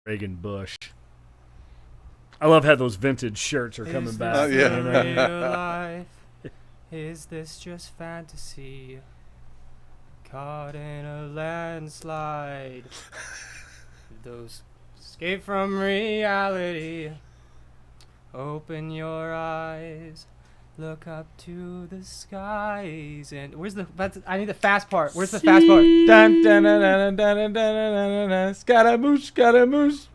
Reagan Bush. I love how those vintage shirts are coming back. Oh, yeah. Real life? Is this just fantasy? Caught in a landslide. Those escape from reality. Open your eyes. Look up to the skies. And where's the? I need the fast part. Where's the fast part? Dun, dun, dun, dun, dun, dun, dun, dun, Scaramouche, Scaramouche.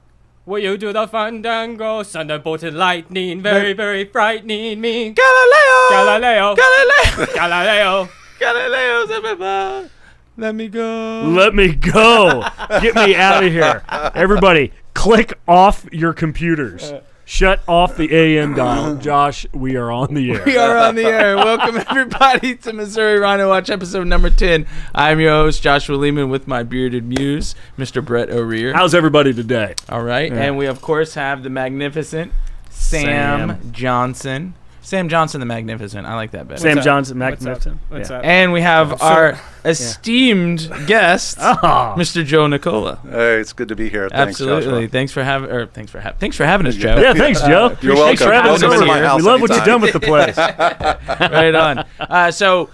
Will you do the fandango? Thunderbolt and lightning, very, very frightening me. Galileo, Galileo, Galileo, Galileo. Galileo's everybody. Let me go. Let me go. Get me out of here. Everybody, click off your computers. Shut off the AM dial. Josh, we are on the air. We are on the air. Welcome, everybody, to Missouri Rhino Watch, episode number 10. I'm your host, Joshua Lehman, with my bearded muse, Mr. Brett O'Rear. How's everybody today? All right. Yeah. And we, of course, have the magnificent Sam Johnson. Sam Johnson the Magnificent. I like that better. Sam up? Johnson, What's Magnificent. What's up? And we have our esteemed guest, Oh. Mr. Joe Nicola. Hey, it's good to be here. Thanks, Absolutely. Joshua. Thanks for having us, Joe. Yeah, thanks, Joe. You're Thanks for welcome. having us Welcome over to my here. house We love what you've anytime. done with the place. Right on. So,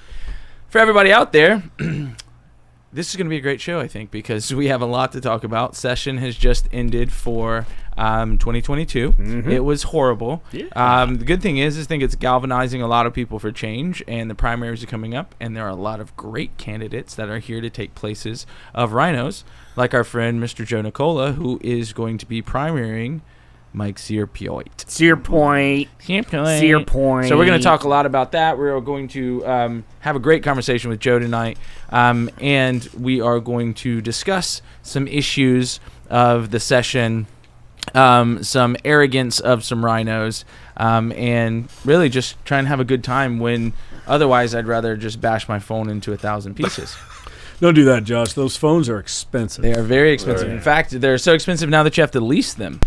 for everybody out there, this is going to be a great show, I think, because we have a lot to talk about. Session has just ended for 2022. Mhm. It was horrible. Yeah. The good thing is I think it's galvanizing a lot of people for change, and the primaries are coming up, and there are a lot of great candidates that are here to take places of rhinos, like our friend Mr. Joe Nicola, who is going to be primarying Mike Cierpiot. Cierpiot. Cierpiot. So we're going to talk a lot about that. We're going to have a great conversation with Joe tonight, and we are going to discuss some issues of the session, some arrogance of some rhinos, and really just try and have a good time when otherwise I'd rather just bash my phone into 1,000 pieces. Don't do that, Josh. Those phones are expensive. They are very expensive. Yeah. In fact, they're so expensive now that you have to lease them.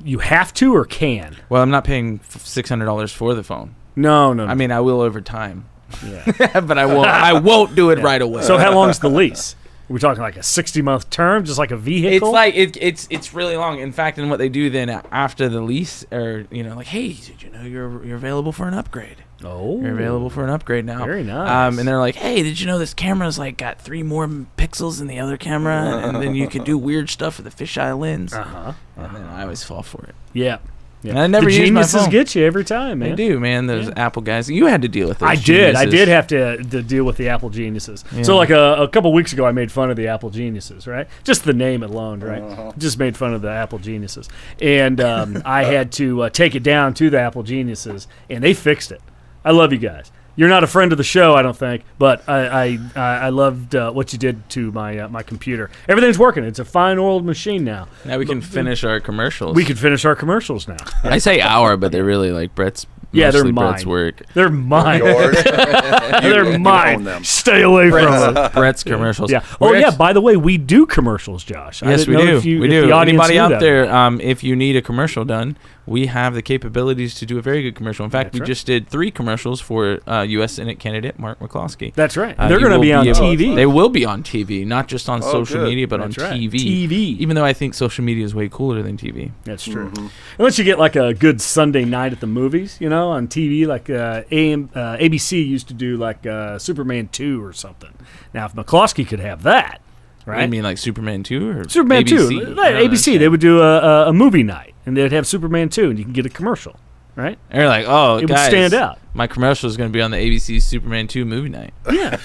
You have to or can? Well, I'm not paying $600 for the phone. No. I mean, I will over time. Yeah. But I won't do it right away. So how long's the lease? Are we talking like a 60-month term, just like a vehicle? It's like it's really long. In fact, and what they do then after the lease, or like, hey, did you know you're available for an upgrade? Oh, You're available for an upgrade now. Very nice. And they're like, hey, did you know this camera's like got 3 more pixels than the other camera, and then you can do weird stuff with a fisheye lens. Uh-huh. And then I always fall for it. Yeah. And I never the use my geniuses phone. get you every time, man. They do, man. Those Apple guys. You had to deal with those. I did geniuses. have to deal with the Apple geniuses. Yeah. So like a couple weeks ago, I made fun of the Apple geniuses, right? Just the name alone, right? Uh-huh. Just made fun of the Apple geniuses. And I had to take it down to the Apple geniuses, and they fixed it. I love you guys. You're not a friend of the show, I don't think, but I loved what you did to my computer. Everything's working. It's a fine oiled machine now. Now we can finish our commercials. We could finish our commercials now. I say our, but they're really like Brett's. Yeah, they're mostly mine. Brett's work. They're mine. Yours. They're You own mine. them. Stay away from them. Brett's commercials. Yeah. Oh, We're yeah. actu- By the way, we do commercials, Josh. I Yes, didn't we know do. if you- We if do. the audience Anybody knew out that. there, if you need a commercial done, we have the capabilities to do a very good commercial. In fact, That's we right. just did 3 commercials for U.S. Senate candidate Mark McCloskey. That's right. Uh, They're you going to will be on able- TV. They will be on TV, not just on social good. media, but That's on right. TV. TV. Even though I think social media is way cooler than TV. That's true. Unless you get like a good Sunday night at the movies, on TV, like ABC used to do like Superman 2 or something. Now, if McCloskey could have that, right? I mean, like Superman 2 or Superman ABC? 2. ABC, they would do a movie night, and they'd have Superman 2, and you can get a commercial, right? And you're like, oh, It would guys, stand out. my commercial is going to be on the ABC Superman 2 movie night. Yeah.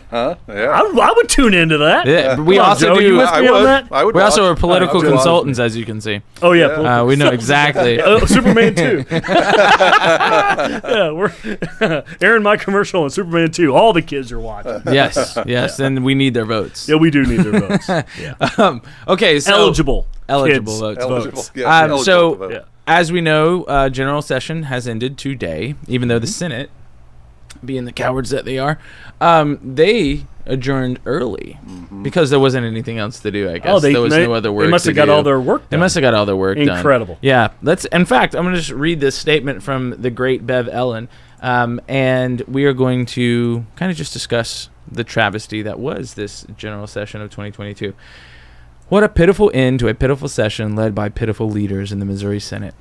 Huh? Yeah. I would tune into that. Yeah, but we Come on, also Joe, do. you with me on that? I would We also watch. are political I would watch. consultants, as you can see. Oh, yeah. Yeah. political We know consultants. exactly. Superman 2. Yeah, we're airing my commercial on Superman 2. All the kids are watching. Yes, and we need their votes. Yeah, we do need their votes. Yeah. Okay, so Eligible eligible kids. votes. Eligible. votes. Yeah, eligible so- to vote. Yeah. As we know, general session has ended today, even though the Senate, being the cowards that they are, they adjourned early because there wasn't anything else to do, I guess. There was no other work They must have to got do. all their work They done. must have got all their work done. Incredible. Yeah. In fact, I'm going to just read this statement from the great Bev Ellen, and we are going to kind of just discuss the travesty that was this general session of 2022. What a pitiful end to a pitiful session led by pitiful leaders in the Missouri Senate.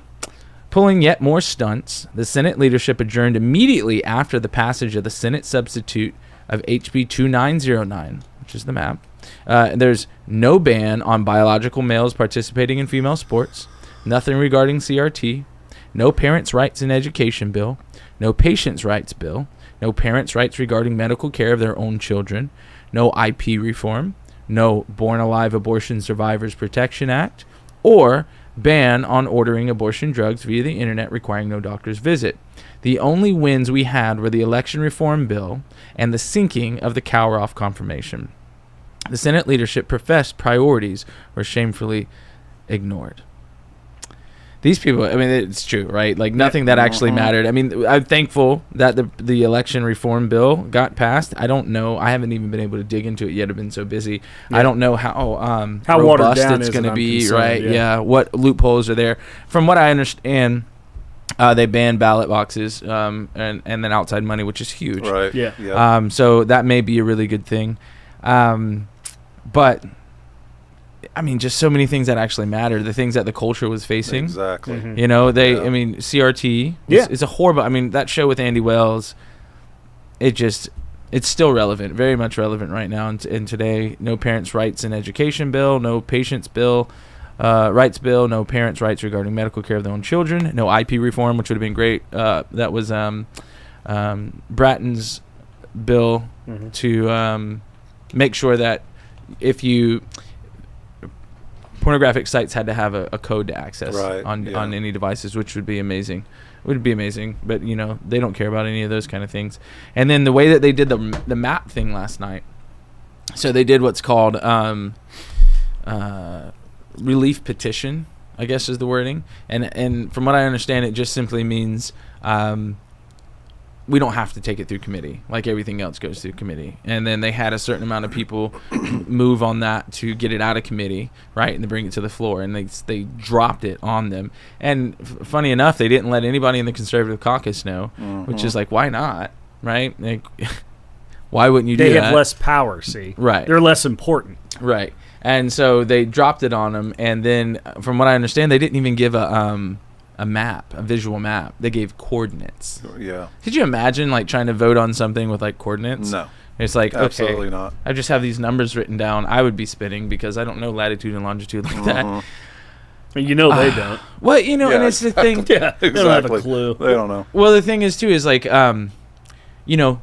Pulling yet more stunts, the Senate leadership adjourned immediately after the passage of the Senate substitute of HB 2909, which is the map. There's no ban on biological males participating in female sports, nothing regarding CRT, no parents' rights in education bill, no patients' rights bill, no parents' rights regarding medical care of their own children, no IP reform, no Born Alive Abortion Survivors Protection Act, or ban on ordering abortion drugs via the internet requiring no doctor's visit. The only wins we had were the election reform bill and the sinking of the Cower-Off confirmation. The Senate leadership professed priorities were shamefully ignored. These people, I mean, it's true, right? Like, nothing that actually mattered. I mean, I'm thankful that the election reform bill got passed. I don't know. I haven't even been able to dig into it yet. I've been so busy. Yeah. I don't know how watered robust down it's going to be, concerned, right? Yeah. What loopholes are there? From what I understand, they banned ballot boxes and then outside money, which is huge. Right. Yeah. So that may be a really good thing. But I mean, just so many things that actually matter. The things that the culture was facing. Exactly. Mm-hmm. You know, I mean, CRT is a horrible. I mean, that show with Andy Wells, it's still relevant, very much relevant right now. And today, no parents' rights in education bill, no patients' bill, rights bill, no parents' rights regarding medical care of their own children, no IP reform, which would have been great. That was Bratton's bill to make sure that if you pornographic sites had to have a code to access on any devices, which would be amazing. Would be amazing, but you know, they don't care about any of those kind of things. And then the way that they did the map thing last night, so they did what's called relief petition, I guess is the wording, and from what I understand, it just simply means we don't have to take it through committee like everything else goes through committee. And then they had a certain amount of people move on that to get it out of committee, right, and to bring it to the floor, and they dropped it on them. And funny enough, they didn't let anybody in the conservative caucus know, which is like, why not, right? Like, why wouldn't you do that? They have less power, see, right? They're less important, right? And so they dropped it on them. And then from what I understand, they didn't even give a map, a visual map. They gave coordinates. Yeah. Could you imagine like trying to vote on something with like coordinates? No. It's like, absolutely okay, not. I just have these numbers written down. I would be spinning because I don't know latitude and longitude like that. You know they don't. Well, you know, and it's the thing. Yeah, they don't have a clue. They don't know. Well, the thing is too is like, you know,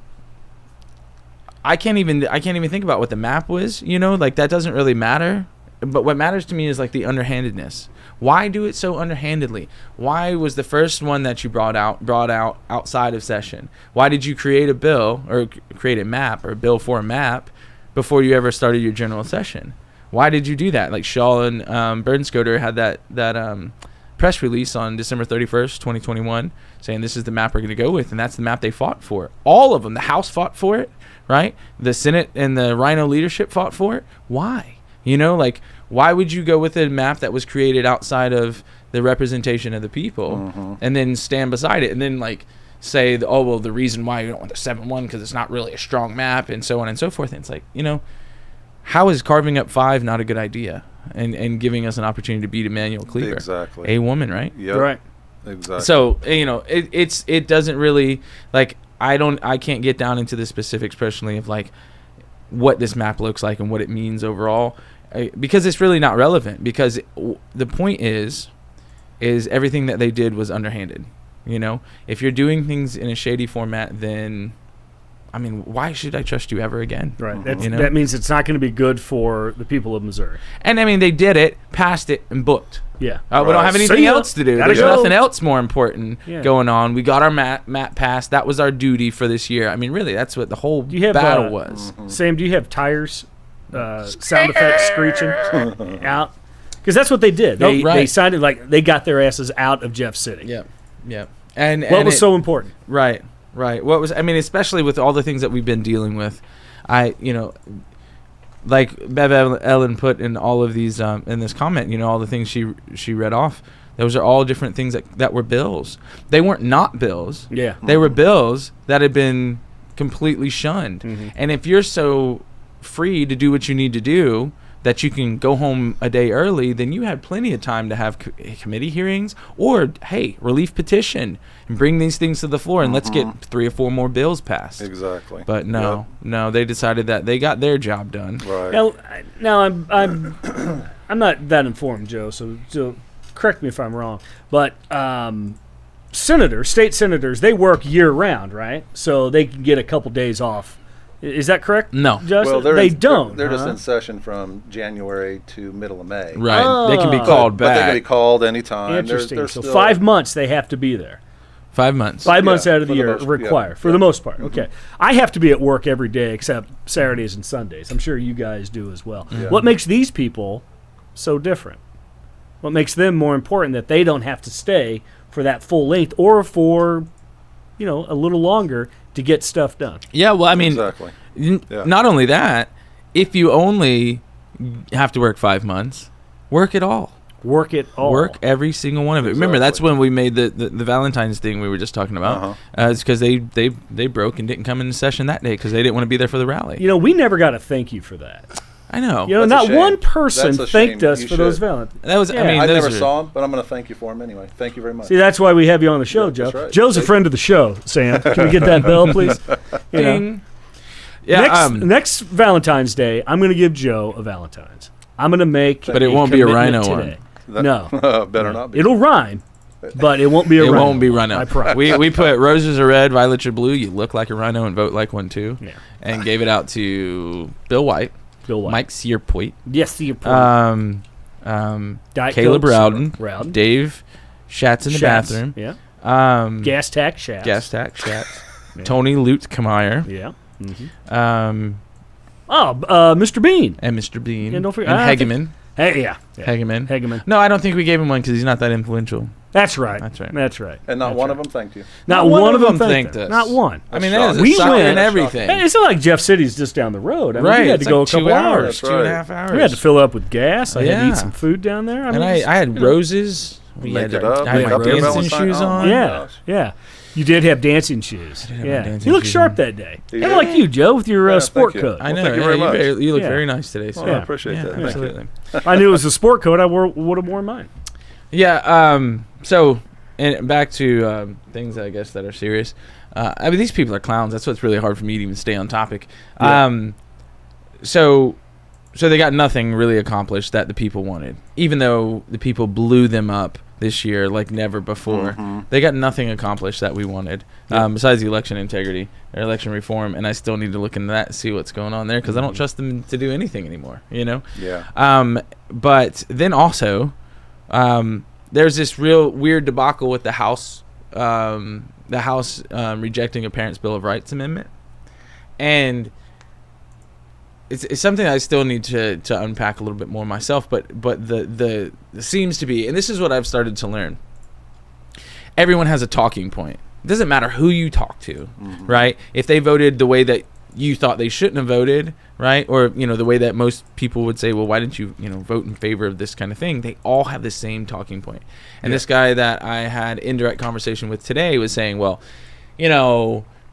I can't even think about what the map was. You know, like that doesn't really matter. But what matters to me is like the underhandedness. Why do it so underhandedly? Why was the first one that you brought out outside of session? Why did you create a bill or create a map or a bill for a map before you ever started your general session? Why did you do that? Like Shaw and Bernskoder had that press release on December 31st, 2021, saying this is the map we're going to go with, and that's the map they fought for. All of them. The House fought for it, right? The Senate and the RINO leadership fought for it. Why? You know, like, why would you go with a map that was created outside of the representation of the people and then stand beside it and then, like, say, oh, well, the reason why you don't want the 7-1 because it's not really a strong map and so on and so forth. And it's like, you know, how is carving up 5 not a good idea and giving us an opportunity to beat Emmanuel Cleaver? Exactly. A woman, right? Yeah. Right. Exactly. So, you know, it doesn't really, like, I can't get down into the specifics personally of, like, what this map looks like and what it means overall. Because it's really not relevant, because the point is everything that they did was underhanded. You know, if you're doing things in a shady format, then I mean, why should I trust you ever again? Right. That means it's not going to be good for the people of Missouri. And I mean, they did it, passed it, and booked. Yeah. We don't have anything else to do. There's nothing else more important going on. We got our map passed. That was our duty for this year. I mean, really, that's what the whole battle was. Sam, do you have tires? Sound effects screeching out, because that's what they did. They sounded like they got their asses out of Jeff City. Yeah. And what was so important? Right. What was, I mean, especially with all the things that we've been dealing with, you know, like Bev Ellen put in all of these in this comment, you know, all the things she read off. Those are all different things that were bills. They weren't not bills. Yeah. They were bills that had been completely shunned. And if you're so free to do what you need to do that you can go home a day early, then you had plenty of time to have committee hearings or, hey, relief petition and bring these things to the floor and let's get 3 or 4 more bills passed. Exactly. But no, they decided that they got their job done. Right. Now I'm I'm not that informed, Joe. So correct me if I'm wrong. But state senators, they work year round, right? So they can get a couple days off. Is that correct? No. Justin? Well, they don't. They're just in session from January to middle of May. Right. They can be called back. But they can be called anytime. Interesting. They're so still 5 months they have to be there. 5 months. 5 months out of the year for for the most part. Okay. I have to be at work every day except Saturdays and Sundays. I'm sure you guys do as well. Yeah. What makes these people so different? What makes them more important that they don't have to stay for that full length or for, a little longer to get stuff done? Yeah, well, I mean, Exactly. Not only that, if you only have to work 5 months, work it all. Work it all. Work every single one of it. Remember, that's when we made the Valentine's thing we were just talking about. It's because they broke and didn't come into session that day because they didn't want to be there for the rally. We never got a thank you for that. I know. That's Not a shame. one person That's a thanked shame. us You for those should. Valentines. That was. Yeah. I mean, I those never are- saw him, but I'm going to thank you for him anyway. Thank you very much. See, that's why we have you on the show, Yeah, Joe. that's right. Joe's a friend of the show, Sam. Can we get that bell, please? Ding. Yeah. Next Valentine's Day, I'm going to give Joe a Valentine's. I'm going to make But it won't be a commitment RINO today. That- No. Better not be. It'll rhyme, but it won't be a It RINO. won't be RINO. I promise. We put roses are red, violets are blue. You look like a rhino and vote like one too. Yeah. And gave it out to Bill White, Bill White. Mike Cierpiot, Yes, the Diet Caleb Coke, Rowden, Rowden. Dave Schatz in the Schatz, bathroom. Yeah. Gas tax Schatz. Gas tax Schatz. Yeah. Tony Lutz-Kammeyer. Yeah. Mm-hmm. Mr. Bean. And Mr. Bean. Yeah, don't forget- and I think- Hegeman. Hey, yeah. Hegeman. Hegeman. No, I don't think we gave him one because he's not that influential. That's right. That's right. That's right. And not That's one right. of them thanked you. Not one of them thanked us. Not one. I mean, That's that is We a solid went- and everything. Hey, it's not like Jeff City's just down the road. I mean, Right. we had It's to go like a couple 2 hours. hours, That's 2.5 hours. We had to fill up with gas. I had to Yeah. eat some food down there. And I had roses. We Make had it up. I had Make my up your dancing Valentine. shoes Oh, on. Yeah, gosh. yeah. You did have dancing shoes. did have my Yeah, dancing you looked shoes sharp on. that day. You Kind of did? like you, Joe, with your Yeah, sport thank you. coat. I know. Thank you yeah, very much. you look Yeah. very nice today. So. Well, I appreciate that. Thank you. Absolutely. If I knew it was a sport coat, I would have worn mine. Yeah. So, and back to things I guess that are serious. I mean, these people are clowns. That's what's really hard for me to even stay on topic. Yeah. So they got nothing really accomplished that the people wanted, even though the people blew them up this year like never before. They got nothing accomplished that we wanted, besides the election integrity or election reform. And I still need to look into that and see what's going on there because I don't trust them to do anything anymore. Yeah. But then also, there's this real weird debacle with the House rejecting a Parents' Bill of Rights amendment, and it's something I still need to unpack a little bit more myself. But the seems to be, and this is what I've started to learn. Everyone has a talking point. It doesn't matter who you talk to, right? If they voted the way that you thought they shouldn't have voted, right? Or, the way that most people would say, well, why didn't you, vote in favor of this kind of thing? They all have the same talking point. And this guy that I had indirect conversation with today was saying, well,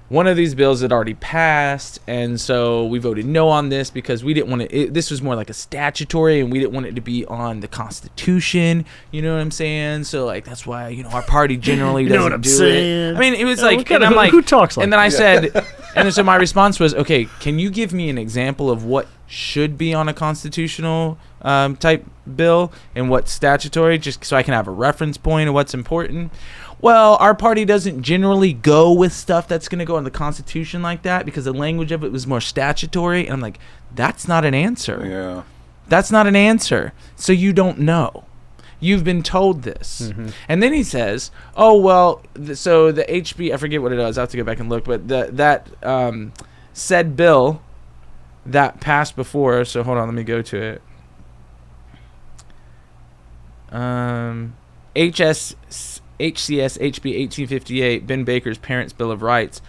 one of these bills had already passed, and so we voted no on this because we didn't want it. This was more like a statutory, and we didn't want it to be on the Constitution. You know what I'm saying? So, like, that's why, our party generally doesn't know what I'm do saying? it. I mean, it was Yeah, like, and I'm like, who talks like and then I said, and then so my response was, okay, can you give me an example of what should be on a constitutional type bill and what's statutory, just so I can have a reference point of what's important? Well, our party doesn't generally go with stuff that's going to go in the Constitution like that because the language of it was more statutory. And I'm like, that's not an answer. Yeah. That's not an answer. So you don't know. You've been told this. And then he says, oh, well, so the HB, I forget what it is. I have to go back and look. But that said bill that passed before, so hold on, let me go to it. HCS HB 1858, Ben Baker's Parents' Bill of Rights.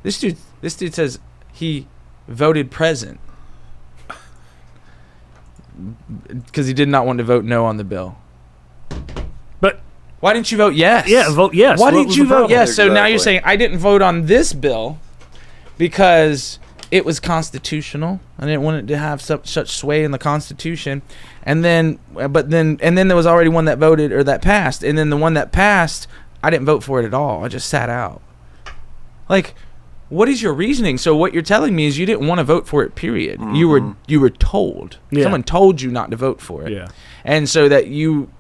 This dude says he voted present because he did not want to vote no on the bill. But why didn't you vote yes? yeah, vote yes. Why What didn't was you the vote problem? yes? So now you're Exactly. saying I didn't vote on this bill because it was constitutional. I didn't want it to have such sway in the Constitution. And then there was already one that voted or that passed. And then the one that passed, I didn't vote for it at all. I just sat out. Like, what is your reasoning? So what you're telling me is you didn't want to vote for it, period. Mm-hmm. You were told. Yeah. Someone told you not to vote for it. Yeah. And so that you,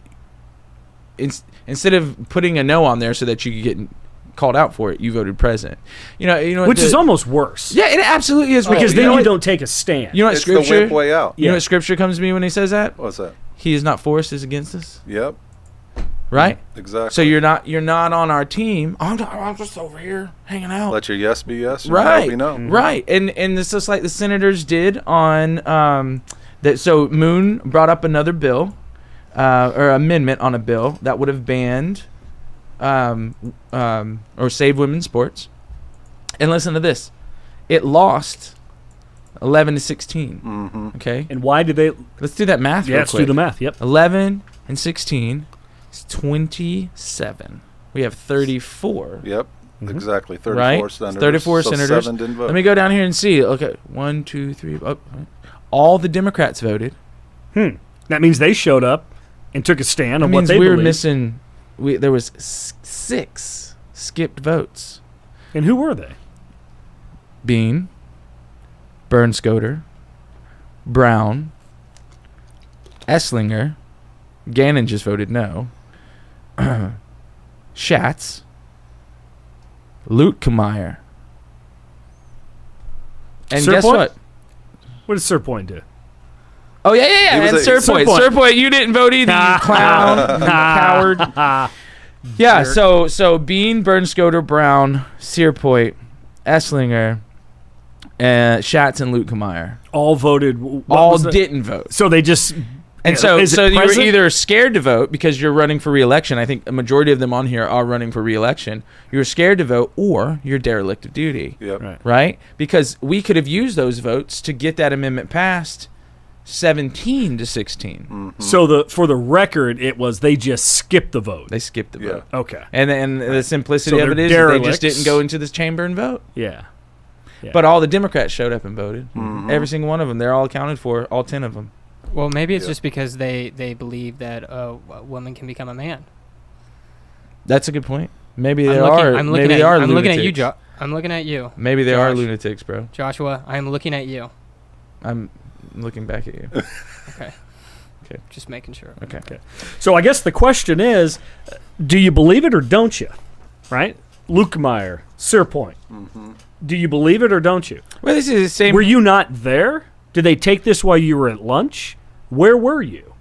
instead of putting a no on there so that you could get called out for it, you voted present. You know, Which is almost worse. Yeah, it absolutely is. Because then know you what- don't take a stand. You know what It's scripture? the wimp way out. You know what scripture comes to me when he says that? What's that? He is not for us, is against us. Yep. Right? Exactly. So you're not on our team. I'm just over here hanging out. Let your yes be yes and Right. no be no. Right. And it's just like the senators did on that. So Moon brought up another bill or amendment on a bill that would have banned or saved women's sports. And listen to this. It lost 11-16. Mm-hmm. Okay. And why did they? Let's do that math Yeah, real let's quick. do the math. Yep. 11 and 16 is 27. We have 34. Yep. Mm-hmm. Exactly. 34 Right? senators. 34 so senators. 7 didn't vote. Let me go down here and see. Okay, 1, 2, 3. Oh, all the Democrats voted. That means they showed up and took a stand That on what means they we were believe. missing. There was 6 skipped votes. And who were they? Bean, Bernskoder, Brown, Esslinger, Gannon just voted no. Schatz, Luetkemeyer. And Sir guess Point? what? What did Sir Point do? Oh, yeah. He was And a- Sir Point. Point. Sir Point, you didn't vote either, you clown. You coward. Yeah, so Bean, Bernskoder, Brown, Cierpiot, Esslinger, Schatz, and Luetkemeyer All voted. what all was it? didn't vote. So they just. And Is so it you were present? either scared to vote because you're running for re-election. I think a majority of them on here are running for re-election. You were scared to vote, or you're derelict of duty. Yep. Right. Right? Because we could have used those votes to get that amendment passed 17-16. Mm-hmm. So for the record, it was they just skipped the vote. They skipped the Yeah. vote. Okay. And the simplicity So of it they're is that they just derelicts. didn't go into this chamber and vote. Yeah. Yeah. But all the Democrats showed up and voted. Mhm. Every single one of them. They're all accounted for, all 10 of them. Well, maybe it's Yeah. just because they believe that a woman can become a man. That's a good point. Maybe I'm they looking, are. I'm looking maybe at they are I'm looking at you, lunatics. I'm looking at you, Maybe they are Josh. lunatics, bro. Joshua. I'm looking at you. I'm looking back at you. Okay. Okay. Just making sure. Okay. So I guess the question is, do you believe it or don't you? Right? Lukemeyer, Sir Point. Mm-hmm. Do you believe it or don't you? Well, this is the same. Were you not there? Did they take this while you were at lunch? Where were you?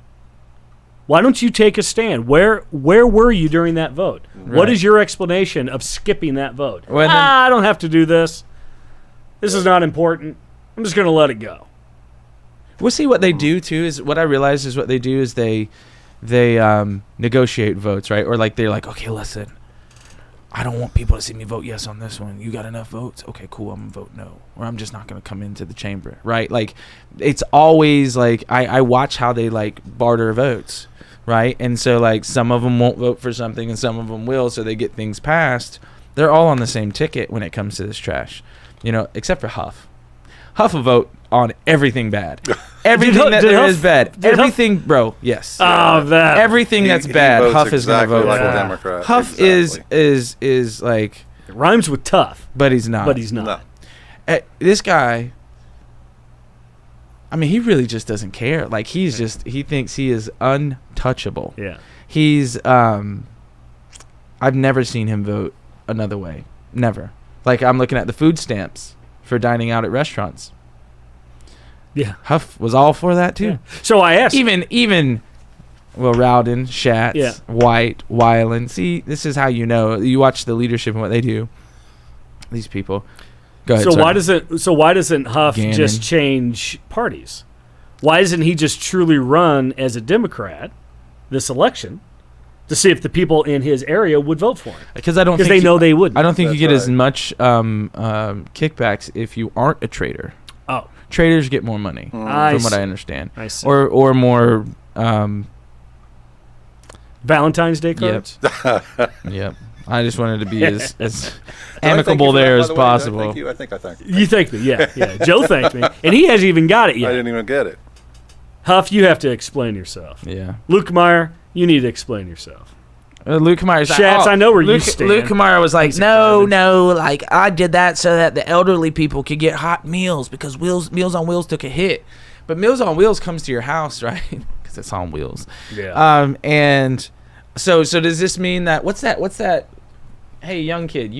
Why don't you take a stand? Where were you during that vote? What Right. is your explanation of skipping that vote? Well, then- I don't have to do this. This is not important. I'm just going to let it go. We'll see what they do too. Is what I realize is what they do is they negotiate votes, right? Or like they're like, okay, listen, I don't want people to see me vote yes on this one. You got enough votes? Okay, cool. I'm gonna vote no, or I'm just not gonna come into the chamber, right? Like, it's always like I watch how they like barter votes, right? And so like some of them won't vote for something and some of them will, so they get things passed. They're all on the same ticket when it comes to this trash, except for Huff. Huff will vote on everything bad. Everything that did there Huff- is bad. did Huff- Everything, bro. Yes. Oh, that. Everything that's He bad, votes Huff is gonna exactly vote like for. a Yeah. Democrat. Huff Exactly. is like, It rhymes with tough, but he's not. but he's not. No. This guy. I mean, he really just doesn't care. Like he thinks he is untouchable. Yeah. He's I've never seen him vote another way. Never. Like I'm looking at the food stamps for dining out at restaurants. Yeah. Huff was all for that too. Yeah. So I asked. Even well, Rowden, Schatz, Yeah. White, Weiland. See, this is how you know. You watch the leadership and what they do. These people. Go ahead. So sorry. why doesn't Huff Gannon. just change parties? Why doesn't he just truly run as a Democrat this election to see if the people in his area would vote for him? Because I don't Because think they know they wouldn't. I don't think you That's get as right. much kickbacks if you aren't a trader. Oh, Traders get more money, I from what see. I understand, I see. or more. Valentine's Day cards. Yep. I just wanted to be as Did I thank amicable you for that, there by as the way? Did I possible. thank you? I think I thanked you. You thanked me, yeah. Joe thanked me, and he hasn't even got it I yet. didn't even get it. Huff, you have to explain yourself. Yeah. Luke Meyer, you need to explain yourself. Luke Kamara's like, Shats, I know where you Luke, stand. Luke Kamara was like, Piece of no, garbage. like I did that so that the elderly people could get hot meals because Meals on Wheels took a hit. But Meals on Wheels comes to your house, right? Because it's on wheels. Yeah. And so does this mean that what's that? Hey, young kid,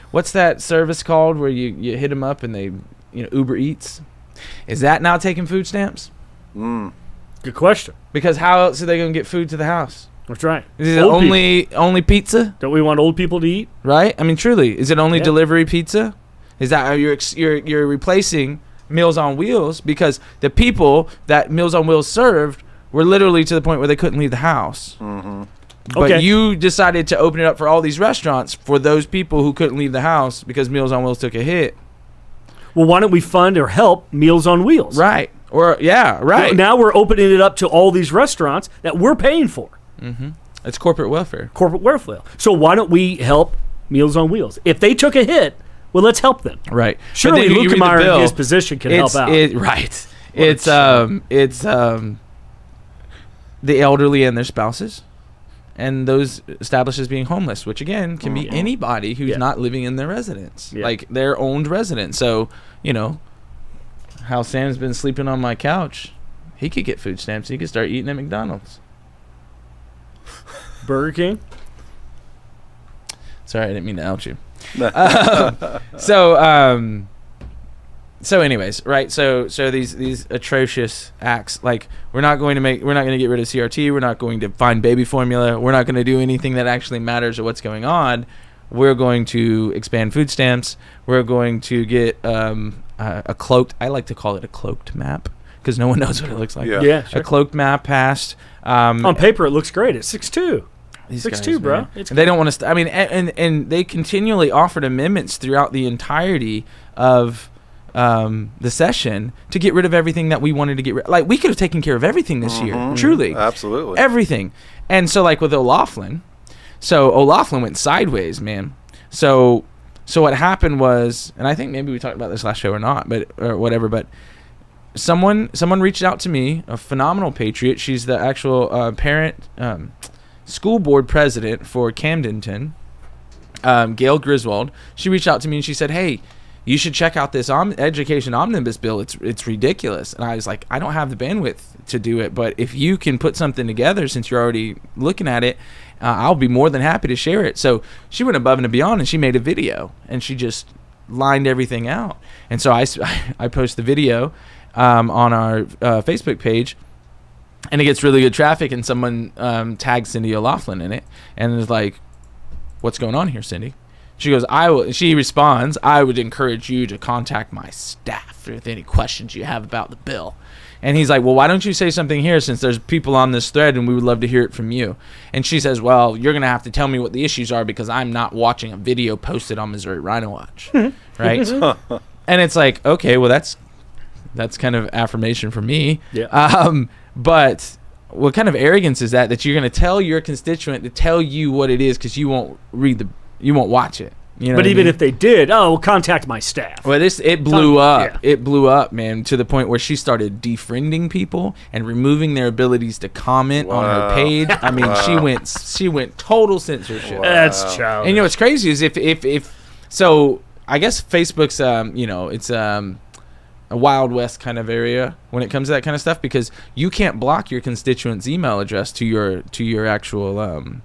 what's that service called where you hit them up and they, Uber Eats? Is that now taking food stamps? Good question. Because how else are they going to get food to the house? That's right. Is it Old only pizza? Don't we want old people to eat? Right? I mean, truly, is it only Yeah. delivery pizza? Is that how you're replacing Meals on Wheels? Because the people that Meals on Wheels served were literally to the point where they couldn't leave the house. Mm-hmm. But Okay. you decided to open it up for all these restaurants for those people who couldn't leave the house because Meals on Wheels took a hit. Well, why don't we fund or help Meals on Wheels? Right. Or, yeah, right. Now we're opening it up to all these restaurants that we're paying for. It's corporate welfare. Corporate welfare. So why don't we help Meals on Wheels? If they took a hit, well, let's help them. Right. Surely But then you Luke read the Meyer in bill, his position can help out. Right. It's the elderly and their spouses, and those established as being homeless, which again can be anybody who's Yeah. not living in their residence, Yeah. like their owned residence. So how Sam's been sleeping on my couch, he could get food stamps. He could start eating at McDonald's. Burger King? Sorry, I didn't mean to out you. So anyways, right? So these atrocious acts, like we're not going to get rid of CRT. We're not going to find baby formula. We're not going to do anything that actually matters or what's going on. We're going to expand food stamps. We're going to get a cloaked. I like to call it a cloaked map because no one knows what it looks like. Yeah. Sure. A cloaked map passed. On paper, it looks great. It's 6'2". These 6'2", guys, bro. man. It's And they don't want to. I mean, and they continually offered amendments throughout the entirety of the session to get rid of everything that we wanted to get rid. Like we could have taken care of everything this year, truly, Absolutely. everything. And so, like with O'Loughlin, went sideways, man. So what happened was, and I think maybe we talked about this last show or not, or whatever, but. Someone reached out to me, a phenomenal patriot. She's the actual school board president for Camdenton, Gail Griswold. She reached out to me and she said, "Hey, you should check out this education omnibus bill. It's ridiculous." And I was like, "I don't have the bandwidth to do it, but if you can put something together, since you're already looking at it, I'll be more than happy to share it." So she went above and beyond and she made a video and she just lined everything out. And so I post the video on our Facebook page, and it gets really good traffic, and someone tags Cindy O'Loughlin in it and is like, "What's going on here, Cindy?" She goes, she responds, "I would encourage you to contact my staff with any questions you have about the bill." And he's like, "Well, why don't you say something here since there's people on this thread and we would love to hear it from you?" And she says, "Well, you're going to have to tell me what the issues are because I'm not watching a video posted on Missouri Rhino Watch." Right? And it's like, okay, well, that's kind of affirmation for me. Yeah. But what kind of arrogance is that you're going to tell your constituent to tell you what it is because you won't watch it. You know But what I even mean? if they did, well, contact my staff. Well, it blew up. Yeah. It blew up, man, to the point where she started defriending people and removing their abilities to comment on her page. I mean, she went total censorship. Wow. That's childish. And what's crazy is if so, I guess Facebook's it's a Wild West kind of area when it comes to that kind of stuff because you can't block your constituent's email address to your actual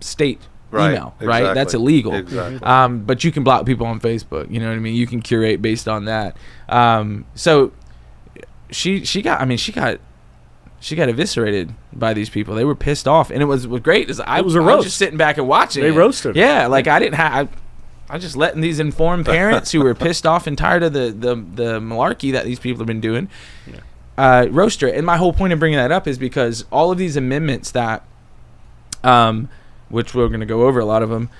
state email, right? Exactly. That's illegal. Exactly. But you can block people on Facebook. You know what I mean? You can curate based on that. So she got eviscerated by these people. They were pissed off, and it was great. I was a was roast. just sitting back and watching. They it. roasted her. Yeah, like I didn't have. I just letting these informed parents who were pissed off and tired of the malarkey that these people have been doing roast her. And my whole point of bringing that up is because all of these amendments that, which we're going to go over a lot of them,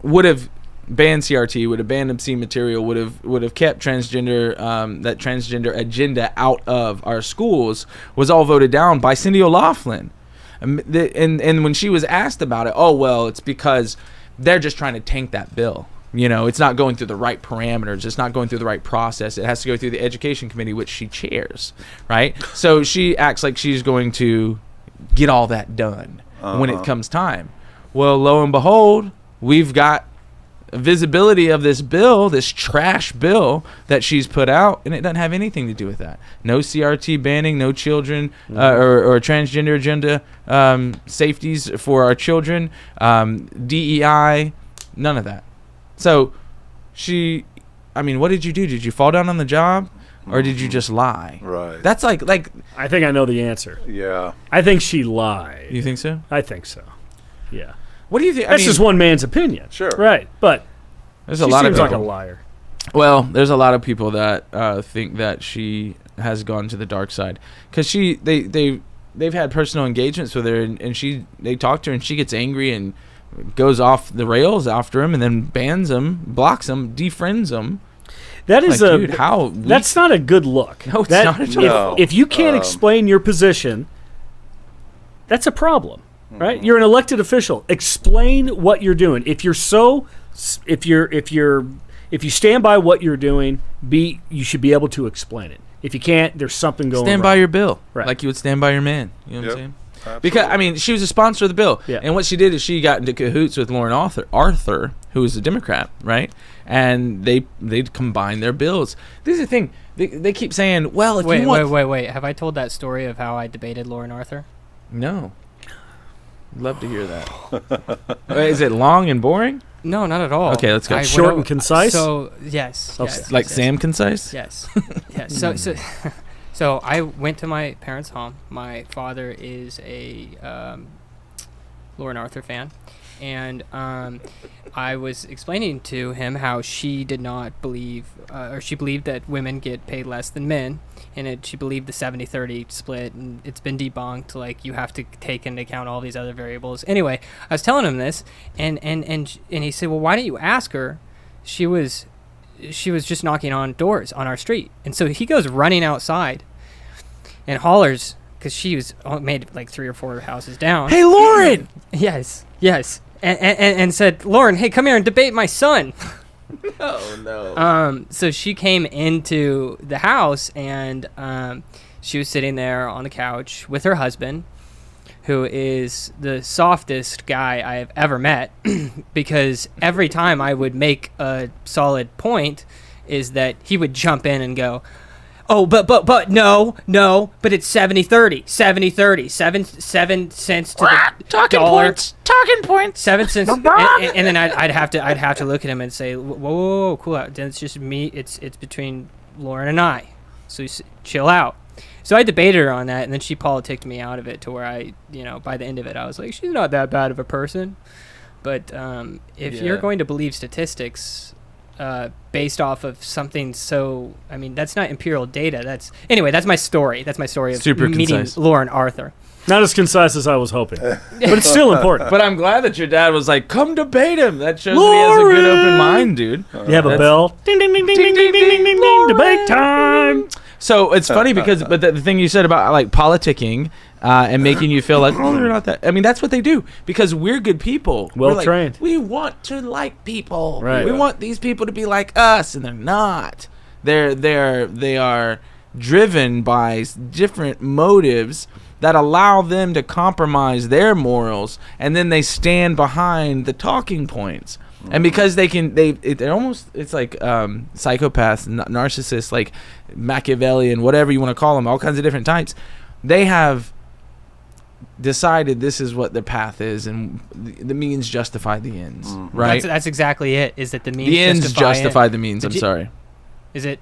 would have banned CRT, would have banned obscene material, would have kept transgender that transgender agenda out of our schools, was all voted down by Cindy O'Loughlin. And when she was asked about it, oh well, it's because they're just trying to tank that bill. It's not going through the right parameters. It's not going through the right process. It has to go through the education committee, which she chairs, right? So she acts like she's going to get all that done when it comes time. Well, lo and behold, we've got visibility of this bill, this trash bill that she's put out, and it doesn't have anything to do with that. No CRT banning, no children or transgender agenda safeties for our children, DEI, none of that. So what did you do? Did you fall down on the job, or did you just lie? Right. That's like I think I know the answer. Yeah. I think she lied. You think so? I think so. Yeah. What do you think? That's just one man's opinion. Sure. Right. But there's she a lot of seems like people. a liar. Well, there's a lot of people that think that she has gone to the dark side because they've had personal engagements with her, and they talk to her, and she gets angry and goes off the rails after him, and then bans him, blocks him, defriends him. That is dude, how that's not a good look. No, it's not at all. If you can't explain your position, that's a problem, right? You're an elected official. Explain what you're doing. If you stand by what you're doing, you should be able to explain it. If you can't, there's something going on. Stand by your bill, Right. like you would stand by your man. You know what I'm saying? Absolutely. Because she was a sponsor of the bill, Yeah. and what she did is she got into cahoots with Lauren Arthur, who is a Democrat, right? And they combined their bills. This is the thing. They keep saying, well, if you want... Wait. Have I told that story of how I debated Lauren Arthur? No. Love to hear that. Is it long and boring? No, not at all. Okay, let's go. Short and concise? So, yes. Okay. yes Like yes. Sam Concise? Yes. Yes. So I went to my parents' home. My father is a Lauren Arthur fan, and I was explaining to him how she did not believe, or she believed that women get paid less than men, and she believed the 70-30 split, and it's been debunked. Like, you have to take into account all these other variables. Anyway, I was telling him this, and he said, well, why didn't you ask her? She was just knocking on doors on our street. And so he goes running outside and hollers, because she was made like 3 or 4 houses down. Hey, Lauren! Yes. And said, Lauren, hey, come here and debate my son. Oh, no. So she came into the house, and she was sitting there on the couch with her husband, who is the softest guy I have ever met, because every time I would make a solid point is that he would jump in and go, oh, but no, but it's 70-30, 70-30, 7 cents to the Talking dollar. Talking points. 7 cents, and then I'd have to look at him and say, whoa, cool out. Then it's just me. It's between Lauren and I, so chill out. So I debated her on that, and then she politicked me out of it to where I, by the end of it, I was like, she's not that bad of a person. But if you're going to believe statistics based off of something that's not imperial data. That's my story. That's my story of Super meeting concise. Lauren Arthur. Not as concise as I was hoping, but it's still important. But I'm glad that your dad was like, come debate him. That shows that he has a good open mind, dude. You have a bell. Ding, ding, ding, ding, ding, ding, ding, ding, ding. Debate time. So it's funny because, but the thing you said about like politicking and making you feel like, oh, they're not that. I mean, that's what they do because we're good people. Well We're like, trained. we want to like people. Right. We want these people to be like us, and they're not. They are driven by different motives that allow them to compromise their morals, and then they stand behind the talking points. And because they're almost, it's like psychopaths, narcissists, like Machiavellian, whatever you want to call them, all kinds of different types. They have decided this is what the path is, and the means justify the ends, right? That's exactly it. Is that the means? The ends justify the means. I'm sorry. Is it,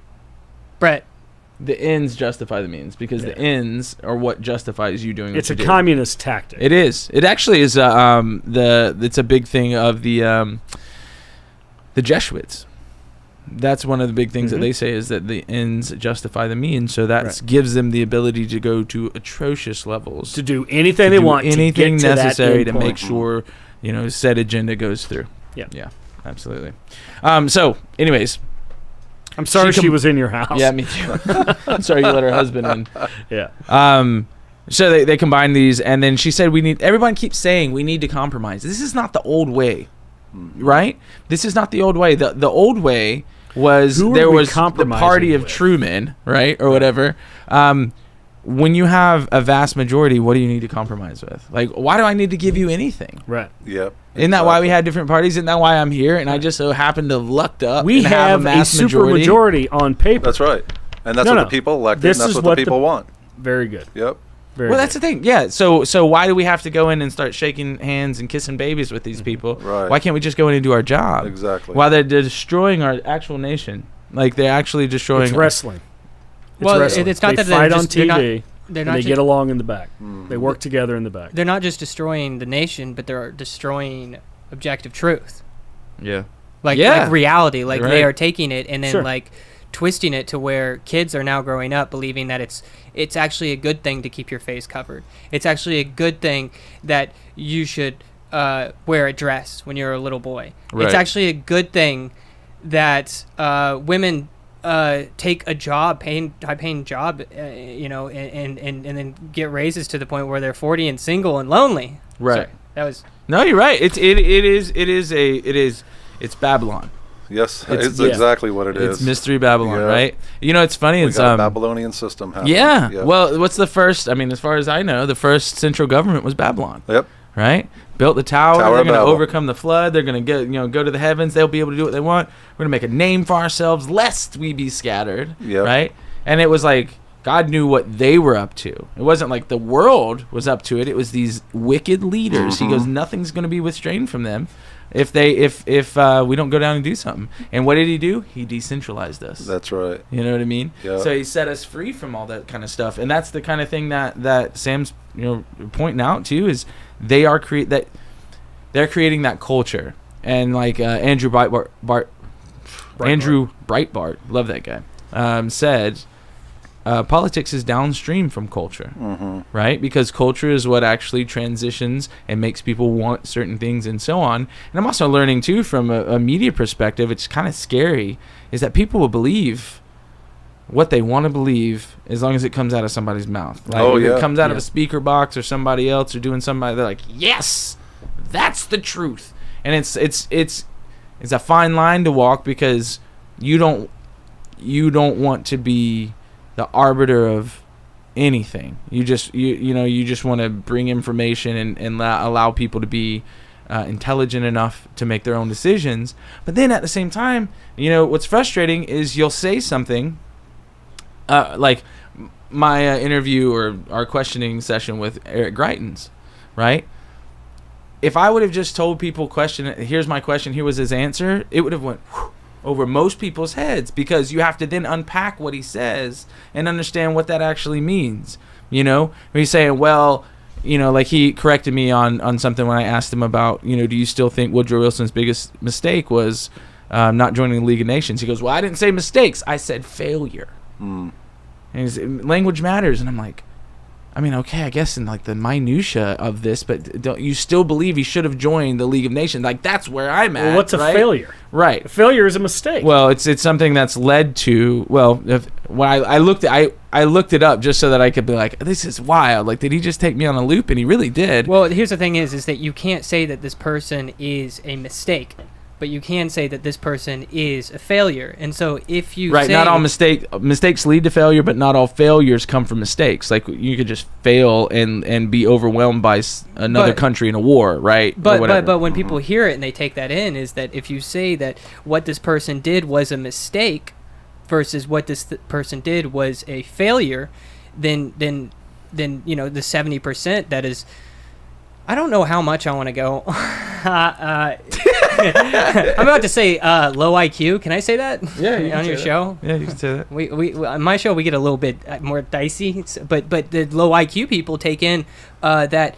Brett? The ends justify the means because the ends are what justifies you doing. What It's a you do. communist tactic. It is. It actually is. It's a big thing of the Jesuits. That's one of the big things that they say is that the ends justify the means. So that gives them the ability to go to atrocious levels, to do anything they want, anything to get necessary to to make sure said agenda goes through. Yeah, absolutely. So, anyways. I'm sorry she was in your house. Yeah, me too. I'm sorry you let her husband in. Yeah. So they combined these, and then she said everyone keeps saying we need to compromise. This is not the old way, right? This is not the old way. The old way was there was the party of Truman, right, or whatever. When you have a vast majority, what do you need to compromise with? Like, why do I need to give you anything? Right. Yep. Isn't that why we had different parties? Isn't that why I'm here? And I just so happened to have lucked up. We and have a super majority on paper. That's right. And that's what the people elected, and that's what the people want. Very good. Yep. Very well, good. that's the thing. Yeah. So why do we have to go in and start shaking hands and kissing babies with these people? Right. Why can't we just go in and do our job? Exactly. While they're destroying our actual nation. Like, they're actually destroying... It's wrestling. Well, wrestling. it's not they that fight they're on just, they're TV, not and they just, get along in the back. They work together in the back. they're not just destroying the nation, but they're destroying objective truth. Yeah. Like reality. Like, Right. they are taking it and then, Sure. like, twisting it to where kids are now growing up believing that it's actually a good thing to keep your face covered. It's actually a good thing that you should wear a dress when you're a little boy. Right. It's actually a good thing that women take a job, high-paying job, and then get raises to the point where they're 40 and single and lonely. Right. Sorry, that was... No, you're right. It's Babylon. Yes, It's- it's yeah. exactly what it is. It's Mystery Babylon, Yeah. right? You know, it's funny. We It's got a Babylonian system happening. Yeah. Yep. Well, what's the first? I mean, as far as I know, the first central government was Babylon. Yep. Right? Built the tower. Tower They're of going to Babel. overcome the flood. They're going to go to the heavens. They'll be able to do what they want. We're going to make a name for ourselves, lest we be scattered. Yep. Right? And it was like God knew what they were up to. It wasn't like the world was up to it. It was these wicked leaders. He goes, nothing's going to be restrained from them if we don't go down and do something. And what did he do? He decentralized us. That's right. You know what I mean? Yeah. So he set us free from all that kind of stuff, and that's the kind of thing that Sam's pointing out too, is they're creating that culture. And like Andrew Breitbart, love that guy, said politics is downstream from culture, right? Because culture is what actually transitions and makes people want certain things and so on. And I'm also learning too, from a media perspective, it's kind of scary, is that people will believe what they want to believe as long as it comes out of somebody's mouth. Like, if it comes out of a speaker box or somebody else or doing somebody, they're like, yes, that's the truth. And it's a fine line to walk, because you don't want to be the arbiter of anything. You just want to bring information and allow people to be intelligent enough to make their own decisions. But then at the same time, what's frustrating is you'll say something like my interview or our questioning session with Eric Greitens, right? If I would have just told people, here's my question, here was his answer, it would have went over most people's heads, because you have to then unpack what he says and understand what that actually means. He's saying, well, like he corrected me on something when I asked him about, do you still think Woodrow Wilson's biggest mistake was not joining the League of Nations? He goes, well, I didn't say mistakes, I said failure. And he's, language matters. And I'm like, I mean, okay, I guess in like the minutia of this, but don't you still believe he should have joined the League of Nations? Like, that's where I'm at. Well, what's a failure? Right. A failure is a mistake. Well, it's something that's led to, when I looked it up just so that I could be like, this is wild. Like, did he just take me on a loop? And he really did. Well, here's the thing is that you can't say that this person is a mistake, but you can say that this person is a failure. And so if you say... not all mistakes lead to failure, but not all failures come from mistakes. Like, you could just fail and be overwhelmed by another country in a war, right? But when people hear it and they take that in, is that if you say that what this person did was a mistake versus what this person did was a failure, then the 70% that is... I don't know how much I want to go. I'm about to say low IQ. Can I say that? Yeah, you on your show. Yeah, you can say that. We on my show we get a little bit more dicey, but the low IQ people take in that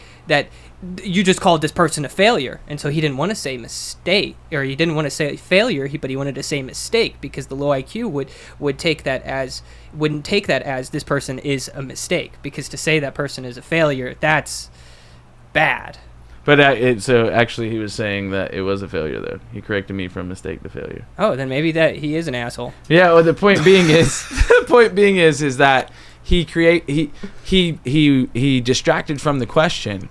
you just called this person a failure, and so he didn't want to say mistake, or he didn't want to say failure, but he wanted to say mistake, because the low IQ wouldn't take that as this person is a mistake, because to say that person is a failure, that's bad. But so actually he was saying that it was a failure, though. He corrected me from mistake to failure. Oh, then maybe that he is an asshole. Yeah, well, the point being is that he distracted from the question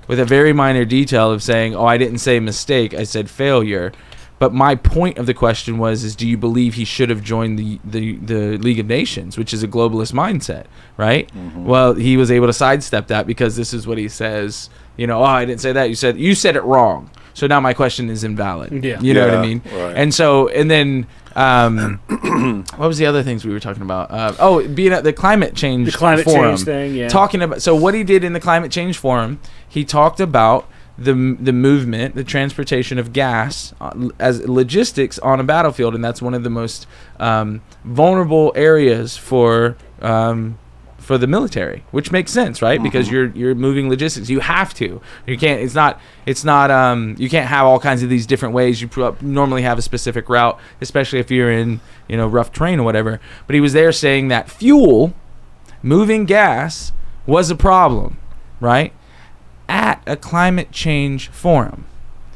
with a very minor detail of saying, "Oh, I didn't say mistake. I said failure." But my point of the question was, do you believe he should have joined the League of Nations, which is a globalist mindset, right? Mm-hmm. Well, he was able to sidestep that because this is what he says. Oh, I didn't say that. You said it wrong. So now my question is invalid. Yeah. You know what I mean? Right. And then what was the other things we were talking about? Being at the climate change forum, change thing, yeah. Talking about, so what he did in the climate change forum, he talked about the movement, the transportation of gas as logistics on a battlefield, and that's one of the most vulnerable areas for the military, which makes sense, right? Mm-hmm. Because you're moving logistics. You have to. You can't. It's not. You can't have all kinds of these different ways. You normally have a specific route, especially if you're in rough terrain or whatever. But he was there saying that moving gas was a problem, right? At a climate change forum.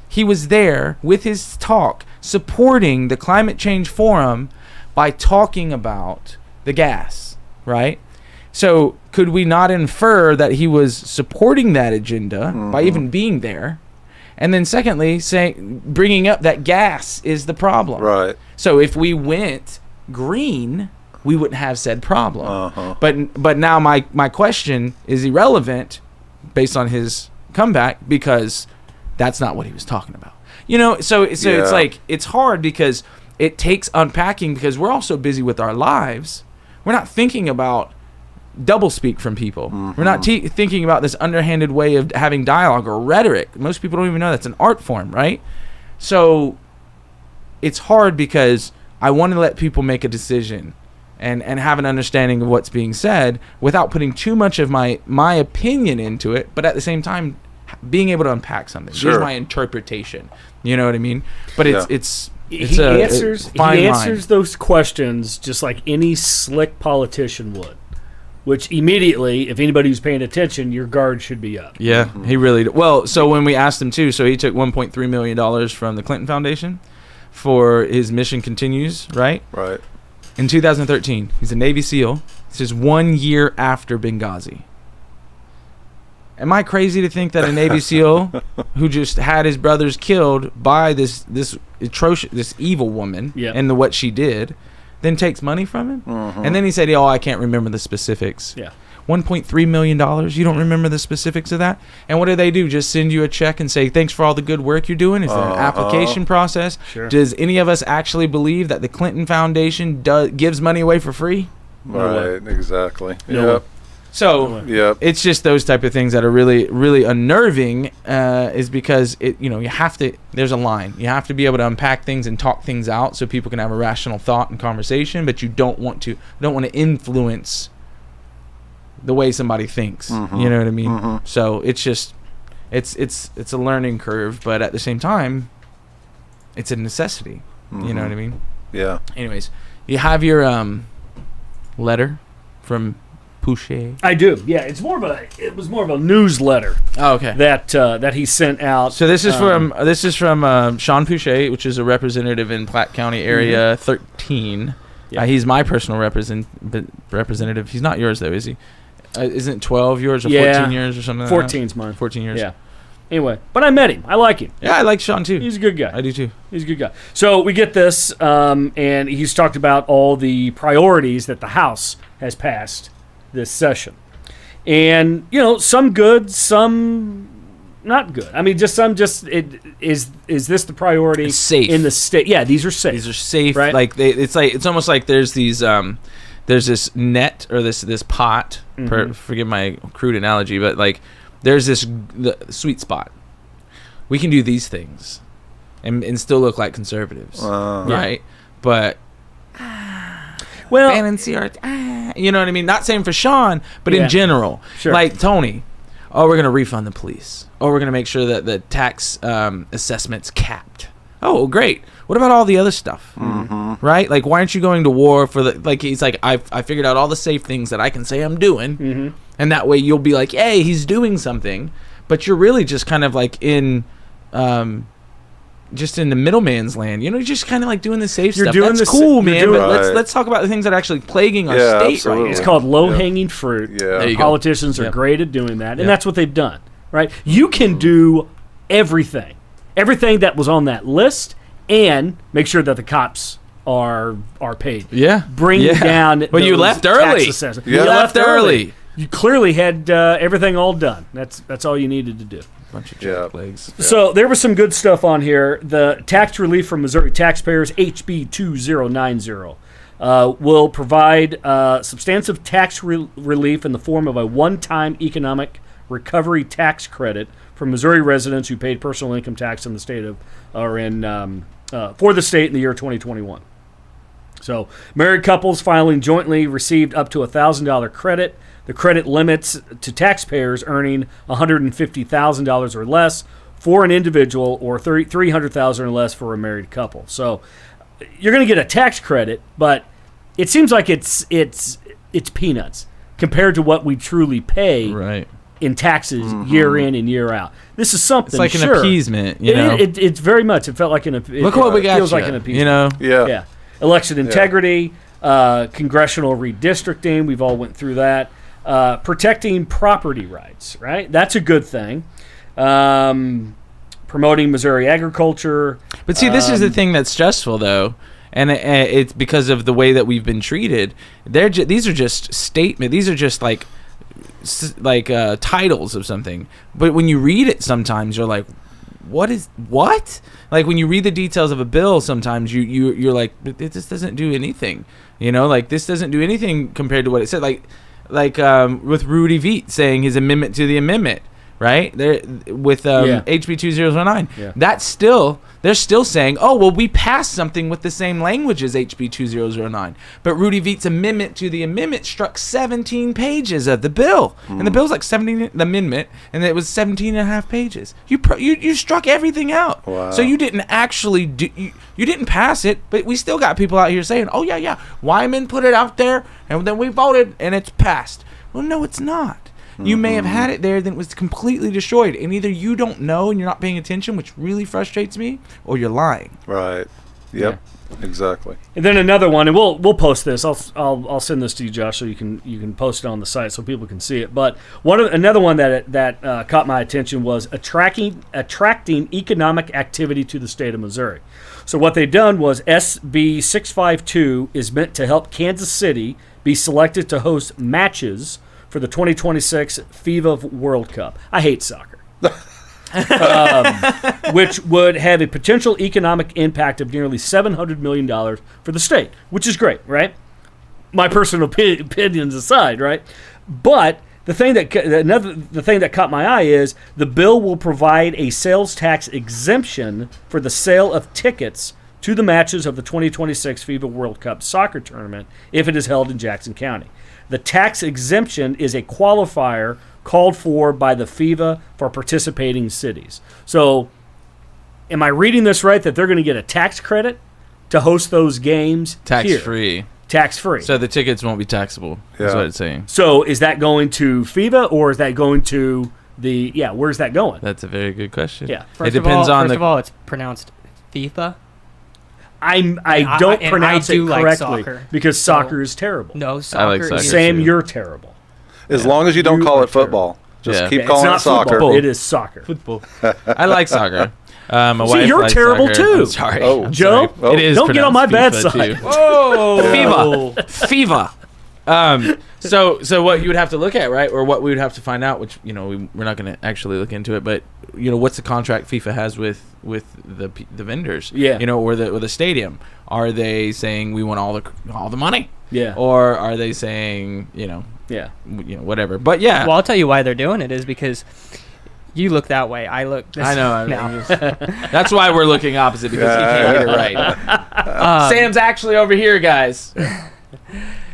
He was there with his talk supporting the climate change forum by talking about the gas, right? So could we not infer that he was supporting that agenda by even being there? And then secondly, bringing up that gas is the problem. Right. So if we went green, we wouldn't have said problem. Uh-huh. But now my question is irrelevant based on his comeback because that's not what he was talking about. So it's like it's hard because it takes unpacking because we're all so busy with our lives. We're not thinking about doublespeak from people. Mm-hmm. We're not thinking about this underhanded way of having dialogue or rhetoric. Most people don't even know that's an art form, right? So it's hard because I want to let people make a decision and have an understanding of what's being said without putting too much of my opinion into it, but at the same time being able to unpack something. Sure. Here's my interpretation. You know what I mean? But he answers those questions just like any slick politician would. Which immediately, if anybody who's paying attention, your guard should be up. Yeah, he really did. Well, so when we asked him too, so he took $1.3 million from the Clinton Foundation for his Mission Continues, right? Right. In 2013, he's a Navy SEAL. This is 1 year after Benghazi. Am I crazy to think that a Navy SEAL who just had his brothers killed by this atrocious, this evil woman and what she did, then takes money from him? Mm-hmm. And then he said, I can't remember the specifics. Yeah. $1.3 million. You don't remember the specifics of that? And what do? Just send you a check and say, thanks for all the good work you're doing? Is there an application process? Sure. Does any of us actually believe that the Clinton Foundation gives money away for free? Right, exactly. No. Yep. So it's just those type of things that are really, really unnerving. Is because you have to. There's a line. You have to be able to unpack things and talk things out so people can have a rational thought and conversation. But you don't want to influence the way somebody thinks. Mm-hmm. You know what I mean? Mm-hmm. So it's just it's a learning curve, but at the same time, it's a necessity. Mm-hmm. You know what I mean? Yeah. Anyways, you have your letter from Pouchet. I do. Yeah, it was more of a newsletter. Oh, okay. That he sent out. So this is from Sean Pouchet, which is a representative in Platte County area 13. Yeah. He's my personal representative. He's not yours though, is he? Isn't it 12 yours or 14 years or something? 14's mine. 14 years. Yeah. Anyway, but I met him. I like him. Yeah, I like Sean too. He's a good guy. I do too. He's a good guy. So we get this, and he's talked about all the priorities that the House has passed this session, and some good, some not good. I mean, just some. Is this the priority? It's safe in the state? Yeah, these are safe. These are safe. Right? Like it's almost like there's these there's this net or this pot. Mm-hmm. Forgive my crude analogy, but like there's the sweet spot. We can do these things, and still look like conservatives, right? But ban and CRT, you know what I mean? Not saying for Sean, but in general. Sure. Like Tony, we're going to refund the police. We're going to make sure that the tax assessment's capped. Oh, great. What about all the other stuff? Mm-hmm. Right? Like, why aren't you going to war for the... Like, he's like, I figured out all the safe things that I can say I'm doing. Mm-hmm. And that way you'll be like, hey, he's doing something. But you're really just kind of like in... just in the middleman's land. You're just kind of like doing the safe You're stuff. doing That's the cool, you're man. doing- But let's talk about the things that are actually plaguing our state right absolutely. now. It's called low-hanging fruit. Yeah. There you go. Politicians are Yep. great at doing that, and Yep. that's what they've done, right? You can do everything that was on that list, and make sure that the cops are paid. Yeah. Bring down. Well, you those left tax early. assessments. Yeah. You left early. You clearly had everything all done. That's all you needed to do. Bunch of Yeah. jack legs. So there was some good stuff on here. The tax relief from Missouri taxpayers, HB 2090, will provide substantive tax relief in the form of a one-time economic recovery tax credit for Missouri residents who paid personal income tax in the state of, or in for the state in the year 2021. So married couples filing jointly received up to $1,000 credit. The credit limits to taxpayers earning $150,000 or less for an individual, or $300,000 or less for a married couple. So you're going to get a tax credit, but it seems like it's peanuts compared to what we truly pay Right. in taxes year in and year out. This is something. It's like an sure. appeasement, you know. It's very much. It felt like an. Look what we got. Feels like an appeasement. You know. Yeah. Yeah. Election integrity, congressional redistricting. We've all went through that. Protecting property rights. Right. That's a good thing. Promoting Missouri agriculture. But see, this is the thing that's stressful, though, and it's because of the way that we've been treated. These are just statement. These are just like titles of something. But when you read it, sometimes you're like, what? Like when you read the details of a bill, sometimes you're like, this doesn't do anything. You know, like this doesn't do anything compared to what it said. Like with Rudy Veit saying his amendment to the amendment. Right there with HB 2009. Yeah. That's still they're still saying, oh well, we passed something with the same language as HB 2009. But Rudy Veit's amendment to the amendment struck 17 pages of the bill, and the bill's like 17. The amendment, and it was 17 and a half pages. You struck everything out. Wow. So you didn't actually do. You didn't pass it, but we still got people out here saying, oh yeah, Wyman put it out there, and then we voted, and it's passed. Well, no, it's not. You may have had it there, then it was completely destroyed. And either you don't know and you're not paying attention, which really frustrates me, or you're lying. Right. Yep. Exactly. And then another one, and we'll post this. I'll send this to you, Josh, so you can post it on the site so people can see it. But another one that caught my attention was attracting economic activity to the state of Missouri. So what they've done was SB 652 is meant to help Kansas City be selected to host matches for the 2026 FIFA World Cup. I hate soccer. Which would have a potential economic impact of nearly $700 million for the state, which is great, right? My personal opinions aside, right? But the thing that caught my eye is the bill will provide a sales tax exemption for the sale of tickets to the matches of the 2026 FIFA World Cup soccer tournament if it is held in Jackson County. The tax exemption is a qualifier called for by the FIFA for participating cities. So, am I reading this right, that they're going to get a tax credit to host those games Tax-free. Tax-free. So the tickets won't be taxable, is Yeah. what it's saying. So, is that going to FIFA, or is that going to the... Yeah, where's that going? That's a very good question. Yeah. It depends on First of all, it's pronounced FIFA. I don't and pronounce I do it like correctly soccer. because soccer is terrible. No, soccer soccer. is... Sam, too. you're terrible. As long as you don't You call are it football. Just Yeah. keep It's calling not it soccer. football. It is soccer. Football. I like soccer. My See, wife you're likes terrible soccer. too. I'm sorry. Oh. I'm Joe, sorry. Oh. It is don't get on my bad pronounced side. FIFA, too. Oh, FIFA. So what you would have to look at, right, or what we would have to find out, which we're not going to actually look into it, but what's the contract FIFA has with the vendors? Yeah. Or the stadium. Are they saying we want all the money? Yeah. Or are they saying Yeah. whatever? But yeah. Well, I'll tell you why they're doing it is because you look that way. I look this I know. now. That's why we're looking opposite, because he can't get it right. Sam's actually over here, guys.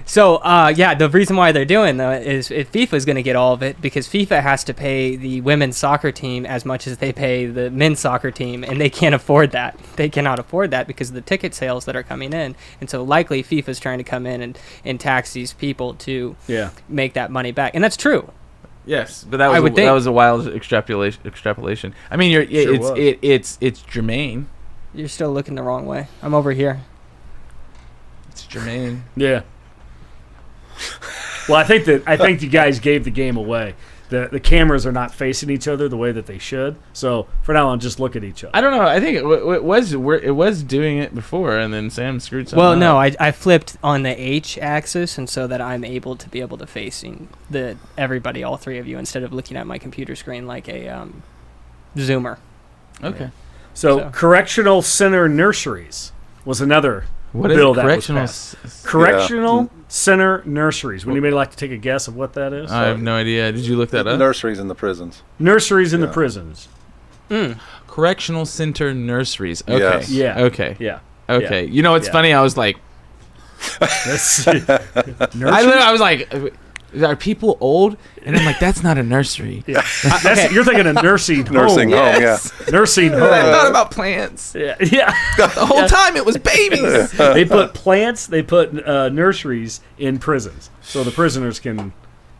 So, the reason why they're doing though is FIFA is going to get all of it because FIFA has to pay the women's soccer team as much as they pay the men's soccer team, and they can't afford that. They cannot afford that because of the ticket sales that are coming in, and so likely FIFA is trying to come in and tax these people to make that money back, and that's true. Yes, but that was a wild extrapolation. I mean, it's germane. You're still looking the wrong way. I'm over here. It's Jermaine. Yeah. Well, I think you guys gave the game away. The cameras are not facing each other the way that they should. So for now on, just look at each other. I don't know. I think it was doing it before, and then Sam screwed something. Well, no, up. I flipped on the H axis, and so that I'm able to facing everybody, all three of you, instead of looking at my computer screen like a zoomer. Okay. So correctional center nurseries was another What is bill that was correctional? passed. Correctional center nurseries. Would anybody like to take a guess of what that is? I have no idea. Did you look that up? Nurseries in the prisons. Nurseries in the Yeah. prisons. Correctional center nurseries. Okay. Yes. Yeah. Okay. Yeah. Okay. You know what's Yeah. funny? I was like, Let's see. I was like, are people old? And I'm like, that's not a nursery. Yeah. You're thinking of nursing home. Nursing home, Yes. Nursing home. I thought about plants. Yeah. Yeah. The whole time it was babies. They put plants, they put nurseries in prisons. So the prisoners can...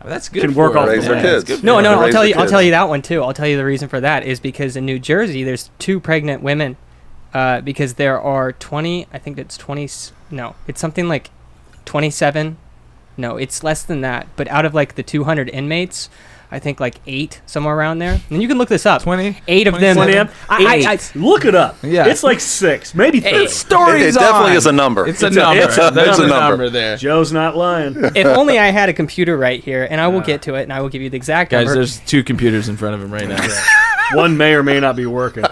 That's good. Can work for off them. the land. kids. It's good No, for no, them. I'll raise tell the you. I'll kids. tell you that one too. I'll tell you the reason for that is because in New Jersey there's 2 pregnant women, because there are 20. I think it's 20. No, it's something like 27. No, it's less than that. But out of like the 200 inmates, I think like 8, somewhere around there. And you can look this up. 20. 8 of them. 20 I look it up. Yeah. It's like 6, maybe 30. It's stories It definitely on. is a number. It's a number. it's a- There's it's a a number. number there. Joe's not lying. if only I had a computer right here, and I will get to it, and I will give you the exact Guys, number. there's 2 computers in front of him right now. One may or may not be working.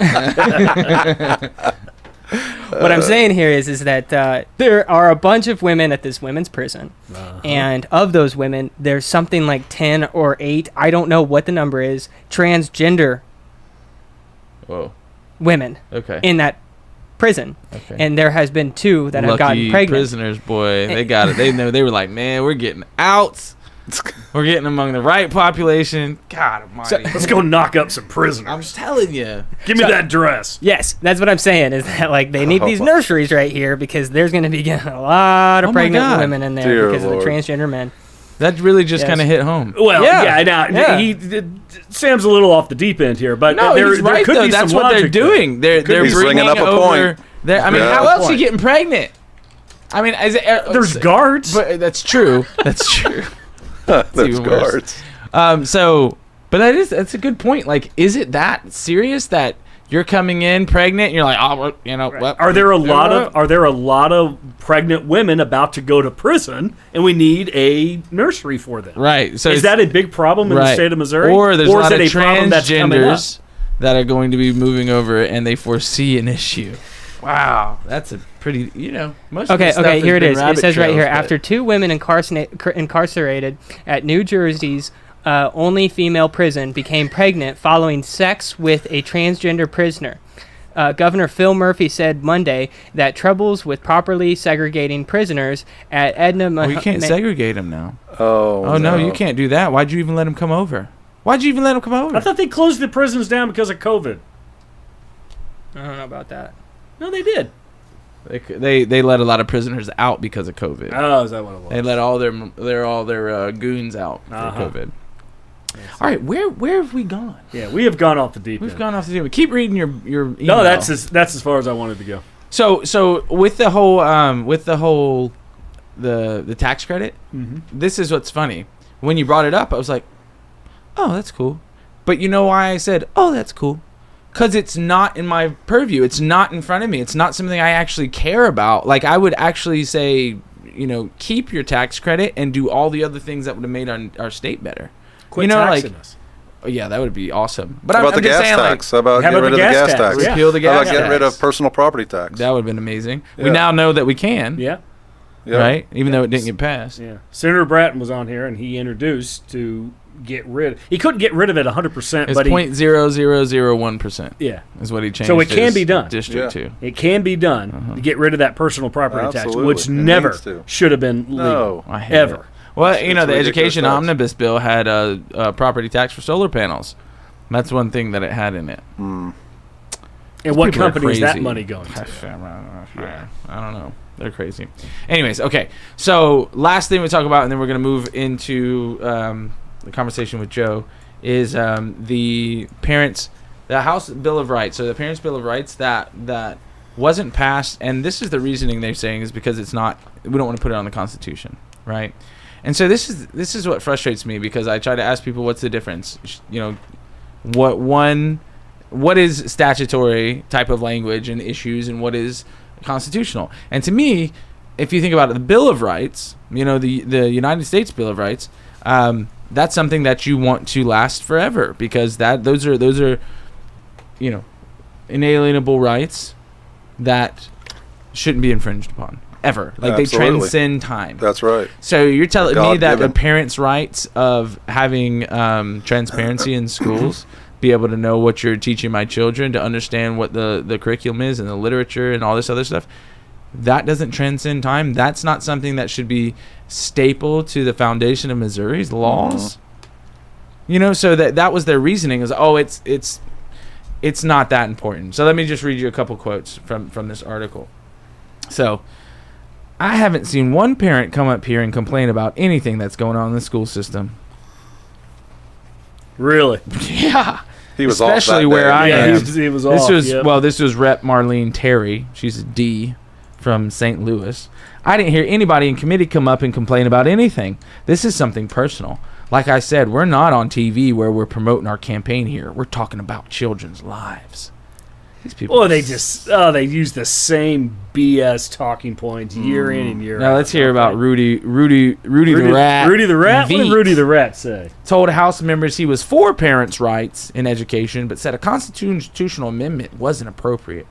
What I'm saying here is that there are a bunch of women at this women's prison, and of those women, there's something like 10 or 8, I don't know what the number is, transgender Whoa. women Okay. in that prison. Okay. And there has been 2 that have gotten Lucky pregnant. prisoners, boy. They got it. They know. They were like, man, we're getting out. We're getting among the right population. God almighty. Let's go knock up some I'm prisoners. telling you. Give me that dress. Yes, that's what I'm saying, is that like they need these nurseries right here because there's going to be getting a lot of Oh my pregnant God. women in there Dear because of Lord. the transgender men. That really just Yes. kind of hit home. Well, Yeah. yeah, Yeah. Sam's a little off the deep end here, but No, there, he's right there could though. be That's some what they're logic there. doing. They're He's bringing bringing up a over. point. I mean, Yeah. how else are you Point. getting pregnant? I mean, is it, There's guards. But that's true. That's true. There's even worse. guards. But that's a good point. Like, is it that serious that you're coming in pregnant and you're like, oh, well, you know, what? Are there a lot of pregnant women about to go to prison, and we need a nursery for them? Right. So Is that a big problem in the state of Missouri, Or there's a lot of is it a problem that's coming up? transgenders that are going to be moving over, and they foresee an issue. Wow, that's a pretty, most of Okay, this stuff okay, has here it been is. It rabbit says right trails, here, but- after 2 women incarcerated at New Jersey's only female prison became pregnant following sex with a transgender prisoner. Governor Phil Murphy said Monday that troubles with properly segregating prisoners at Edna... Well, you can't segregate them now. Oh, No, you can't do that. Why'd you even let them come over? Why'd you even let them come over? I thought they closed the prisons down because of COVID. I don't know about that. No, they did. They let a lot of prisoners out because of COVID. Oh, is that what it was? They let all their goons out for Uh-huh. COVID. All right, where have we gone? Yeah, we have gone off the deep We've end. gone off the deep. Keep reading your email. No, that's as far as I wanted to go. So with the whole the tax credit, Mm-hmm. this is what's funny. When you brought it up, I was like, oh, that's cool. But you know why I said, oh, that's cool? Because it's not in my purview. It's not in front of me. It's not something I actually care about. Like, I would actually say, keep your tax credit and do all the other things that would have made our state better. Quit taxing us. Oh, yeah, that would be awesome. But How about I'm the just gas saying, tax? How about How getting about rid the of the gas gas tax? tax? Yeah. repeal the How gas about getting rid tax. of personal property tax? That would have been amazing. We Yeah. now know that we can, Yeah, Yeah. right? Even though it didn't get passed. yeah. Senator Bratton was on here, and he introduced to get rid. He couldn't get rid of it 100%, It's but 0.0001% yeah, is what he changed. So it can his be done. District Yeah. to. it can be done to get rid of that personal property tax, Absolutely. which It never needs to. should have been legal No. I hate ever. it. Well, It's the ridiculous education tax. omnibus bill had a property tax for solar panels. That's one thing that it had in it. And what People are company is that crazy. money going to? I don't know. They're crazy. Anyways, okay. So last thing we talk about, and then we're going to move into the conversation with Joe, is the House Bill of Rights. So the Parents' Bill of Rights that wasn't passed, and this is the reasoning they're saying is because we don't want to put it on the Constitution, right? And so this is what frustrates me, because I try to ask people, what's the difference? What is statutory type of language and issues, and what is constitutional? And to me, if you think about it, the Bill of Rights, the United States Bill of Rights, that's something that you want to last forever, because those are inalienable rights that shouldn't be infringed upon ever. Like, Absolutely. they transcend time. That's right. So you're telling me that God-given. a parent's rights of having transparency in schools, be able to know what you're teaching my children, to understand what the curriculum is and the literature and all this other stuff, that doesn't transcend time? That's not something that should be staple to the foundation of Missouri's laws? So that was their reasoning, is, it's not that important. So let me just read you a couple quotes from this article. So, I haven't seen one parent come up here and complain about anything that's going on in the school system. Really? Yeah. He was especially off that where day. I Yeah, am. he was This off. was Yep. this was Rep. Marlene Terry. She's a D from St. Louis. I didn't hear anybody in committee come up and complain about anything. This is something personal. Like I said, we're not on TV where we're promoting our campaign here. We're talking about children's lives. These people. Well, they use the same BS talking points year in and year out. Now let's hear about Rudy the Rat. Rudy the Rat? What did Veet Rudy the Rat say? told House members he was for parents' rights in education, but said a constitutional amendment wasn't appropriate.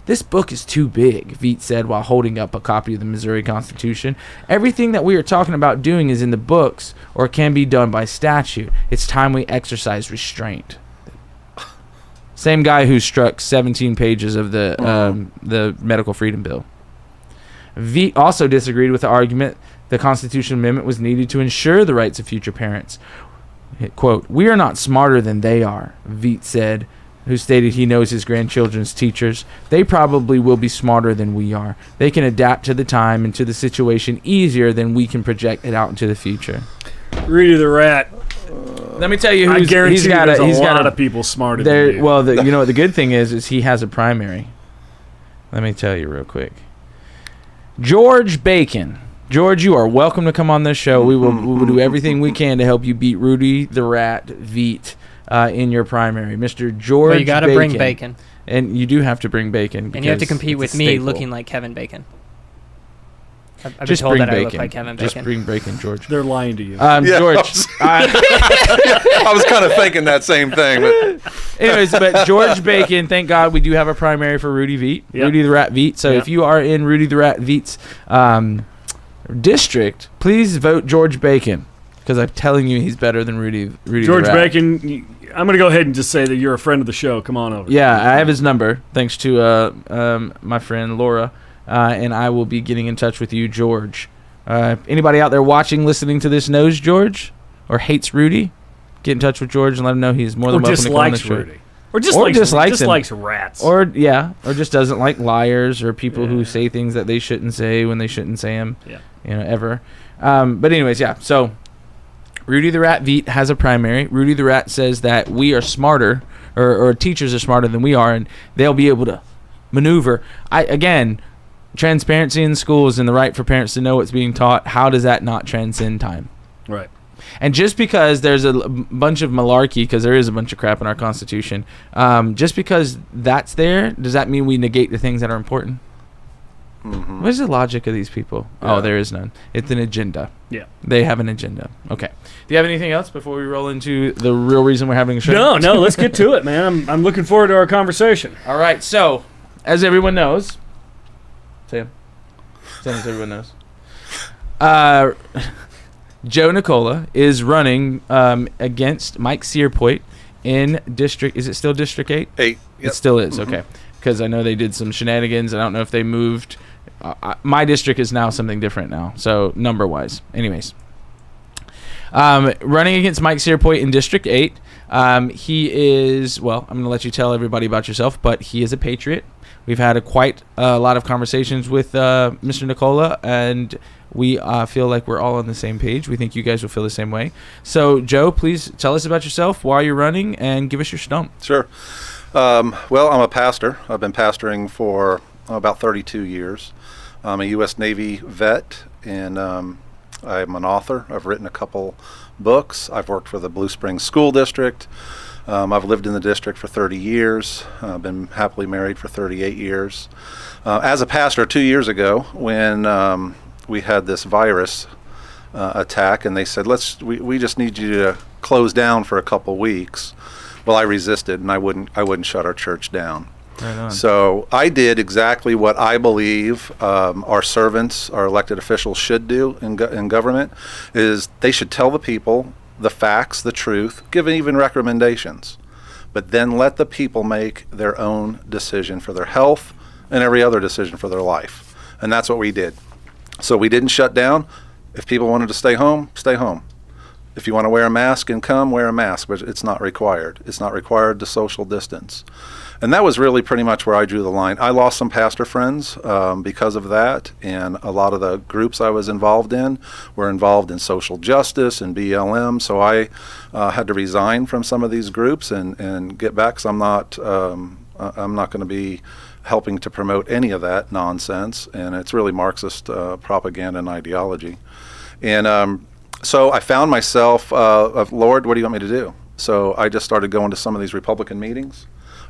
This book is too big, Veet said while holding up a copy of the Missouri Constitution. Everything that we are talking about doing is in the books or can be done by statute. It's time we exercise restraint. Same guy who struck 17 pages of the Medical Freedom Bill. Veet also disagreed with the argument the Constitutional Amendment was needed to ensure the rights of future parents. Quote, "We are not smarter than they are," Veet said, who stated he knows his grandchildren's teachers. "They probably will be smarter than we are. They can adapt to the time and to the situation easier than we can project it out into the future." Rudy the Rat. Let me tell you, I guarantee he's got there's a lot of people smarter than you. Well, you know what the good thing is he has a primary. Let me tell you real quick. George Bacon. George, you are welcome to come on this show. We will do everything we can to help you beat Rudy the Rat Veet in your primary. Mr. George Well, you got to bring bacon. And you do have to bring bacon. And you have to because compete it's with a me staple. looking like Kevin Bacon. I've Just been told bring that I bacon. look like Kevin Just Bacon. bring bacon, George. They're lying to you. Yeah, George. I was kind of thinking that same thing. But Anyways, but George Bacon, thank God we do have a primary for Rudy Veet, Yep. Rudy the Rat Veet. So Yep. if you are in Rudy the Rat Veet's district, please vote George Bacon, because I'm telling you he's better than Rudy George the Rat. Bacon, I'm going to go ahead and just say that you're a friend of the show. Come on over. Yeah, I have his number, thanks to my friend Laura, and I will be getting in touch with you, George. Anybody out there watching, listening to this knows George or hates Rudy, get in touch with George and let him know he's more Or than welcome to come on the dislikes show. Rudy. Or just Or likes, dislikes just him. likes rats. Or just doesn't like liars or people who Yeah. say things that they shouldn't say when they shouldn't say them. Yeah. Ever. But anyways, yeah. So Rudy the Rat Veet has a primary. Rudy the Rat says that we are smarter, or teachers are smarter than we are, and they'll be able to maneuver. Again, transparency in schools and the right for parents to know what's being taught. How does that not transcend time? Right. And just because there's a bunch of malarkey, because there is a bunch of crap in our Constitution, just because that's there, does that mean we negate the things that are important? What is the logic of these people? Yeah. Oh, there is none. It's an agenda. Yeah. They have an agenda. Okay. Do you have anything else before we roll into the real reason we're having a show? No, let's get to it, man. I'm looking forward to our conversation. All right. So, as everyone knows, Sam, as everyone knows, Joe Nicola is running against Mike Cierpiot in District. Is it still District 8? 8. Yep. It still is. Okay. Because I know they did some shenanigans. I don't know if they moved. My district is now something different now. So number-wise. Anyways. Running against Mike Cierpiot in District 8. He is, well, I'm going to let you tell everybody about yourself, but he is a patriot. We've had quite a lot of conversations with Mr. Nicola, and we feel like we're all on the same page. We think you guys will feel the same way. So, Joe, please tell us about yourself, why you're running, and give us your stump. Sure. Well, I'm a pastor. I've been pastoring for about 32 years. I'm a U.S. Navy vet, and I'm an author. I've written a couple books. I've worked for the Blue Springs School District. I've lived in the district for 30 years. I've been happily married for 38 years. As a pastor 2 years ago, when we had this virus attack, and they said, we just need you to close down for a couple weeks. Well, I resisted, and I wouldn't shut our church down. Right on. So I did exactly what I believe our servants, our elected officials should do in government, is they should tell the people the facts, the truth, give even recommendations, but then let the people make their own decision for their health and every other decision for their life. And that's what we did. So we didn't shut down. If people wanted to stay home, stay home. If you want to wear a mask and come, wear a mask, but it's not required. It's not required to social distance. And that was really pretty much where I drew the line. I lost some pastor friends because of that, and a lot of the groups I was involved in were involved in social justice and BLM, so I had to resign from some of these groups and get back, because I'm not going to be helping to promote any of that nonsense, and it's really Marxist propaganda and ideology. And so I found myself, Lord, what do you want me to do? So I just started going to some of these Republican meetings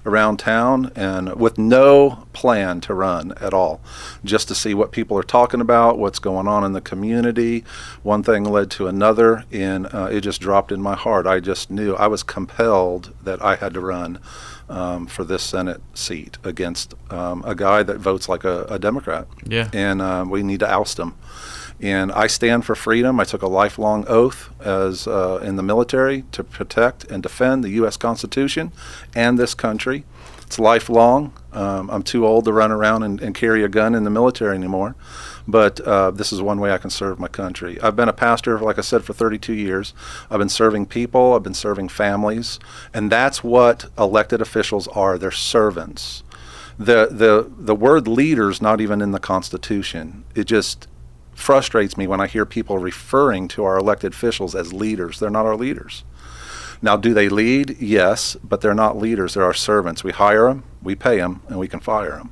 around town, and with no plan to run at all, just to see what people are talking about, what's going on in the community. One thing led to another, and it just dropped in my heart. I just knew I was compelled that I had to run for this Senate seat against a guy that votes like a Democrat. Yeah. And we need to oust him. And I stand for freedom. I took a lifelong oath as in the military to protect and defend the U.S. Constitution and this country. It's lifelong. I'm too old to run around and carry a gun in the military anymore. But this is one way I can serve my country. I've been a pastor, like I said, for 32 years. I've been serving people. I've been serving families. And that's what elected officials are. They're servants. The word leader's not even in the Constitution. It just frustrates me when I hear people referring to our elected officials as leaders. They're not our leaders. Now, do they lead? Yes, but they're not leaders. They're our servants. We hire them, we pay them, and we can fire them.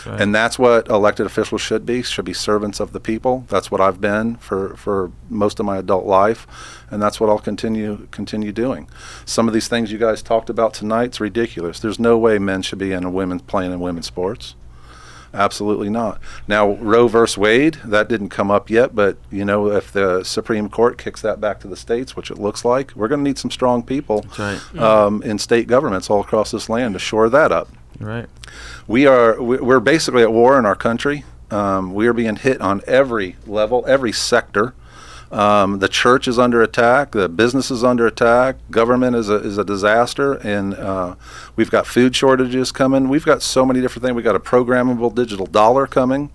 Right. And that's what elected officials should be servants of the people. That's what I've been for most of my adult life, and that's what I'll continue doing. Some of these things you guys talked about tonight's ridiculous. There's no way men should be playing in women's sports. Absolutely not. Now, Roe versus Wade, that didn't come up yet, but if the Supreme Court kicks that back to the states, which it looks like, we're going to need some strong people in state governments all across this land to shore that up. Right. We're basically at war in our country. We are being hit on every level, every sector. The church is under attack. The business is under attack. Government is a disaster, and we've got food shortages coming. We've got so many different things. We've got a programmable digital dollar coming,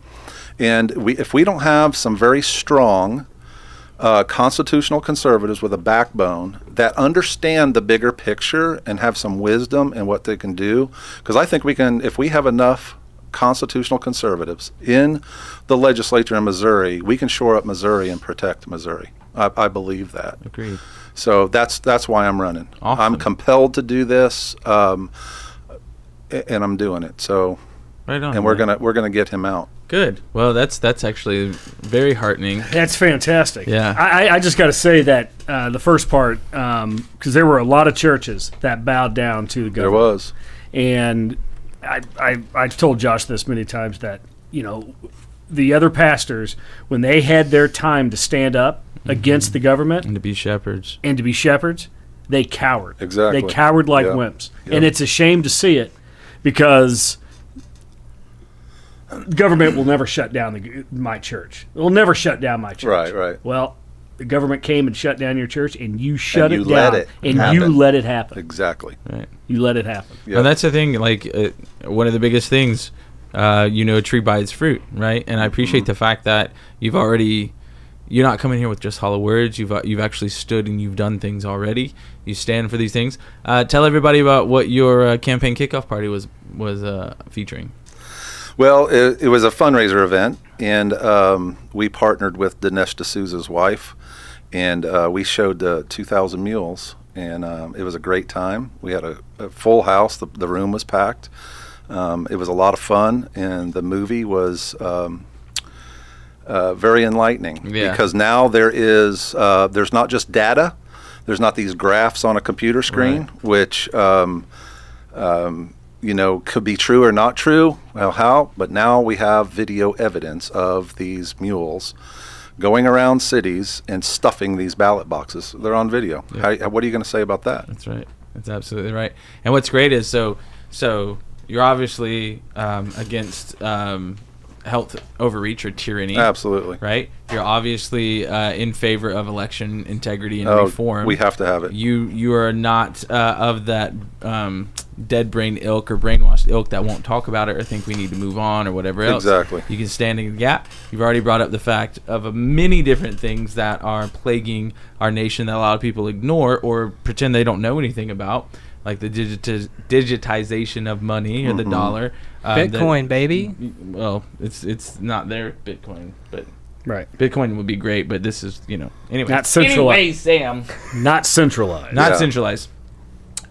and if we don't have some very strong constitutional conservatives with a backbone that understand the bigger picture and have some wisdom in what they can do, because I think we can, if we have enough constitutional conservatives in the legislature in Missouri, we can shore up Missouri and protect Missouri. I believe that. Agreed. So that's why I'm running. Awesome. I'm compelled to do this, and I'm doing it. So, right on. And we're gonna get him out. Good. Well, that's actually very heartening. That's fantastic. Yeah. I just got to say that the first part, because there were a lot of churches that bowed down to the government. There was. And I've told Josh this many times that, the other pastors, when they had their time to stand up against the government and to be shepherds, they cowered. Exactly. They cowered like wimps. And it's a shame to see it, because government will never shut down my church. It will never shut down my church. Right. Well, the government came and shut down your church, and you shut it down. You let it happen. Exactly. Right. You let it happen. Yeah. Well, that's the thing. Like one of the biggest things, a tree by its fruit, right? And I appreciate the fact that you're not coming here with just hollow words. You've actually stood and you've done things already. You stand for these things. Tell everybody about what your campaign kickoff party was featuring. Well, it was a fundraiser event, and we partnered with Dinesh D'Souza's wife, and we showed 2,000 Mules, and it was a great time. We had a full house. The room was packed. It was a lot of fun, and the movie was very enlightening because now there's not just data. There's not these graphs on a computer screen, which could be true or not true. Well, how? But now we have video evidence of these mules going around cities and stuffing these ballot boxes. They're on video. Yeah. What are you going to say about that? That's right. That's absolutely right. And what's great is so you're obviously against health overreach or tyranny. Absolutely. Right? You're obviously in favor of election integrity and reform. We have to have it. You are not of that dead brain ilk or brainwashed ilk that won't talk about it or think we need to move on or whatever else. Exactly. You can stand in the gap. You've already brought up the fact of many different things that are plaguing our nation that a lot of people ignore or pretend they don't know anything about, like the digitization of money or the dollar. Bitcoin, baby. Well, it's not their Bitcoin, but Right. Bitcoin would be great, but this is, anyway. Not centralized. Anyway, Sam. Not centralized. Not centralized.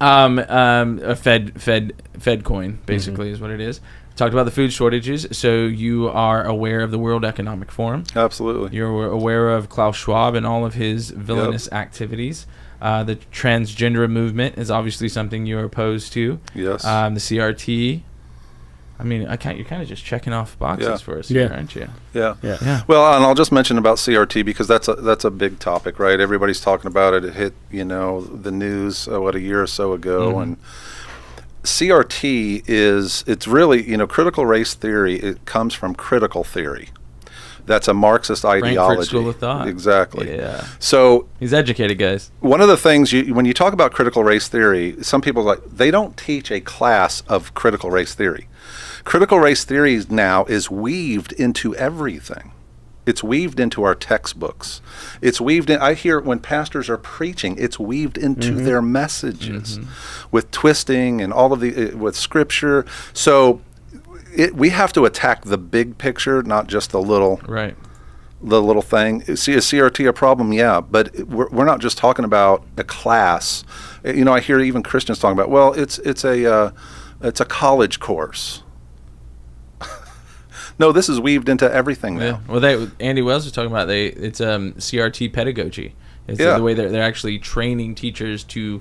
A Fed coin, basically, is what it is. Talked about the food shortages, so you are aware of the World Economic Forum. Absolutely. You're aware of Klaus Schwab and all of his villainous activities. The transgender movement is obviously something you're opposed to. Yes. The CRT. I mean, you're kind of just checking off boxes for us here, aren't you? Yeah. Yeah. Well, and I'll just mention about CRT because that's a big topic, right? Everybody's talking about it. It hit, the news, a year or so ago. And CRT it's really, critical race theory, it comes from critical theory. That's a Marxist ideology. Frankfurt School of Thought. Exactly. Yeah. So he's educated, guys. one of the things when you talk about critical race theory, some people they don't teach a class of critical race theory. Critical race theory now is weaved into everything. It's weaved into our textbooks. It's weaved in. I hear it when pastors are preaching. It's weaved into their messages with twisting and all of with scripture. So we have to attack the big picture, not just the little thing. Is CRT a problem? Yeah, but we're not just talking about a class. I hear even Christians talking about, well, it's a college course. No, this is weaved into everything now. Yeah. Well, Andy Wells was talking about it's CRT pedagogy. It's the way they're actually training teachers to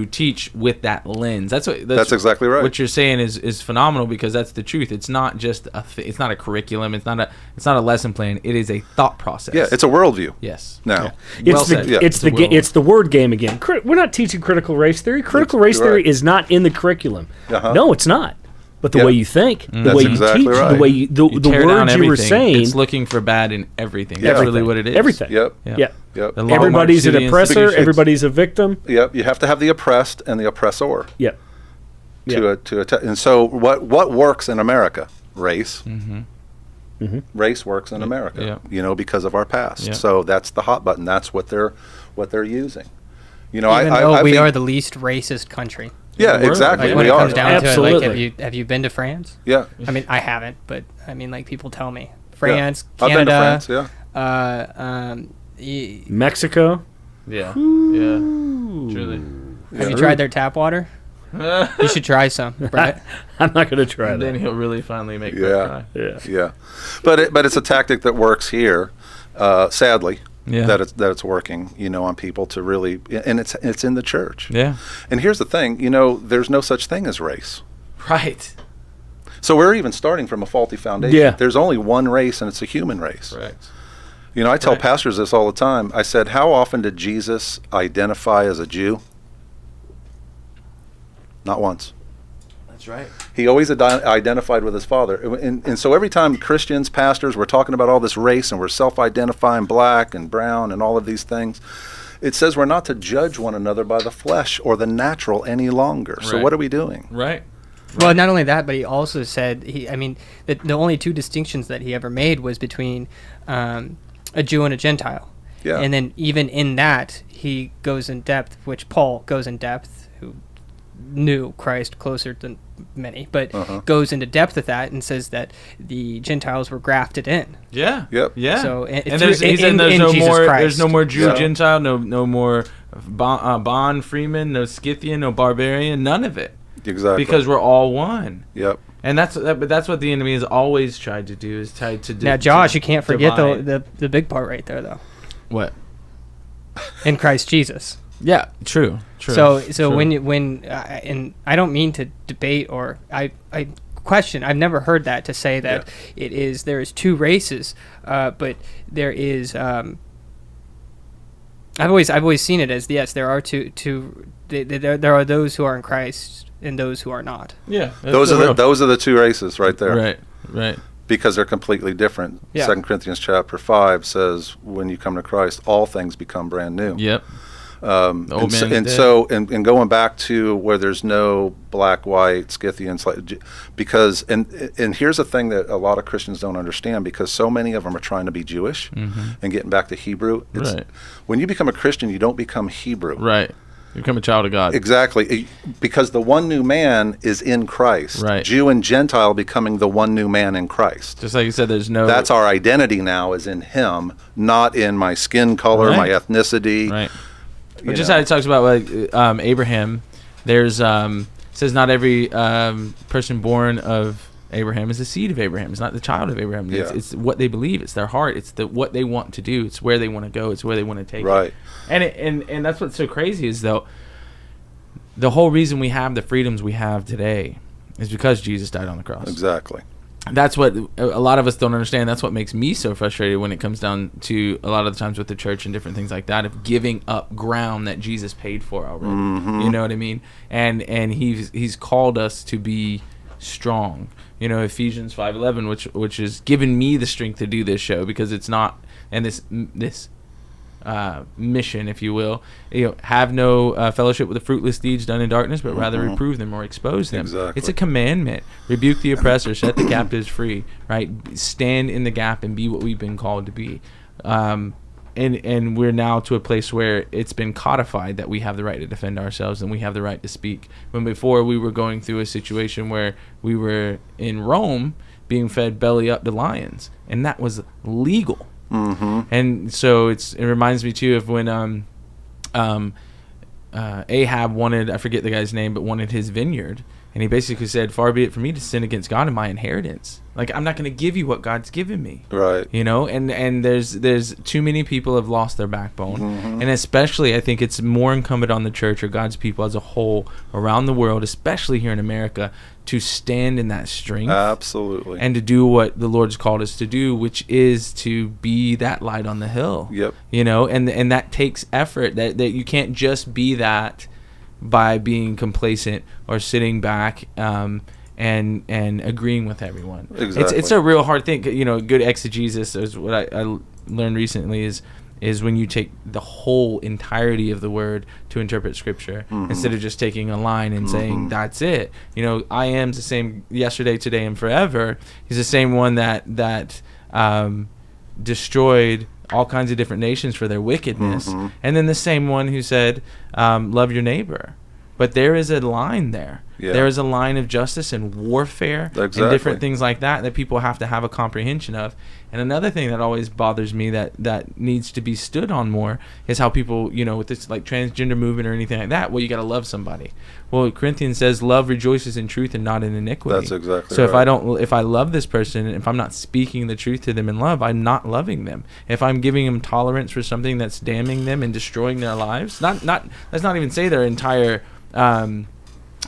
teach with that lens. That's exactly right. What you're saying is phenomenal because that's the truth. It's not just it's not a curriculum. It's not a lesson plan. It is a thought process. Yeah, it's a worldview. Yes. Now, it's the word game again. We're not teaching critical race theory. Critical race theory is not in the curriculum. No, it's not. But the way you think, the way you teach, the way the words you were saying, it's looking for bad in everything. That's really what it is. Everything. Yep. Everybody's an oppressor. Everybody's a victim. Yep. You have to have the oppressed and the oppressor. Yep. And so what works in America? Race. Race works in America. Because of our past. Yep. So that's the hot button. That's what they're using. Even though we are the least racist country. Yeah, exactly. When it comes down Absolutely. to it, have you been to France? Yeah. I mean, I haven't, but people tell me France, I've Canada, been to France, Mexico. Yeah. Yeah. Truly. Have you tried their tap water? You should try some, Brett. I'm not going to try that. Then he'll really finally make Brett cry. Yeah. But it's a tactic that works here, sadly. Yeah. That it's working, on people to really, and it's in the church. Yeah. And here's the thing, there's no such thing as race. Right. So we're even starting from a faulty foundation. Yeah. There's only one race, and it's a human race. Correct. I tell pastors this all the time. I said, how often did Jesus identify as a Jew? Not once. That's right. He always identified with his father. And so every time Christians, pastors, we're talking about all this race and we're self-identifying black and brown and all of these things, it says we're not to judge one another by the flesh or the natural any longer. So what are we doing? Right. Well, not only that, but he also said, that the only two distinctions that he ever made was between a Jew and a Gentile. Yeah. And then even in that, he goes in depth, which Paul goes in depth, who knew Christ closer than many, but Uh-huh. goes into depth with that and says that the Gentiles were grafted in. Yeah. Yep. Yeah. So and there's, he said in there's no Jesus more. Christ. There's no more Jew, Yeah. Gentile, no more bond, freeman, no Scythian, no barbarian, none of it, Exactly. because we're all one. Yep. And but that's what the enemy has always tried to do, is tried to Now, Josh, you can't forget divide. the big part right there, though. What? In Christ Jesus. Yeah, true. So true. and I don't mean to debate, or I question. I've never heard that, to say that there is two races, but there is. I've always seen it as, yes, there are two. There are those who are in Christ and those who are not. Yeah, Those are the two races right there. Right. Because they're completely different. Yeah. 2 Corinthians chapter 5 says, when you come to Christ, all things become brand new. Yep. And going back to where there's no black, white, Scythian, because and here's the thing that a lot of Christians don't understand, because so many of them are trying to be Jewish and getting back to Hebrew. Right. When you become a Christian, you don't become Hebrew. Right. You become a child of God. Exactly, because the one new man is in Christ. Right. Jew and Gentile becoming the one new man in Christ. Just like you said, there's no. That's our identity now, is in Him, not in my skin color, Right. my ethnicity. Right. you But just know. how it talks about Abraham, there's says not every person born of Abraham is the seed of Abraham. It's not the child of Abraham. Yeah. It's what they believe. It's their heart. It's what they want to do. It's where they want to go. It's where they want to take Right. it. And that's what's so crazy is, though, the whole reason we have the freedoms we have today is because Jesus died on the cross. Exactly. That's what a lot of us don't understand. That's what makes me so frustrated when it comes down to a lot of the times with the church and different things like that, of giving up ground that Jesus paid for already. You know what I mean? And he's called us to be strong. You know, Ephesians 5:11, which has given me the strength to do this show, because it's not, and this mission, if you will, have no fellowship with the fruitless deeds done in darkness, but rather reprove them or expose them. Exactly. It's a commandment. Rebuke the oppressor, set the captives free, right? Stand in the gap and be what we've been called to be. And we're now to a place where it's been codified that we have the right to defend ourselves and we have the right to speak. When before we were going through a situation where we were in Rome being fed belly up to lions, and that was legal. And so it reminds me too of when Ahab wanted, I forget the guy's name, but wanted his vineyard, and he basically said, "Far be it from me to sin against God and my inheritance. Like, I'm not going to give you what God's given me." Right. You know, and there's too many people have lost their backbone, and especially I think it's more incumbent on the church or God's people as a whole around the world, especially here in America, to stand in that strength. Absolutely. And to do what the Lord's called us to do, which is to be that light on the hill. Yep. You know, and that takes effort. That you can't just be that by being complacent or sitting back and agreeing with everyone. Exactly. It's a real hard thing. You know, good exegesis is what I learned recently is when you take the whole entirety of the word to interpret scripture, instead of just taking a line and saying that's it. You know, I am's the same yesterday, today, and forever. He's the same one that destroyed all kinds of different nations for their wickedness, and then the same one who said love your neighbor. But there is a line there. Yeah. There is a line of justice and warfare and different things like that people have to have a comprehension of. And another thing that always bothers me that needs to be stood on more is how people, you know, with this like transgender movement or anything like that, well, you got to love somebody. Well, Corinthians says love rejoices in truth and not in iniquity. That's exactly so right. if I love this person, if I'm not speaking the truth to them in love, I'm not loving them. If I'm giving them tolerance for something that's damning them and destroying their lives, let's not even say their entire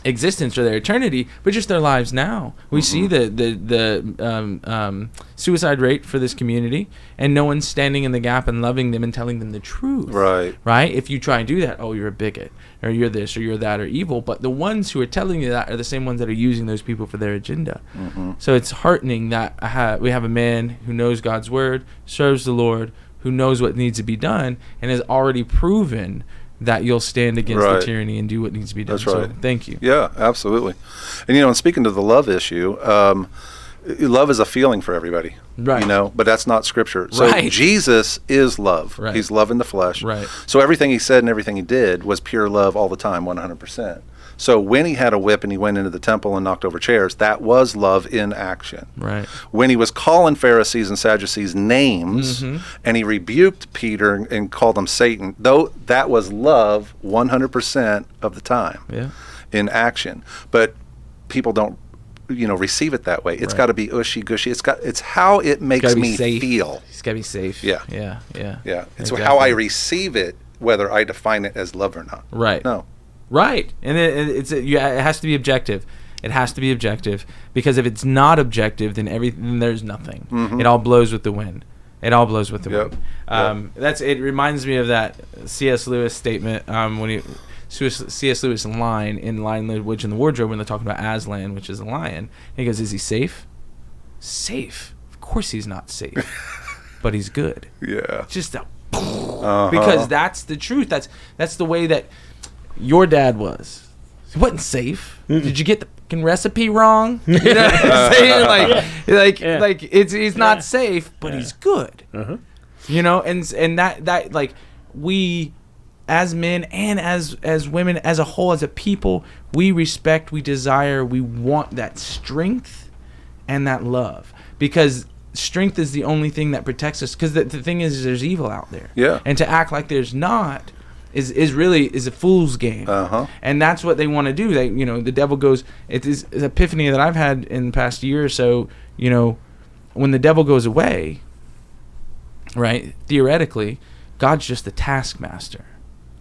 existence or their eternity, but just their lives now. We see the suicide rate for this community, and no one's standing in the gap and loving them and telling them the truth. Right? If you try and do that, oh, you're a bigot, or you're this, or you're that, or evil. But the ones who are telling you that are the same ones that are using those people for their agenda. So it's heartening that we have a man who knows God's word, serves the Lord, who knows what needs to be done, and has already proven that you'll stand against the tyranny and do what needs to be done. That's right. So thank you. Yeah, absolutely. And, you know, and speaking to the love issue, love is a feeling for everybody. Right. You know, but that's not scripture. So Right. Jesus is love. Right. He's love in the flesh. Right. So everything he said and everything he did was pure love all the time, 100%. So when he had a whip and he went into the temple and knocked over chairs, that was love in action. Right. When he was calling Pharisees and Sadducees names and he rebuked Peter and called them Satan, though that was love 100% of the time in action. But people don't receive it that way. It's got to be ushy gushy. It's how it makes me feel. It's got to be safe. Yeah. It's Exactly. how I receive it, whether I define it as love or not. Right. No. Right. And it has to be objective. It has to be objective, because if it's not objective, then there's nothing. It all blows with the wind. It reminds me of that C.S. Lewis statement C.S. Lewis line in Lion, the Witch, and the Wardrobe, when they're talking about Aslan, which is a lion. And he goes, is he safe? Safe? Of course he's not safe. But he's good. Yeah. Just because that's the truth. That's the way that your dad was. He wasn't safe. Did you get the fucking recipe wrong? You know what I'm saying? Like he's not safe, but he's good. You know, and that like we, as men and as women, as a whole, as a people, we respect, we desire, we want that strength and that love, because strength is the only thing that protects us. Because the thing is there's evil out there. Yeah. And to act like there's not is a fool's game. And that's what they want to do. They, the devil goes. It is an epiphany that I've had in the past year or so. When the devil goes away, right? Theoretically, God's just the taskmaster.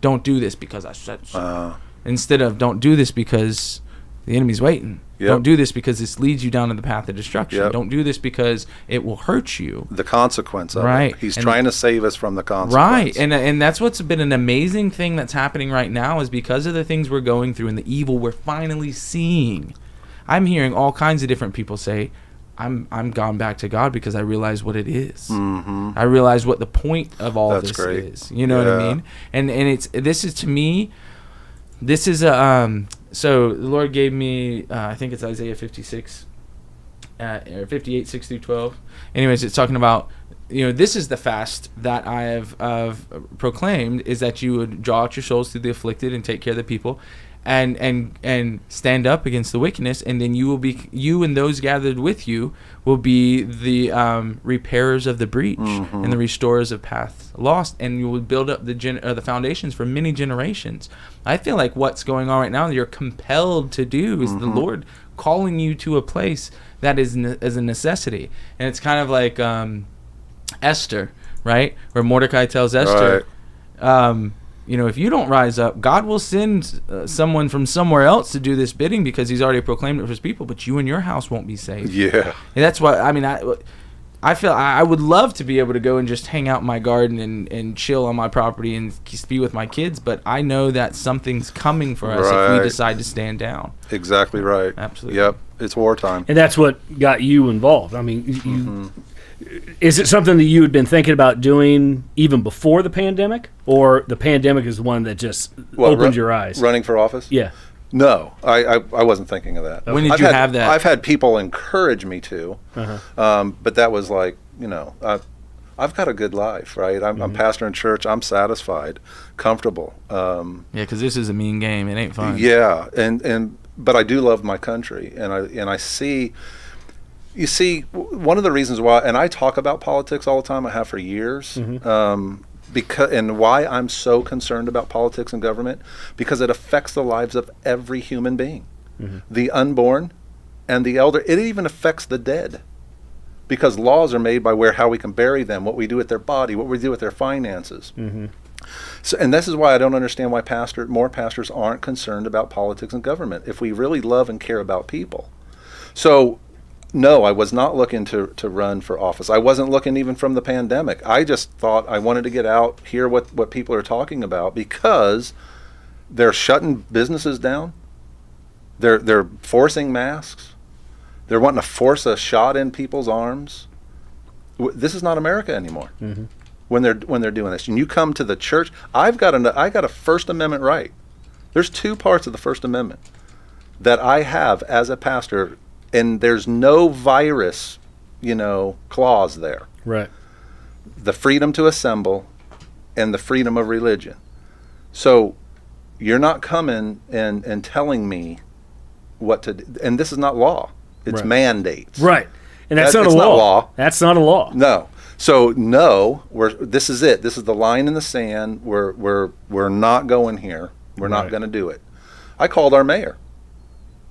Don't do this because I said so. Instead of don't do this because the enemy's waiting. Don't do this because this leads you down to the path of destruction. Don't do this because it will hurt you. The consequence of it. He's trying to save us from the consequence. Right. And that's what's been an amazing thing that's happening right now, is because of the things we're going through and the evil we're finally seeing. I'm hearing all kinds of different people say, I'm gone back to God because I realize what it is. I realize what the point of all this is. You know what I mean? And this is to me, this is a so the Lord gave me I think it's Isaiah 56 or 58 6 through 12. Anyways, it's talking about this is the fast that I have proclaimed, is that you would draw out your souls through the afflicted and take care of the people. And stand up against the wickedness, and then you and those gathered with you will be the repairers of the breach and the restorers of paths lost, and you will build up the foundations for many generations. I feel like what's going on right now, you're compelled to do, is the Lord calling you to a place that is as a necessity, and it's kind of like Esther, right, where Mordecai tells Esther. If you don't rise up, God will send someone from somewhere else to do this bidding, because he's already proclaimed it for his people, but you and your house won't be saved. Yeah. And that's what, I feel I would love to be able to go and just hang out in my garden and chill on my property and be with my kids, but I know that something's coming for us if we decide to stand down. Exactly right. Absolutely. Yep. It's wartime. And that's what got you involved. I mean, is it something that you had been thinking about doing even before the pandemic, or the pandemic is the one that just opened your eyes? Running for office? Yeah. No, I wasn't thinking of that. When did you have that? I've had people encourage me to, but that was like, I've got a good life, right? I'm pastor in church. I'm satisfied, comfortable. Because this is a mean game. It ain't fun. Yeah, but I do love my country, and I see. You see, one of the reasons why, and I talk about politics all the time, I have for years, because and why I'm so concerned about politics and government, because it affects the lives of every human being, the unborn and the elder. It even affects the dead, because laws are made by how we can bury them, what we do with their body, what we do with their finances. So, and this is why I don't understand why more pastors aren't concerned about politics and government, if we really love and care about people. So, no, I was not looking to run for office. I wasn't looking even from the pandemic. I just thought I wanted to get out, hear what people are talking about, because they're shutting businesses down. They're forcing masks. They're wanting to force a shot in people's arms. This is not America anymore. When they're doing this, and you come to the church, I got a First Amendment right. There's two parts of the First Amendment that I have as a pastor. And there's no virus, clause there. Right. The freedom to assemble and the freedom of religion. So you're not coming and telling me what to do. And this is not law. It's Right. mandates. Right. And that's That- not a it's not law. law. That's not a law. No. So no, this is it. This is the line in the sand. We're not going here. We're not Right. going to do it. I called our mayor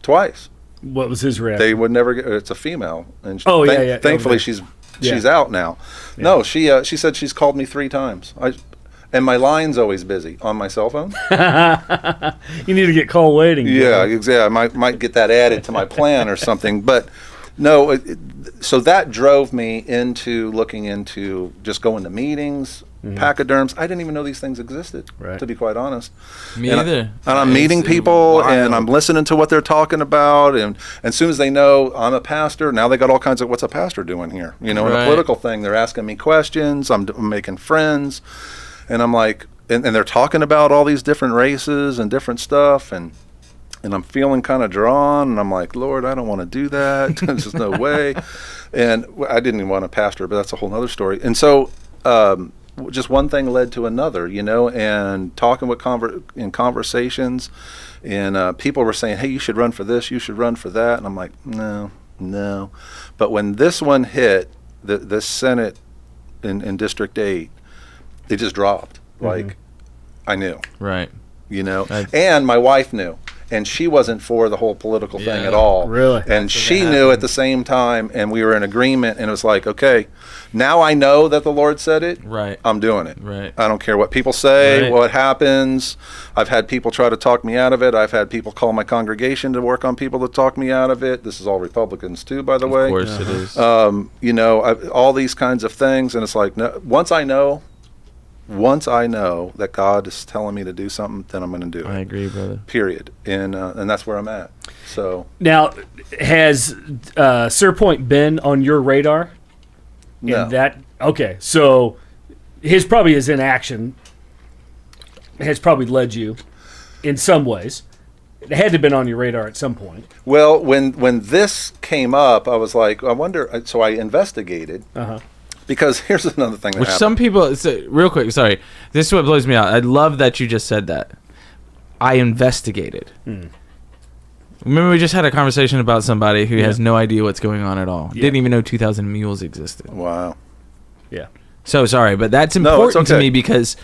twice. What was his reaction? They would never get. It's a female, and Oh, yeah. thankfully Okay. she's Yeah. out now. Yeah. No, she said she's called me 3 times. And my line's always busy on my cell phone. You need to get call waiting. Yeah, Joe. exactly. I might get that added to my plan or something. But no, so that drove me into looking into just going to meetings, pachyderms. I didn't even know these things existed, Right. to be quite honest. Me and either. And I'm meeting It's people, wild. and I'm listening to what they're talking about. And as soon as they know I'm a pastor, now they got all kinds of, what's a pastor doing here? You know, in a Right. political thing, they're asking me questions. I'm making friends. And I'm like, and they're talking about all these different races and different stuff. And I'm feeling kind of drawn. And I'm like, Lord, I don't want to do that. There's just no way. And I didn't even want to pastor, but that's a whole other story. And so, just one thing led to another, you know, and talking with in conversations, and people were saying, hey, you should run for this, you should run for that. And I'm like, no. But when this one hit, the Senate in District 8, it just dropped. Like, I knew, Right. you know, and my wife knew. And she wasn't for the whole political thing Yeah. at all. Really? And she knew at the same time, and we were in agreement, and it was like, okay, now I know that the Lord said it. Right. I'm doing it. Right. I don't care what people say, Right. what happens. I've had people try to talk me out of it. I've had people call my congregation to work on people to talk me out of it. This is all Republicans too, by the way. Of course it is. You know, all these kinds of things, and it's like, no, once I know that God is telling me to do something, then I'm going to do it. I agree, brother. Period. And that's where I'm at. So Now, has Cierpiot been on your radar? no. In that, okay, so his inaction has probably led you in some ways. It had to have been on your radar at some point. Well, when this came up, I was like, I wonder. So I investigated. Uh-huh. Because here's another thing that Which happened. some people, real quick, sorry. This is what blows me out. I love that you just said that. I investigated. Remember, we just had a conversation about somebody who has no idea what's going on at all. Yeah. Didn't even know 2,000 Mules existed. Wow. Yeah. So sorry, but that's No, it's important to okay. me because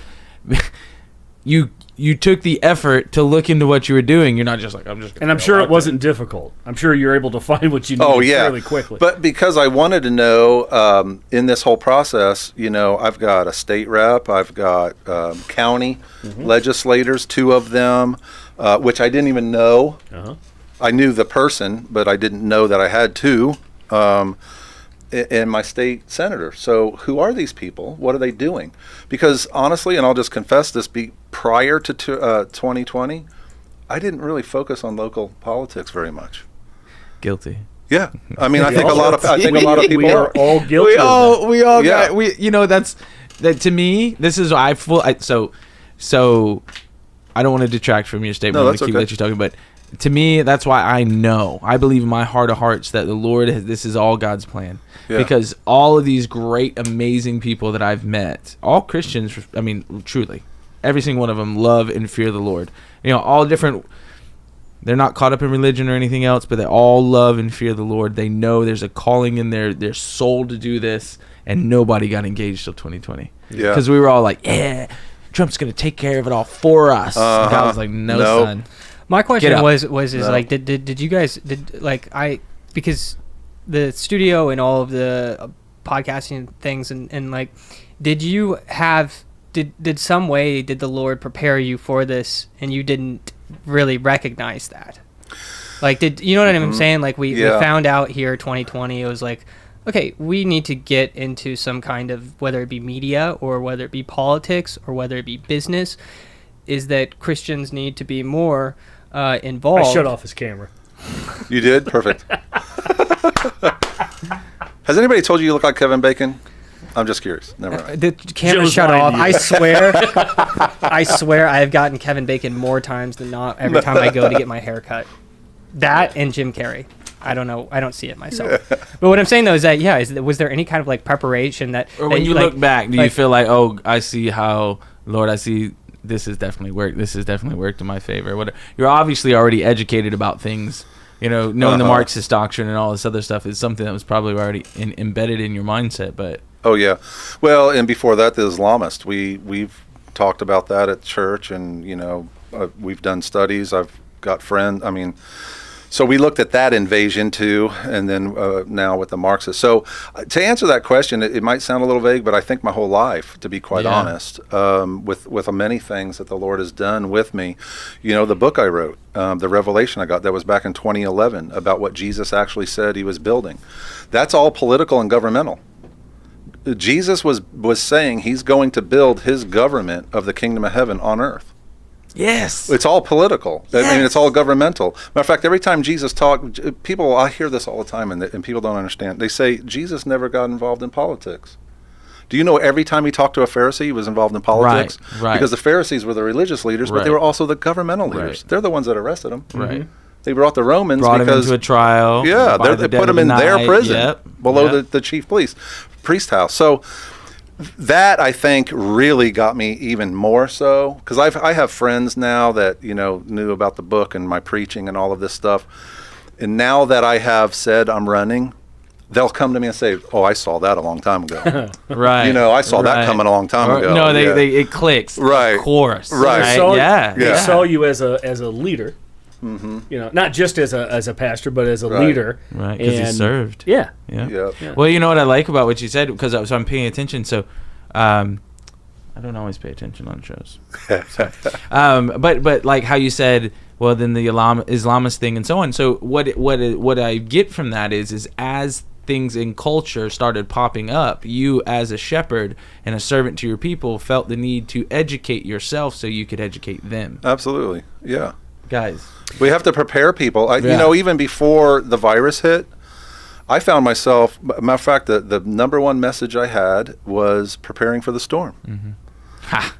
you took the effort to look into what you were doing. You're not just like, I'm just gonna And I'm go sure out it wasn't difficult. I'm sure you're able to find what you need Oh yeah. fairly quickly. But because I wanted to know in this whole process, you know, I've got a state rep, I've got county legislators, 2 of them, which I didn't even know. Uh-huh. I knew the person, but I didn't know that I had 2. And my state senator. So who are these people? What are they doing? Because honestly, and I'll just confess this, prior to 2020, I didn't really focus on local politics very much. Guilty. Yeah, I mean, I think a lot of people we are are. all guilty. We all Yeah. got, that's that to me. This is so I don't want to detract from your statement. No, I want that's to keep okay. let you talking, but to me, that's why I believe in my heart of hearts that the Lord this is all God's plan. Yeah. Because all of these great, amazing people that I've met, all Christians, I mean, truly, every single one of them love and fear the Lord. You know, all different. They're not caught up in religion or anything else, but they all love and fear the Lord. They know there's a calling in their soul to do this, and nobody got engaged till 2020. Yeah. Because we were all like, yeah, Trump's going to take care of it all for us. And God was like, no, Nope. son. My question Get up. was No. like, did you guys because the studio and all of the podcasting things and like, did you have did some way did the Lord prepare you for this and you didn't really recognize that? Like, did you know what I'm saying? Like we Yeah. found out here 2020, it was like, okay, we need to get into some kind of, whether it be media or whether it be politics or whether it be business, is that Christians need to be more involved. I shut off his camera. You did? Perfect. Has anybody told you look like Kevin Bacon? I'm just curious. Never mind. The camera Joe's shut lying off. to you. I swear I have gotten Kevin Bacon more times than not every time I go to get my hair cut. That and Jim Carrey. I don't know. I don't see it myself. But what I'm saying though is that, was there any kind of like preparation that... Or that when you like, look back, do you feel like, oh, I see how, Lord, I see this has definitely worked. This has definitely worked in my favor. You're obviously already educated about things. Knowing the Marxist doctrine and all this other stuff is something that was probably already embedded in your mindset. But oh yeah, well, and before that, the Islamist. We've talked about that at church, and we've done studies. I've got friends. So we looked at that invasion too, and then now with the Marxists. So to answer that question, it might sound a little vague, but I think my whole life, to be quite honest, with many things that the Lord has done with me, the book I wrote, the revelation I got, that was back in 2011 about what Jesus actually said he was building. That's all political and governmental. Jesus was saying he's going to build his government of the kingdom of heaven on earth. Yes. It's all political. Yes. It's all governmental. Matter of fact, every time Jesus talked, I hear this all the time, and people don't understand. They say Jesus never got involved in politics. Do you know every time he talked to a Pharisee, he was involved in politics? Right. Because the Pharisees were the religious leaders, but they were also the governmental leaders. Right. They're the ones that arrested him. Right. They brought the Romans Brought him because into a trial. yeah, they put him in their prison below the chief priest house. So that, I think, really got me even more so, because I have friends now that knew about the book and my preaching and all of this stuff, and now that I have said I'm running, they'll come to me and say, "Oh, I saw that a long time ago." Right. I saw that coming a long time ago. No, it clicks. Right. Of course. Right. They saw you as a leader. Mm-hmm. Not just as a pastor, but as a leader. Right, because he served. Yeah. Well, you know what I like about what you said, because I'm paying attention. So, I don't always pay attention on shows. But like how you said, well, then the Islamist thing and so on. So what I get from that is as things in culture started popping up, you as a shepherd and a servant to your people felt the need to educate yourself so you could educate them. Absolutely. Yeah. Guys, we have to prepare people. Even before the virus hit, I found myself, matter of fact, the number one message I had was preparing for the storm. Mm-hmm. Ha!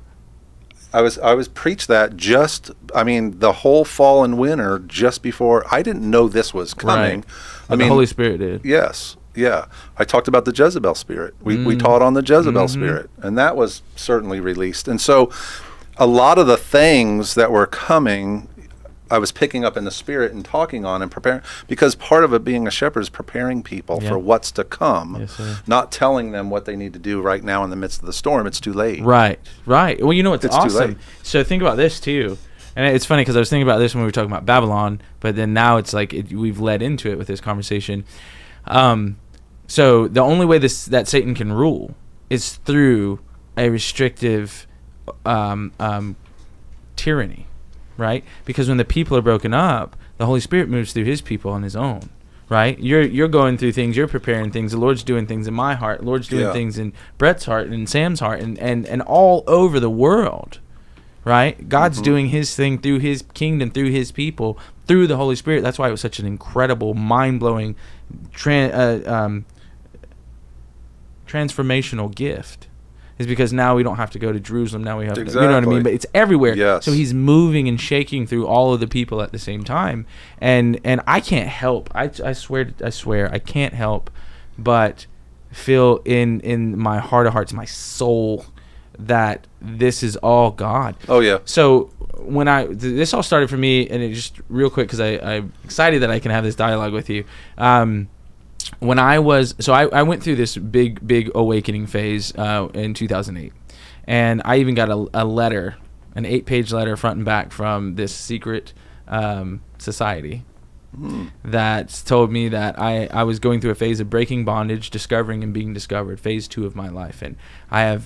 I was preached that the whole fall and winter just before. I didn't know this was coming. Right. The Holy Spirit did. Yes. Yeah. I talked about the Jezebel spirit. We taught on the Jezebel spirit, and that was certainly released. And so a lot of the things that were coming, I was picking up in the spirit and talking on and preparing, because part of it being a shepherd is preparing people for what's to come, not telling them what they need to do right now in the midst of the storm. It's too late. Right. Well, it's awesome. Too late. So think about this too. And it's funny because I was thinking about this when we were talking about Babylon, but then now it's like we've led into it with this conversation. So the only way that Satan can rule is through a restrictive tyranny. Right? Because when the people are broken up, the Holy Spirit moves through his people on his own. Right? You're going through things, you're preparing things, the Lord's doing things in my heart, the Lord's doing things in Brett's heart and Sam's heart and all over the world. Right? God's doing his thing through his kingdom, through his people, through the Holy Spirit. That's why it was such an incredible, mind-blowing transformational gift. Is because now we don't have to go to Jerusalem. Now we have to, you know what I mean? But it's everywhere. Yes. So he's moving and shaking through all of the people at the same time. And I can't help. I swear, I can't help but feel in my heart of hearts, my soul, that this is all God. Oh, yeah. So when this all started for me, and it just real quick, because I'm excited that I can have this dialogue with you. When I went through this big awakening phase in 2008, and I even got a letter, an 8-page letter front and back from this secret society that told me that I was going through a phase of breaking bondage, discovering and being discovered, phase 2 of my life. And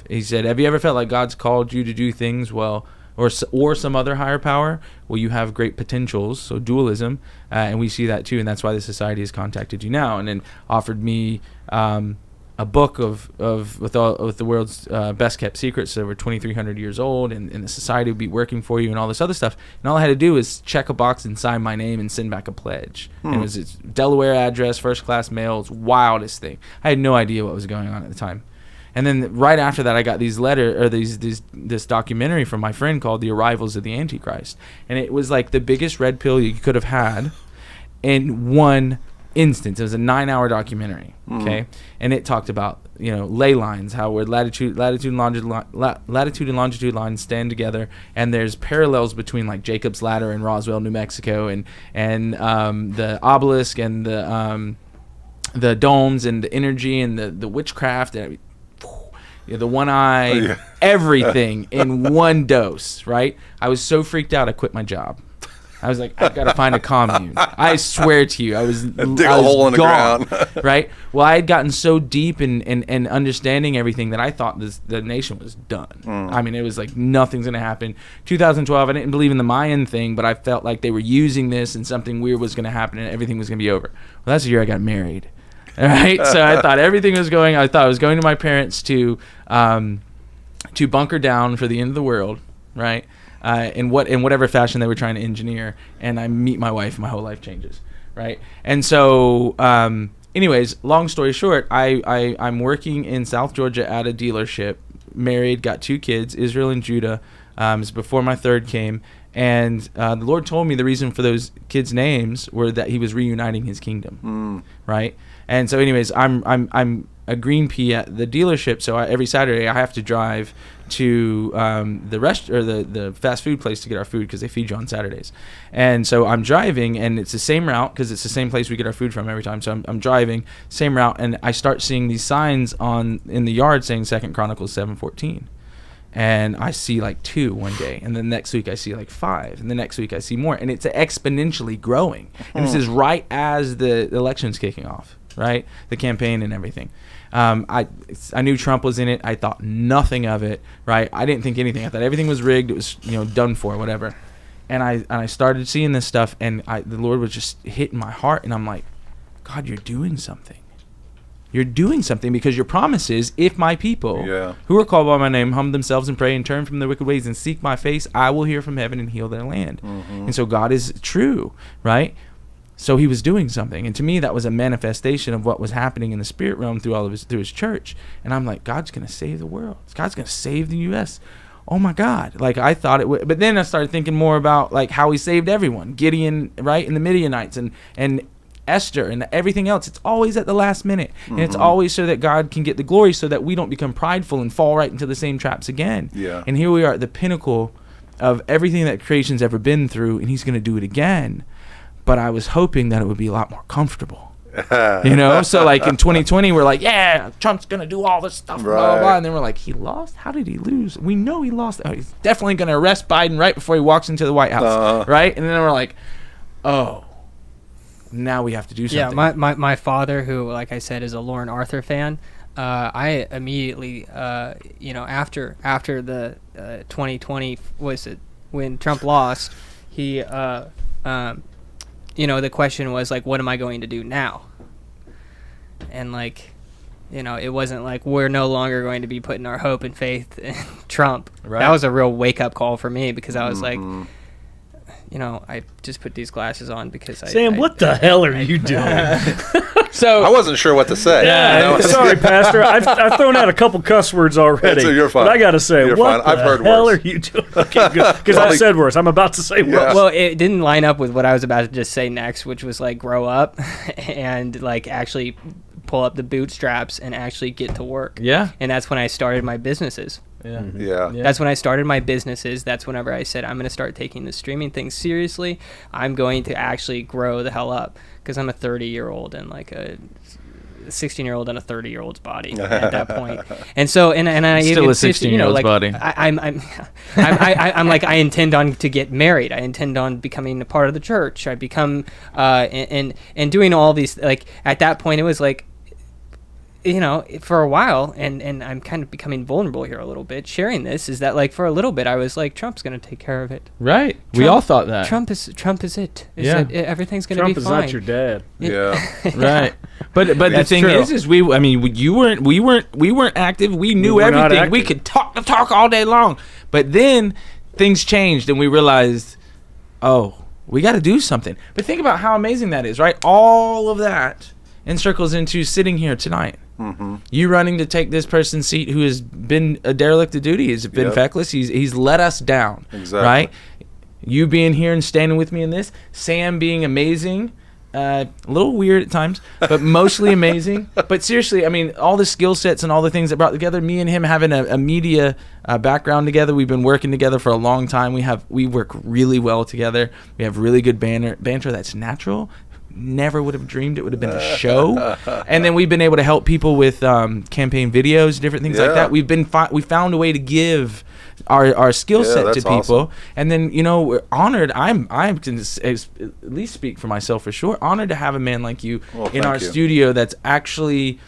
he said, have you ever felt like God's called you to do things or some other higher power? Well, you have great potentials, so dualism, and we see that too, and that's why the society has contacted you now, and then offered me a book with the world's best kept secrets that were 2,300 years old, and the society would be working for you and all this other stuff. And all I had to do was check a box and sign my name and send back a pledge. And it was its Delaware address, first class mail. It's wildest thing. I had no idea what was going on at the time. And then right after that, I got this documentary from my friend called The Arrivals of the Antichrist. And it was like the biggest red pill you could have had in one instance. It was a 9-hour documentary, okay? And it talked about, ley lines, how where latitude and longitude lines stand together, and there's parallels between like Jacob's Ladder in Roswell, New Mexico, and the obelisk and the domes and the energy and the witchcraft and the one eye, everything in one dose, right? I was so freaked out, I quit my job. I was like, I've got to find a commune. I swear to you, I was dig a hole in the ground. Right? Well, I had gotten so deep in understanding everything that I thought the nation was done. I mean, it was like nothing's going to happen. 2012, I didn't believe in the Mayan thing, but I felt like they were using this and something weird was going to happen and everything was going to be over. Well, that's the year I got married. All right? So I thought everything was going. I thought I was going to my parents to bunker down for the end of the world, right? In whatever fashion they were trying to engineer, and I meet my wife and my whole life changes, right? And so anyways, long story short, I'm working in South Georgia at a dealership, married, got 2 kids, Israel and Judah. It's before my third came, and the Lord told me the reason for those kids' names were that he was reuniting his kingdom, right? And so anyways, I'm a green pea at the dealership, so every Saturday I have to drive to the fast food place to get our food because they feed you on Saturdays. And so I'm driving, and it's the same route because it's the same place we get our food from every time. So I'm driving same route, and I start seeing these signs in the yard saying 2 Chronicles 7:14. And I see like 2 one day, and then next week I see like 5, and the next week I see more, and it's exponentially growing. And this is right as the election's kicking off, right? The campaign and everything. I knew Trump was in it. I thought nothing of it, right? I didn't think anything. I thought everything was rigged. It was, done for, whatever. And I started seeing this stuff, and the Lord was just hitting my heart, and I'm like, God, you're doing something. You're doing something because your promise is, if my people who are called by my name humble themselves and pray and turn from their wicked ways and seek my face, I will hear from heaven and heal their land. And so God is true, right? So he was doing something, and to me that was a manifestation of what was happening in the spirit realm through his church. And I'm like, God's gonna save the world. God's gonna save the U.S. Oh my God! Like I thought it would, but then I started thinking more about like how he saved everyone, Gideon, right, and the Midianites, and Esther, and everything else. It's always at the last minute, and it's always so that God can get the glory, so that we don't become prideful and fall right into the same traps again. Yeah. And here we are at the pinnacle of everything that creation's ever been through, and he's gonna do it again. But I was hoping that it would be a lot more comfortable, So like in 2020, we're like, yeah, Trump's going to do all this stuff, blah, blah, blah. And then we're like, he lost? How did he lose? We know he lost. Oh, he's definitely going to arrest Biden right before he walks into the White House, right? And then we're like, oh, now we have to do something. Yeah, my father, who, like I said, is a Lauren Arthur fan, I immediately, after the 2020, was it when Trump lost, he... the question was like, what am I going to do now? And like, it wasn't like we're no longer going to be putting our hope and faith in Trump. Right. That was a real wake up call for me because I was like, I just put these glasses on because Sam, what the hell are you doing? So I wasn't sure what to say. Yeah, sorry, Pastor. I've thrown out a couple cuss words already. So you're fine. But I got to say, what the hell are you doing? Okay, good. Because I said worse. I'm about to say worse. Well, it didn't line up with what I was about to just say next, which was like grow up and like actually pull up the bootstraps and actually get to work. Yeah. And that's when I started my businesses. Yeah. Mm-hmm. Yeah. That's when I started my businesses. That's whenever I said, I'm going to start taking the streaming thing seriously. I'm going to actually grow the hell up because I'm a 30-year-old and like a 16-year-old in a 30-year-old's body at that point. And so, and I still even, a 16-year-old's body. I'm like, I intend on to get married. I intend on becoming a part of the church. I become, and doing all these, like at that point, it was like, for a while, and I'm kind of becoming vulnerable here a little bit, sharing this, is that like for a little bit I was like, Trump's going to take care of it. Right. We all thought that. Trump is it. Everything's going to be fine. Trump is not your dad. Yeah. Right. But the thing is you weren't active. We knew everything. We could talk all day long. But then things changed and we realized, oh, we got to do something. But think about how amazing that is, right? All of that encircles into sitting here tonight. Mm-hmm. You running to take this person's seat who has been a derelict of duty, has been feckless. He's let us down. Exactly. Right? You being here and standing with me in this. Sam being amazing. a little weird at times, but mostly amazing. But seriously, I mean, all the skill sets and all the things that brought together, me and him having a media background together. We've been working together for a long time. We work really well together. We have really good banter that's natural. Never would have dreamed it would have been a show. And then we've been able to help people with campaign videos, different things like that. We found a way to give our skill set to people. Awesome. And then, you know, we're honored. I can at least speak for myself for sure. Honored to have a man like you in our studio that's actually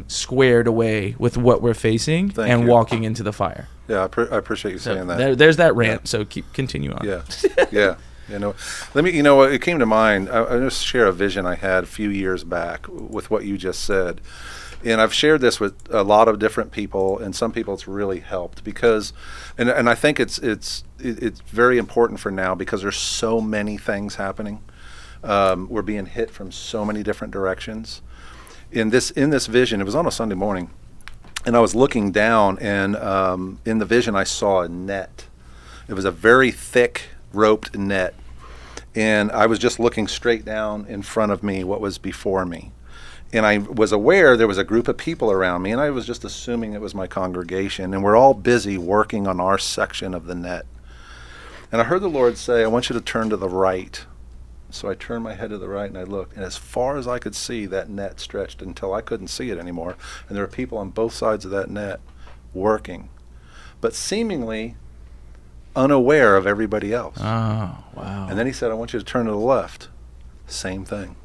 squared away with what we're facing and walking into the fire. Yeah, I appreciate you saying that. There's that rant. So continue on. Yeah, yeah. You know, it came to mind. I just share a vision I had a few years back with what you just said. And I've shared this with a lot of different people, and some people it's really helped because, and I think it's very important for now because there's so many things happening. We're being hit from so many different directions. In this vision, it was on a Sunday morning, and I was looking down, and in the vision I saw a net. It was a very thick roped net, and I was just looking straight down in front of me, what was before me. And I was aware there was a group of people around me, and I was just assuming it was my congregation, and we're all busy working on our section of the net. And I heard the Lord say, I want you to turn to the right. So I turned my head to the right, and I looked, and as far as I could see, that net stretched until I couldn't see it anymore. And there were people on both sides of that net working, but seemingly unaware of everybody else. Oh, wow. And then he said, I want you to turn to the left. Same thing.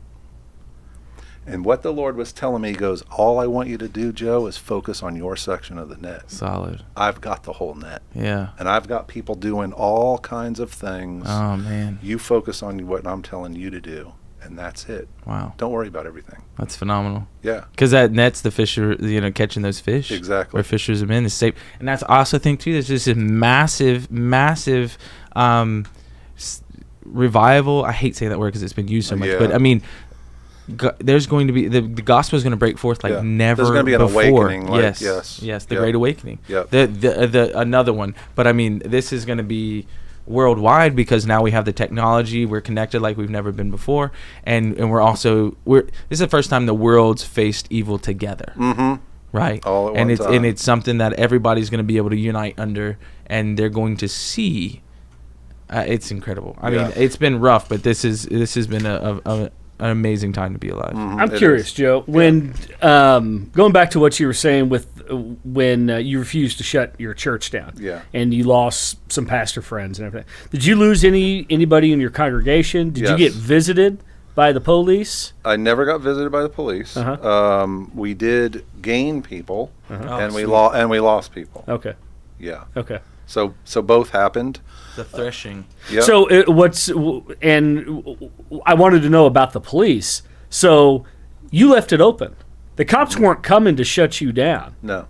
And what the Lord was telling me, he goes, all I want you to do, Joe, is focus on your section of the net. Solid. I've got the whole net. Yeah. And I've got people doing all kinds of things. Oh, man. You focus on what I'm telling you to do, and that's it. Wow. Don't worry about everything. That's phenomenal. Yeah. Because that net's the fisher, catching those fish. Exactly. Where fishers them in is safe. And that's also, I think, too, there's just a massive revival. I hate saying that word because it's been used so much. Yeah. But, I mean, there's going to be the gospel is going to break forth like never before. There's going to be an awakening. Yes, the Great Awakening. Yep. The another one. But I mean, this is going to be worldwide because now we have the technology. We're connected like we've never been before, and this is the first time the world's faced evil together. Mm-hmm. Right. All at one time. And it's something that everybody's going to be able to unite under, and they're going to see. It's incredible. I mean, it's been rough, but this has been an amazing time to be alive. Mm-hmm. I'm curious, Joe. When going back to what you were saying with when you refused to shut your church down, and you lost some pastor friends and everything. Did you lose anybody in your congregation? Did you get visited by the police? I never got visited by the police. We did gain people, and we lost people. Okay. Yeah. Okay. So both happened. The threshing. Yep. So I wanted to know about the police. So you left it open. The cops weren't coming to shut you down. No.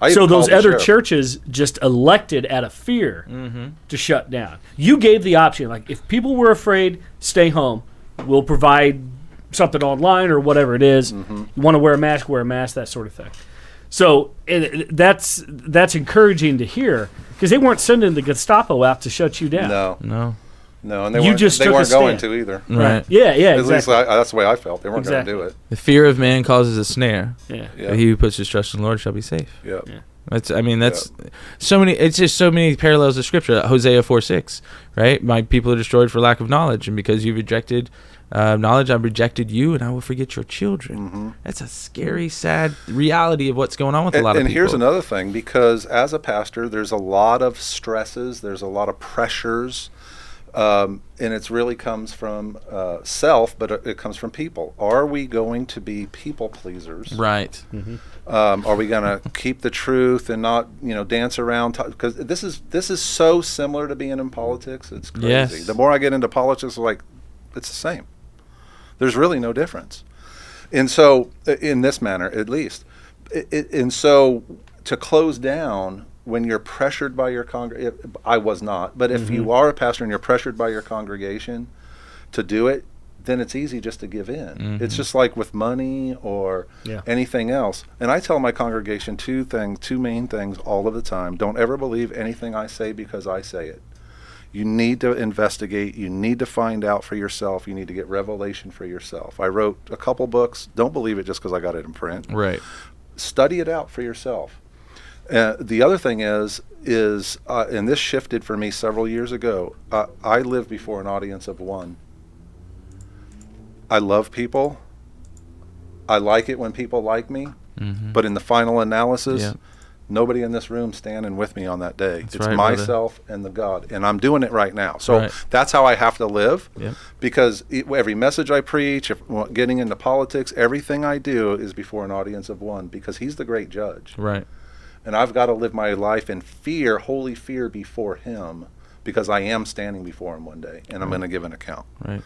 So those other churches just elected out of fear to shut down. You gave the option, like if people were afraid, stay home. We'll provide something online or whatever it is. You want to wear a mask, that sort of thing. So that's encouraging to hear because they weren't sending the Gestapo out to shut you down. No, and they weren't going to either. Right. Yeah, At exactly. least that's the way I felt. They weren't going to do it. The fear of man causes a snare. Yeah. But he who puts his trust in the Lord shall be safe. Yep. Yeah. That's so many. It's just so many parallels of Scripture. Hosea 4:6, right? My people are destroyed for lack of knowledge, and because you've rejected knowledge, I've rejected you, and I will forget your children. That's a scary, sad reality of what's going on with a lot of people. And here's another thing, because as a pastor, there's a lot of stresses, there's a lot of pressures, and it really comes from self, but it comes from people. Are we going to be people pleasers? Right. Are we going to keep the truth and not, dance around? Because this is so similar to being in politics. It's crazy. Yes. The more I get into politics, it's the same. There's really no difference. And so, in this manner, at least. And so, to close down when you're pressured by your congregation, I was not, but if you are a pastor and you're pressured by your congregation to do it, then it's easy just to give in. It's just like with money or anything else. And I tell my congregation two main things all of the time. Don't ever believe anything I say because I say it. You need to investigate. You need to find out for yourself. You need to get revelation for yourself. I wrote a couple books. Don't believe it just because I got it in print. Right. Study it out for yourself. The other thing is, and this shifted for me several years ago. I lived before an audience of one. I love people. I like it when people like me. Mm-hmm. But in the final analysis, nobody in this room standing with me on that day. That's it's right, myself and the God, and I'm doing it right now. So that's how I have to live, because every message I preach, getting into politics, everything I do is before an audience of one, because he's the great judge. Right. And I've got to live my life in fear, holy fear before him, because I am standing before him one day, and I'm going to give an account. Right.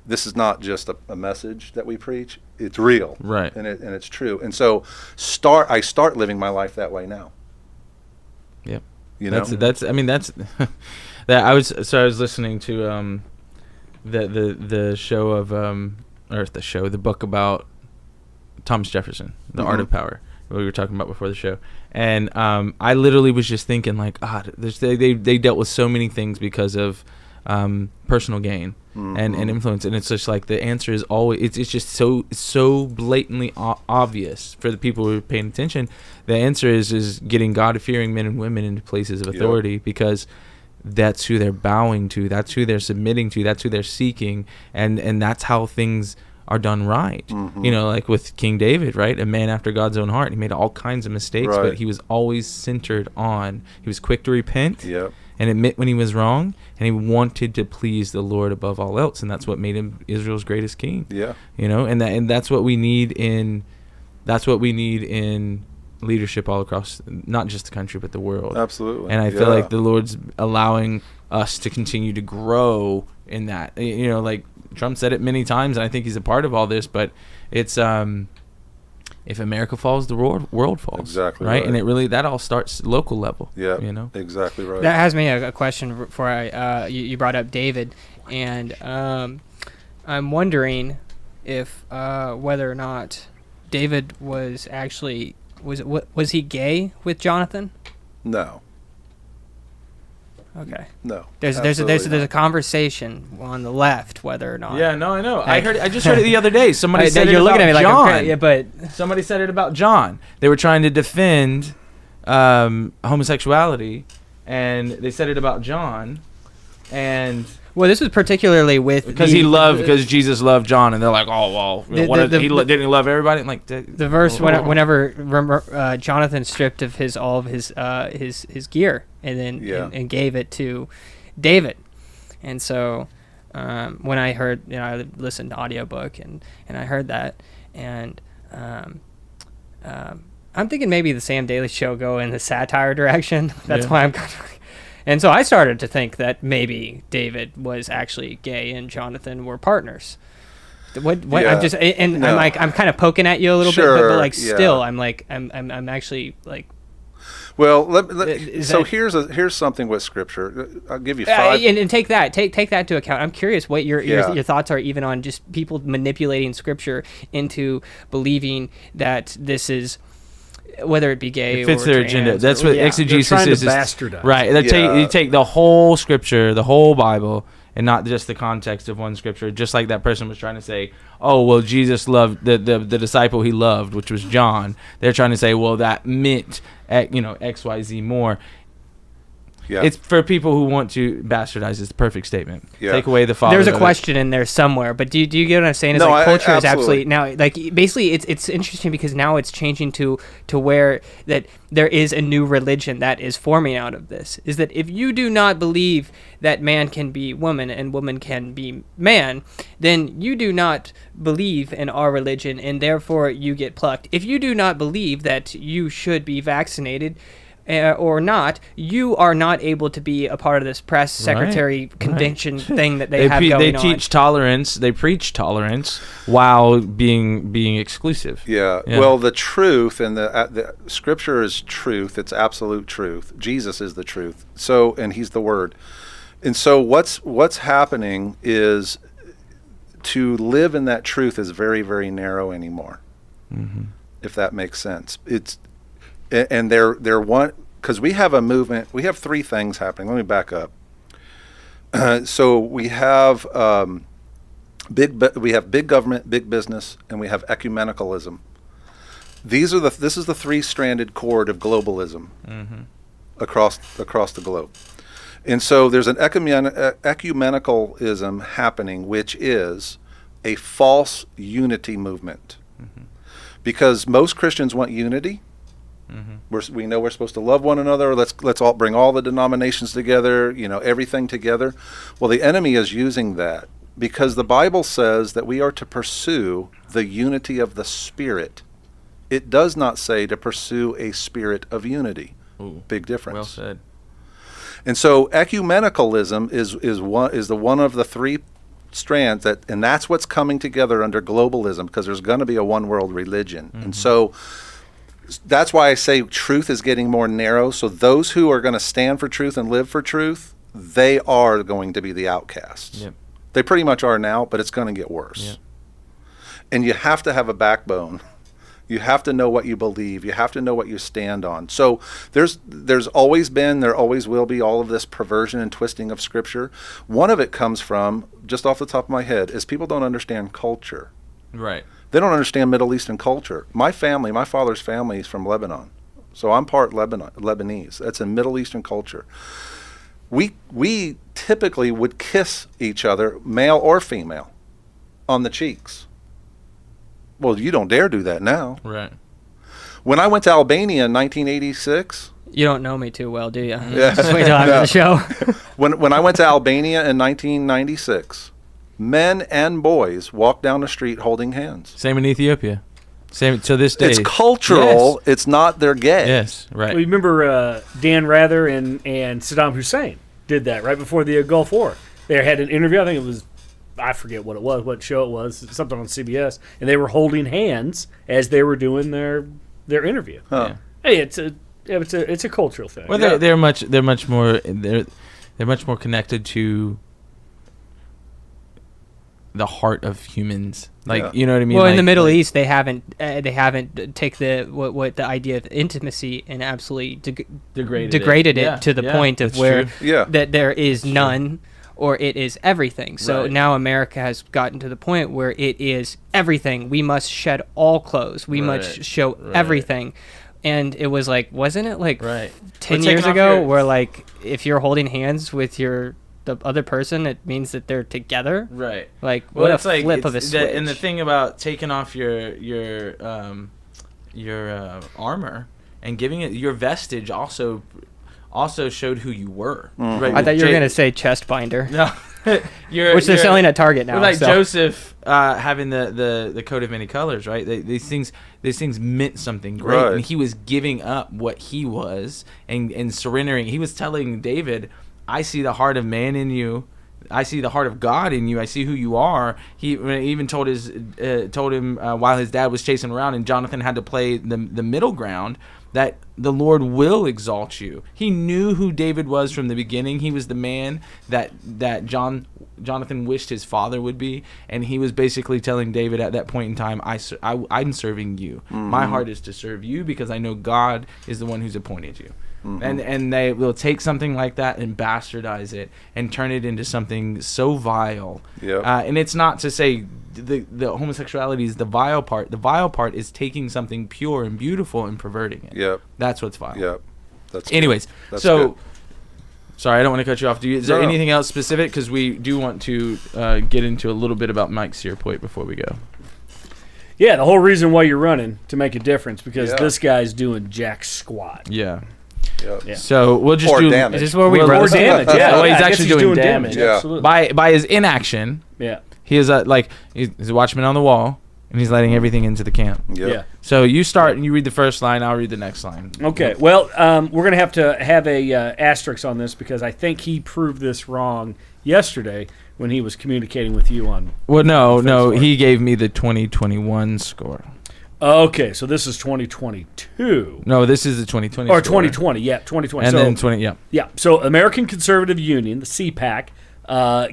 This is not just a message that we preach. It's real. Right. And it's true. And so I start living my life that way now. Yep. You know? That's that I was listening to the show of the book about Thomas Jefferson, The Art of Power, what we were talking about before the show. And I literally was just thinking, like, they dealt with so many things because of personal gain and influence, and it's just like the answer is always it's just so blatantly obvious for the people who are paying attention. The answer is getting God-fearing men and women into places of authority, because that's who they're bowing to, that's who they're submitting to, that's who they're seeking, and that's how things are done right. You know, like with King David, right? A man after God's own heart. He made all kinds of mistakes, but he was always centered on, he was quick to repent and admit when he was wrong, and he wanted to please the Lord above all else, and that's what made him Israel's greatest king. You know, and that's what we need in leadership all across, not just the country but the world. Absolutely. And I feel like the Lord's allowing us to continue to grow in that. You know, like Trump said it many times, and I think he's a part of all this, but it's if America falls, the world falls. Exactly right. And it really, that all starts local level. Yeah, you know, exactly right. That has me a question before you brought up David, and I'm wondering if whether or not David was actually was he gay with Jonathan? No. Okay. No. There's a conversation on the left whether or not. Yeah, no, I know. I just heard it the other day. Somebody said you're it looking about at me John. like, yeah, but Somebody said it about John. They were trying to defend homosexuality, and they said it about John, and well, this was particularly with because Jesus loved John, and they're like, oh well, didn't he love everybody? And like the verse whenever Jonathan stripped of all of his gear and then and gave it to David, and so when I heard, I listened to audiobook and I heard that, and I'm thinking maybe the Sam Daly Show go in the satire direction. That's why I'm kind of. And so I started to think that maybe David was actually gay and Jonathan were partners. What I'm just I'm kind of poking at you a little bit, but like still I'm like I'm actually like. Well, here's something with Scripture. I'll give you 5. And take that into account. I'm curious what your thoughts are even on just people manipulating Scripture into believing that this is. Whether it be gay, it fits or their trans, agenda. That's what exegesis is. Bastardize. Right. You take the whole Scripture, the whole Bible, and not just the context of one Scripture. Just like that person was trying to say, oh, well, Jesus loved the disciple he loved, which was John. They're trying to say, well, that meant X, Y, Z more. Yeah. It's for people who want to bastardize. It's the perfect statement. Yeah. Take away the father. There's a question in there somewhere, but do you get what I'm saying? It's like culture is absolutely now. Like basically, it's interesting because now it's changing to where that there is a new religion that is forming out of this. Is that if you do not believe that man can be woman and woman can be man, then you do not believe in our religion, and therefore you get plucked. If you do not believe that you should be vaccinated. Or not, you are not able to be a part of this press secretary convention thing that they have going on. They teach tolerance. They preach tolerance while being exclusive. Yeah. Well, the truth and the Scripture is truth. It's absolute truth. Jesus is the truth. So, and He's the Word. And so, what's happening is to live in that truth is very, very narrow anymore. Mm-hmm. If that makes sense, and they're one, because we have a movement. We have 3 things happening. Let me back up. So we have big government, big business, and we have ecumenicalism. This is the three-stranded cord of globalism across the globe. And so there's an ecumenicalism happening, which is a false unity movement. Because most Christians want unity. We know we're supposed to love one another. Let's all bring all the denominations together, everything together. Well, the enemy is using that because the Bible says that we are to pursue the unity of the Spirit. It does not say to pursue a spirit of unity. Ooh, big difference. well said. And so ecumenicalism is the one of the three strands and that's what's coming together under globalism, because there's going to be a one world religion. And so that's why I say truth is getting more narrow. So those who are going to stand for truth and live for truth, they are going to be the outcasts. Yep. They pretty much are now, but it's going to get worse. Yep. And you have to have a backbone. You have to know what you believe. You have to know what you stand on. So there's always been, there always will be all of this perversion and twisting of Scripture. One of it comes from, just off the top of my head, is people don't understand culture. Right. They don't understand Middle Eastern culture. My father's family is from Lebanon. So I'm part Lebanese. That's a Middle Eastern culture. We typically would kiss each other, male or female, on the cheeks. Well, you don't dare do that now. Right. When I went to Albania in 1986... You don't know me too well, do you? Yeah. Just wait till after the show. When I went to Albania in 1996, men and boys walked down the street holding hands. Same in Ethiopia. Same to this day. It's cultural. Yes. It's not they're gay. Yes, right. Well, you remember Dan Rather and Saddam Hussein did that right before the Gulf War. They had an interview. I think it was, I forget what it was, what show it was, something on CBS, and they were holding hands as they were doing their interview. Huh. Hey, it's a cultural thing. Well, they're much more connected to the heart of humans. Like, you know what I mean? Well, like, in the Middle East, they haven't take the idea of intimacy and absolutely degraded it to the point of where that there is none or it is everything. So now America has gotten to the point where it is everything. We must shed all clothes. We must show everything. And it was like, wasn't it like 10 years ago where like if you're holding hands with the other person, it means that they're together? Right. Like, what a flip of a switch. And the thing about taking off your armor and giving it your vestige also showed who you were. Right? I thought you were going to say chest binder. No. Which they're selling at Target now. Like Joseph having the coat of many colors, right? These things meant something great. Right. And he was giving up what he was and surrendering. He was telling David, I see the heart of man in you. I see the heart of God in you. I see who you are. He even told him while his dad was chasing around and Jonathan had to play the middle ground, that the Lord will exalt you. He knew who David was from the beginning. He was the man that Jonathan wished his father would be, and he was basically telling David at that point in time, I'm serving you. My heart is to serve you because I know God is the one who's appointed you. And they will take something like that and bastardize it and turn it into something so vile. And it's not to say the homosexuality is the vile part. The vile part is taking something pure and beautiful and perverting it. That's what's vile. That's anyways good. That's so good. Sorry, I don't want to cut you off. Is there anything else specific? Because we do want to get into a little bit about Mike Cierpiot before we go. Yeah, the whole reason why you're running to make a difference, because this guy's doing jack squat. Yeah. Yeah. So we'll just or do damage. Is this where we or run? damage. Well, he's I actually guess doing damage. Absolutely. By his inaction. Yeah. He is he's a watchman on the wall, and he's letting everything into the camp. Yeah. So you start and you read the first line. I'll read the next line. Okay. Well, we're going to have a asterisk on this because I think he proved this wrong yesterday when he was communicating with you on. Well, no, he gave me the 2021 score. Okay, so this is 2022. No, this is the 2020 Or score. 2020, yeah, 2020. And so, then 20, yeah. Yeah, so American Conservative Union, the CPAC,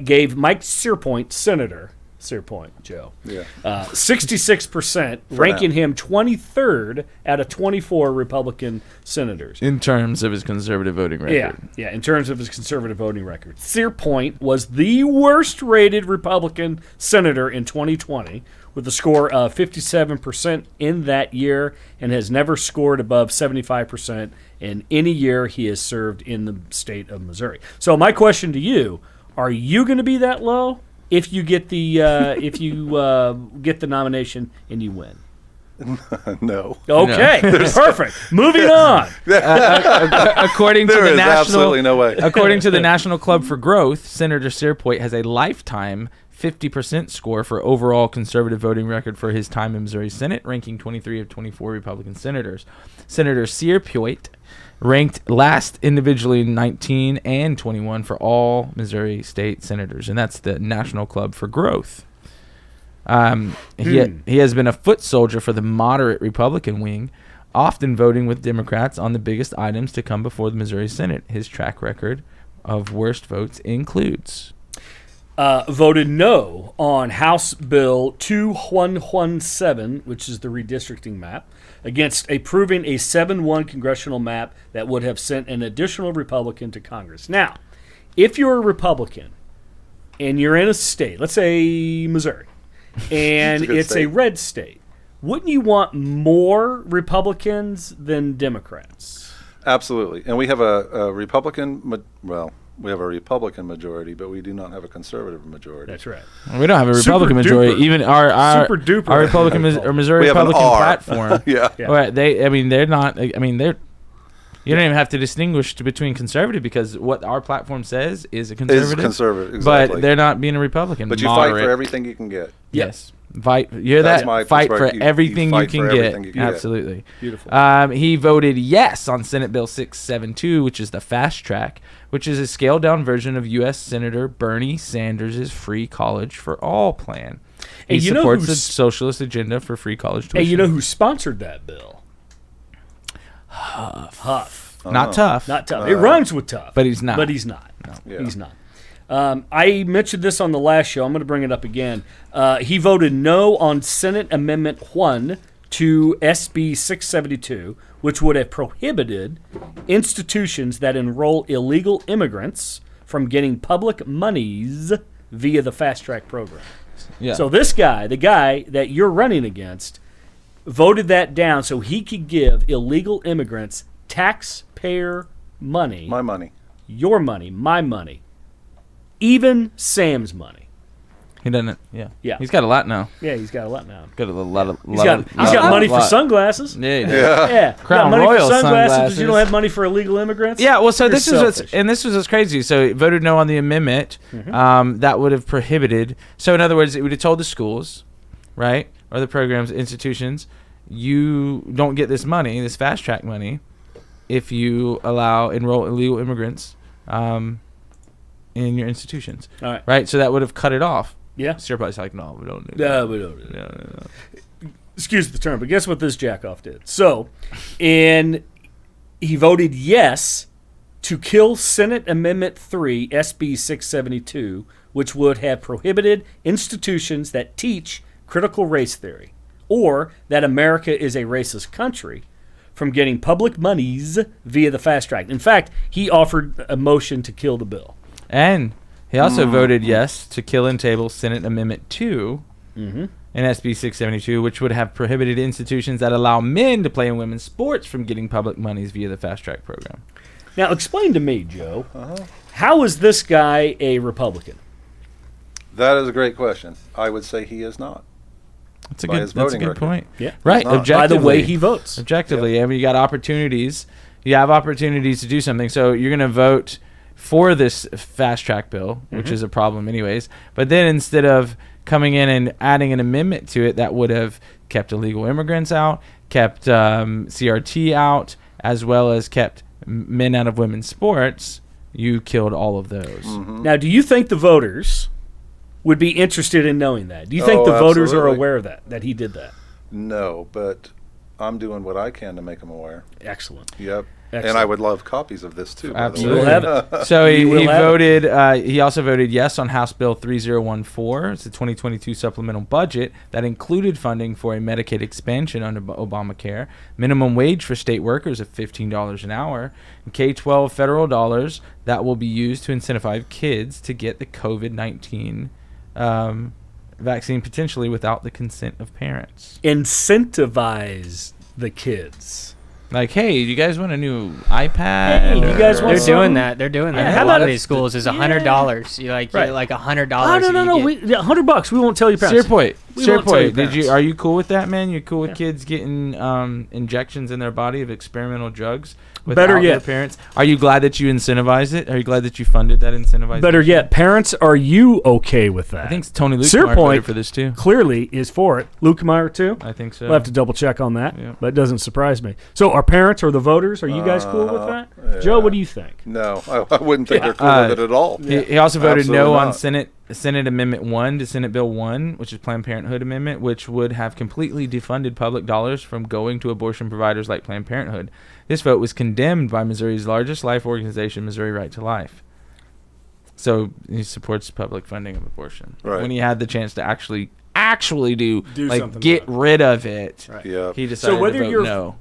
gave Mike Cierpiot, Senator, Cierpiot, Joe. Yeah. 66%, ranking him 23rd out of 24 Republican senators. In terms of his conservative voting record. Yeah, in terms of his conservative voting record. Cierpiot was the worst-rated Republican senator in 2020 with a score of 57% in that year and has never scored above 75% in any year he has served in the state of Missouri. So my question to you, are you going to be that low if you get the get the nomination and you win? No. Okay, perfect. Moving on. According to There the is national, absolutely no way. according to the National Club for Growth, Senator Cierpiot has a lifetime 50% score for overall conservative voting record for his time in Missouri Senate, ranking 23 of 24 Republican senators. Senator Cierpiot ranked last individually in 19 and 21 for all Missouri state senators, and that's the National Club for Growth. He has been a foot soldier for the moderate Republican wing, often voting with Democrats on the biggest items to come before the Missouri Senate. His track record of worst votes includes... voted no on House Bill 2117, which is the redistricting map, against approving a 7-1 congressional map that would have sent an additional Republican to Congress. Now, if you're a Republican and you're in a state, let's say Missouri, and it's a red state, wouldn't you want more Republicans than Democrats? Absolutely. And we have a Republican, we have a Republican majority, but we do not have a conservative majority. That's right. We don't have a Republican Super majority. duper. Even our Super duper. our Republican or Missouri We have an Republican R. platform. Yeah. Yeah. Well, they're not. I mean, they're. You don't even have to distinguish between conservative because what our platform says is a conservative. Is conservative, exactly. But they're not being a Republican. But you moderate. fight for everything you can get. Yes. Fight. You hear That's that? my Fight for perspective. You everything you fight can for get. everything you can get. Absolutely. Beautiful. He voted yes on Senate Bill 672, which is the fast track, which is a scaled down version of U.S. Senator Bernie Sanders' free college for all plan. He And you know supports the who's- socialist agenda for free college tuition. Hey, you know who sponsored that bill? Huff. Not tough. Not tough. It rhymes with tough. But he's not. But he's not. Yeah. He's not. I mentioned this on the last show. I'm going to bring it up again. He voted no on Senate Amendment 1 to SB 672, which would have prohibited institutions that enroll illegal immigrants from getting public monies via the fast track program. Yeah. So this guy, the guy that you're running against, voted that down so he could give illegal immigrants taxpayer money, My money. your money, my money, even Sam's money. He doesn't. Yeah. Yeah. He's got a lot now. Yeah, he's got a lot now. Got a lot of. He's got money for sunglasses. Yeah. He does. Yeah, Crown got money Royal for sunglasses, but you sunglasses. don't have money for illegal immigrants. Yeah, well, so You're this is selfish. what's crazy. So he voted no on the amendment that would have prohibited. So in other words, it would have told the schools, right, or the programs, institutions, you don't get this money, this fast track money, if you enroll illegal immigrants in your institutions. All right. Right. So that would have cut it off. Yeah. Cierpiot's like, no, we don't do that. No, we don't. do that. No. Excuse the term, but guess what this jackoff did? So, he voted yes to kill Senate Amendment 3, SB 672, which would have prohibited institutions that teach critical race theory or that America is a racist country from getting public monies via the fast track. In fact, he offered a motion to kill the bill. And he also voted yes to kill and table Senate Amendment 2 in SB 672, which would have prohibited institutions that allow men to play in women's sports from getting public monies via the fast track program. Now, explain to me, Joe, how is this guy a Republican? That is a great question. I would say he is not. That's a By good, his that's a voting good record. point. Yeah. Right. not. Objectively. By the way he votes. Objectively, I mean, you got opportunities. You have opportunities to do something. So you're going to vote for this fast track bill, which is a problem anyways. But then instead of coming in and adding an amendment to it that would have kept illegal immigrants out, kept CRT out, as well as kept men out of women's sports, you killed all of those. Now, do you think the voters would be interested in knowing that? Do you think the voters are absolutely. aware of that he did that? No, but I'm doing what I can to make them aware. Excellent. Yep. And Excellent. I would love copies of this too. Absolutely. We'll have it. So he will have voted. He also voted yes on House Bill 3014. It's the 2022 supplemental budget that included funding for a Medicaid expansion under Obamacare, minimum wage for state workers of $15 an hour, and K-12 federal dollars that will be used to incentivize kids to get the COVID-19 vaccine potentially without the consent of parents. Incentivize the kids. Like, hey, you guys want a new iPad? Hey, you guys want They're some? doing that. They're doing that. Yeah, In how a lot about of these schools is $100. You like Right. you like $100. Oh, no. $100. We won't tell you parents. Cierpiot. We won't tell you parents. Are you cool with that, man? You cool with kids getting injections in their body of experimental drugs without Better their yet. parents? Are you glad that you incentivized it? Are you glad that you funded that incentivization? Better yet, parents, are you okay with that? I think Tony Luke Cierpiot voted for this too. clearly is for it. Luke Meyer too. I think so. We'll have to double check on that, Yeah. but it doesn't surprise me. So, are parents or the voters? Are you guys cool with that? Yeah. Joe, what do you think? No, I wouldn't think they're cool with it at all. He also voted Absolutely no on not. Senate Amendment 1 to Senate Bill 1, which is Planned Parenthood Amendment, which would have completely defunded public dollars from going to abortion providers like Planned Parenthood. This vote was condemned by Missouri's largest life organization, Missouri Right to Life. So he supports public funding of abortion. Right. When he had the chance to actually Do like something get about it. rid of it, Right. Yeah. he decided whether to vote you're- no.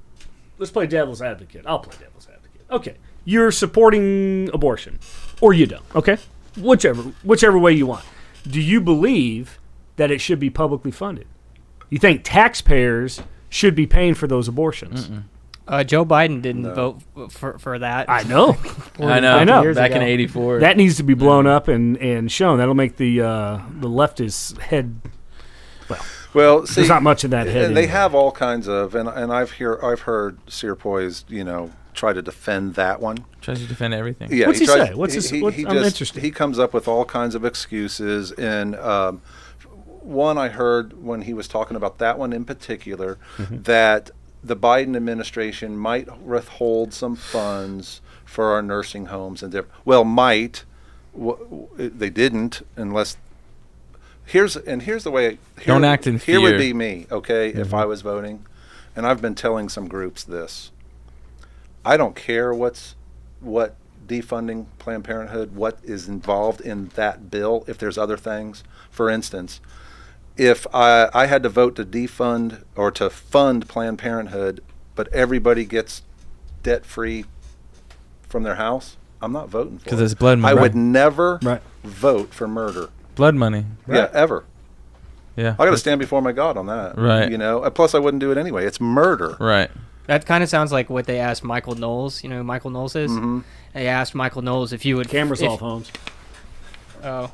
Let's play devil's advocate. I'll play devil's advocate. Okay. You're supporting abortion, or you don't. Okay. Whichever way you want. Do you believe that it should be publicly funded? You think taxpayers should be paying for those abortions? Joe Biden didn't No. vote for that. I know. I know. I know. Years Back ago. in '84. That needs to be blown up and shown. That'll make the leftist head. Well, see, There's not much in that head. and they anyway. have all kinds of, and I've heard Cierpiot, try to defend that one. tries to defend everything. Yeah, What's he tries- say? What's his- he I'm interested. He comes up with all kinds of excuses, and one I heard when he was talking about that one in particular, Mm-hmm. that the Biden administration might withhold some funds for our nursing homes and they didn't unless. Here's the way. Don't act in Here would fear. be me, okay, if Mm-hmm. I was voting, and I've been telling some groups this. I don't care what defunding Planned Parenthood, what is involved in that bill, if there's other things. For instance, if I had to vote to defund or to fund Planned Parenthood, but everybody gets debt-free from their house, I'm not voting for it. Because it's blood money. I would never Right. vote for murder. Blood money. Yeah, ever. Yeah. I got to stand before my God on that. Right. Plus, I wouldn't do it anyway. It's murder. Right. That kind of sounds like what they asked Michael Knowles. You know who Michael Knowles is? Mhm. They asked Michael Knowles if you would Cameras if, off, Holmes. Oh.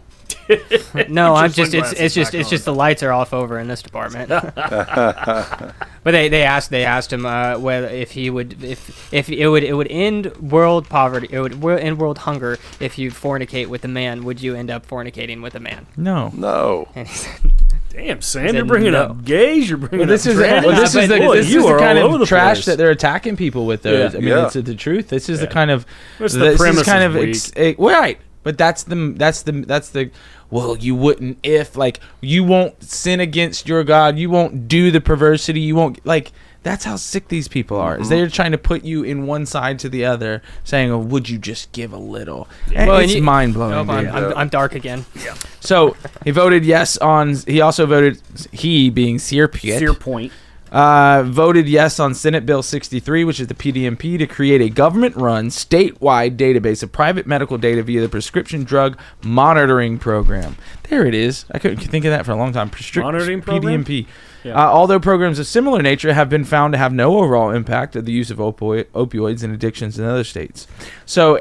No, I'm Your just sunglasses it's just back it's just on. the lights are off over in this department. But they asked him whether if he would if it would end world poverty, it would end world hunger if you fornicate with a man. Would you end up fornicating with a man? No. No. And he said, Damn, Sam, said you're bringing no. up gays. You're bringing This up is trans. Boy, this you is the are kind all over of the trash place. that they're attacking people with. Those. Yeah. I mean, Yeah. it's the truth. This is the Yeah. kind of That's the this premise is kind is of weak. right. But that's the well, you wouldn't if like you won't sin against your God. You won't do the perversity. You won't like. That's how sick these people are. Is they're trying to put you in one side to the other, saying, "Oh, would you just give a little?" And Well, it's and mind blowing. Nope, I'm dark again. So he voted yes on. He also voted. He being Cierpiot. Sear point. Voted yes on Senate Bill 63, which is the PDMP, to create a government-run statewide database of private medical data via the Prescription Drug Monitoring Program. There it is. I couldn't think of that for a long time. Monitoring program? PDMP. Yeah. Although programs of similar nature have been found to have no overall impact of the use of opioids and addictions in other states. So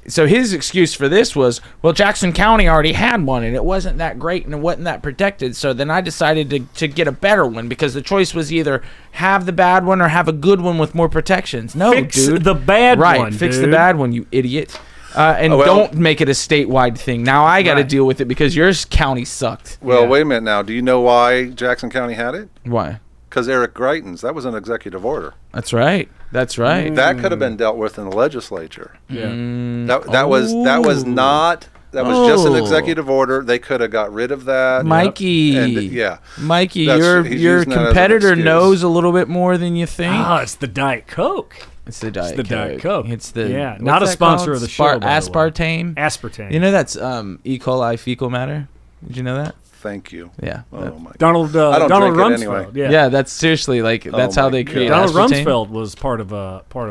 So his excuse for this was, well, Jackson County already had one, and it wasn't that great, and it wasn't that protected. So then I decided to get a better one because the choice was either have the bad one or have a good one with more protections. No, Fix dude. the bad right, one, fix dude. the bad one, you idiot. And Well- don't make it a statewide thing. Now I got to Right. deal with it because your county sucked. Well, Yeah. wait a minute now. Do you know why Jackson County had it? Why? Because Eric Greitens. That was an executive order. That's right. That's right. That could have been dealt with in the legislature. Yeah. That was Ooh. not That was just an executive order. They could have got rid of that. Mikey. And, yeah. Mikey, He's your using that as an competitor excuse. knows a little bit more than you think. Oh, it's the Diet Coke. It's the Diet the Diet Coke. It's the Yeah, what's not a that sponsor called? of the show, by the way. Aspartame. Aspartame. You know that's E. coli fecal matter. Did you know that? Thank you. Yeah. Oh, my God. Donald I don't Donald drink it Rumsfeld. anyway. Yeah, that's seriously like that's how my they God. create Donald aspartame. Rumsfeld was part of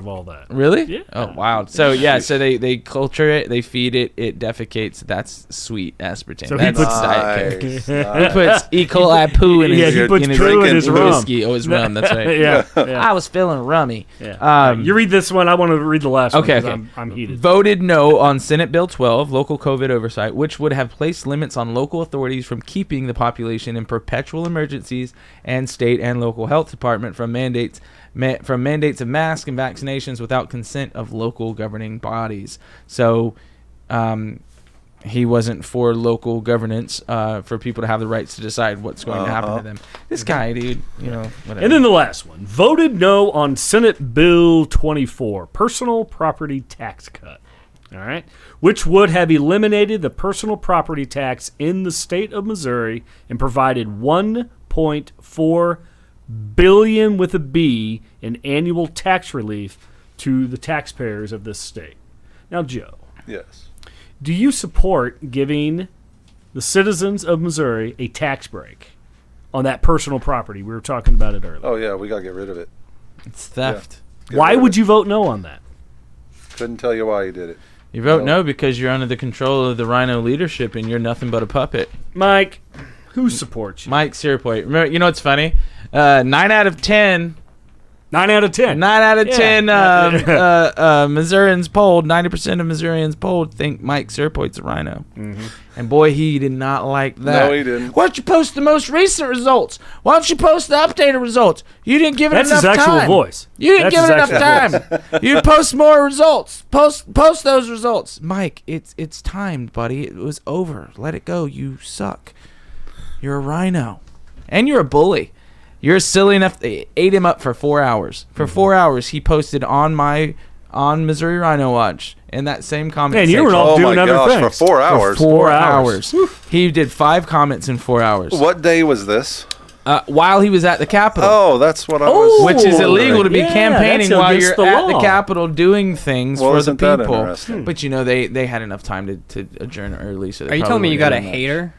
all that. Really? Yeah. Oh wow. So yeah, so they culture it, they feed it, it defecates. That's sweet aspartame. So he That's puts- Diet Coke. Nice, He nice. puts E. coli poo in Yeah, his he puts in his, poo in his rum. whiskey. Oh, his rum. That's right. yeah. I was feeling rummy. Yeah. You read this one. I want to read the last one. Okay, 'cause okay. I'm heated. Voted no on Senate Bill 12, local COVID oversight, which would have placed limits on local authorities from keeping the population in perpetual emergencies and state and local health department from mandates of masks and vaccinations without consent of local governing bodies. So he wasn't for local governance for people to have the rights to decide what's going to happen to them. This guy, dude, you know, whatever. And then the last one. Voted no on Senate Bill 24, personal property tax cut. All right. Which would have eliminated the personal property tax in the state of Missouri and provided $1.4 billion with a B in annual tax relief to the taxpayers of this state. Now, Joe, Yes. do you support giving the citizens of Missouri a tax break on that personal property? We were talking about it earlier. Oh, yeah, we got to get rid of it. It's theft. Get Why rid of would it. you vote no on that? Couldn't tell you why you did it. You vote No. no because you're under the control of the RINO leadership and you're nothing but a puppet. Mike, who supports you? Mike Cierpiot. Remember, you know what's funny? 9 out of 10. 9 out of 10. 9 out of Yeah. 10 Missourians polled, 90% of Missourians polled think Mike Cierpiot's a RINO. Mm-hmm. And boy, he did not like that. No, he didn't. Why don't you post the most recent results? Why don't you post the updated results? You didn't give it That's enough his actual time. voice. You didn't That's give his it enough actual time. You post more results. Post those results. Mike, it's timed, buddy. It was over. Let it go. You suck. You're a RINO. And you're a bully. You're silly enough. They ate him up for 4 hours. For 4 hours, he posted on Missouri RINO Watch in that same comment Man, you section. were all Oh, doing my other gosh, things. for 4 hours. For 4 hours. hours. He did 5 comments in 4 hours. What day was this? While he was at the Capitol. Oh, that's what I was. Which is Oh, illegal to be yeah, campaigning that's while against you're the at the law. Capitol doing things Well, for the isn't that people. interesting? But you know they had enough time to adjourn early. So they Are you probably telling me you wouldn't got a do much. hater?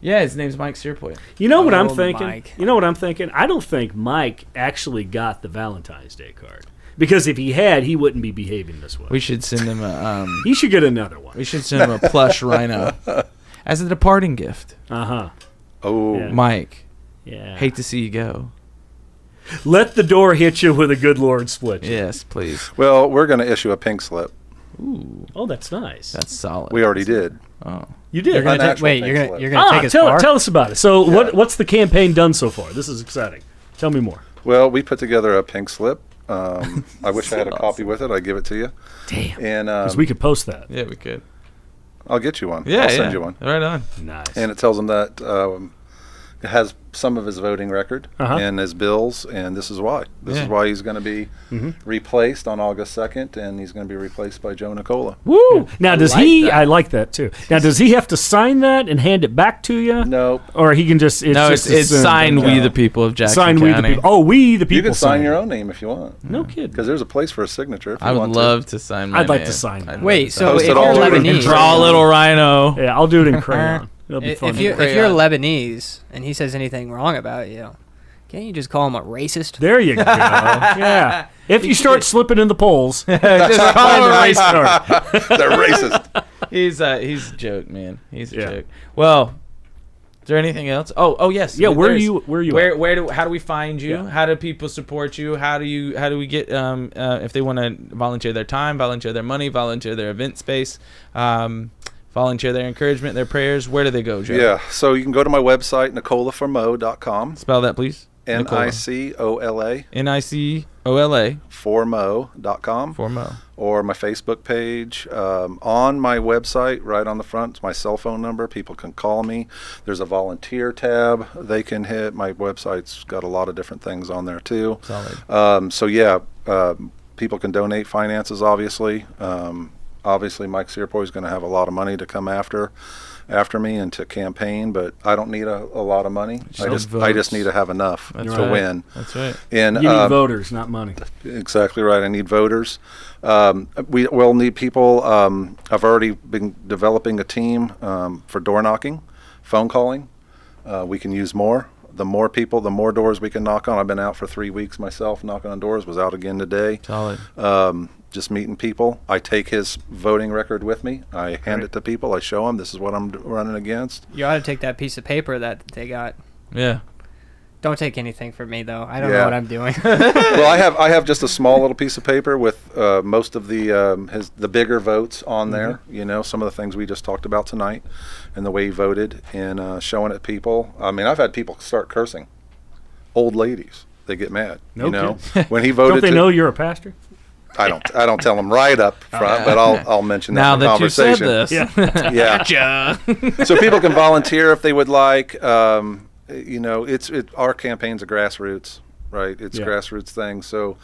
Yeah, his name's Mike Cierpiot. You know what I'm Oh, thinking? Mike. You know what I'm thinking? I don't think Mike actually got the Valentine's Day card. Because if he had, he wouldn't be behaving this way. We should send him a He should get another one. we should send him a plush RINO as a departing gift. Uh-huh. Oh, Yeah. Mike, Yeah. hate to see you go. Let the door hit you with a good Lord split you. Yes, please. well, we're going to issue a pink slip. Ooh, Oh, that's nice. that's solid. We already did. Oh, You did. You're gonna An take, actual wait. pink You're gonna slip. you're gonna take his car? tell us about it. So what's the campaign done so far? This is exciting. Tell me more. Well, we put together a pink slip. I wish I had a copy with it. I'd give it to you. Damn. And Because we could post that. yeah, we could. I'll get you one. Yeah, I'll yeah. send you one. Right on. Nice. And it tells him that it has some of his voting record Uh-huh. and his bills, and this is why. This Yeah. is why he's going to be Mm-hmm. replaced on August 2nd, and he's going to be replaced by Joe Nicola. Woo! Now, does like he? that. I like that too. Now, does he have to sign that and hand it back to you? No, Or he can just? It's No, just it's assumed. signed No. We the People of Jackson Sign County. we the people. Oh, we the people. you can sign your it. own name if you want, No kidding. because there's a place for a signature if you I would want love to sign my I'd like name. to sign that. I'd love Wait, to so sign Post if it you're all over Lebanese, Draw a little RINO. Yeah, I'll do it in crayon. It'll be funny. if you're Lebanese and he says anything wrong about you, can't you just call him a racist? There you go. Yeah. If you start slipping in the polls, Just call him a race car. They're racist. He's a joke, man. He's a Yeah. joke. Well, is there anything else? Oh yes. Yeah, where are there's- you- where are you at? how do we find you? Yeah. How do people support you? How do we get if they want to volunteer their time, volunteer their money, volunteer their event space, volunteer their encouragement, their prayers? Where do they go, Joe? Yeah, so you can go to my website, nicolaformo.com, Spell that, please. Nicola, Nicola formo.com, for Mo. or my Facebook page. On my website, right on the front, is my cell phone number. People can call me. There's a volunteer tab they can hit. My website's got a lot of different things on there too. Solid. So yeah, people can donate finances, obviously. Obviously, Mike Cierpiot is going to have a lot of money to come after me and to campaign, but I don't need a lot of money. I just need to have enough to win. That's right. And You need voters, not money. Exactly right. I need voters. We will need people. I've already been developing a team for door knocking, phone calling. We can use more. The more people, the more doors we can knock on. I've been out for 3 weeks myself knocking on doors. Was out again today. Solid. Just meeting people. I take his voting record with me. I hand it to people. I show them this is what I'm running against. You ought to take that piece of paper that they got. Yeah. Don't take anything from me though. I don't know what I'm doing. Well, I have just a small little piece of paper with most of the bigger votes on there. You know, some of the things we just talked about tonight, and the way he voted, and showing it people. I mean, I've had people start cursing. Old ladies, they get mad. No you know, kidding. when he voted. Don't they know you're a pastor? I don't tell them right up front, but I'll mention that Now in the that you conversation. said this. Yeah. Gotcha. So people can volunteer if they would like. You know, our campaign's a grassroots, right? It's a grassroots thing. So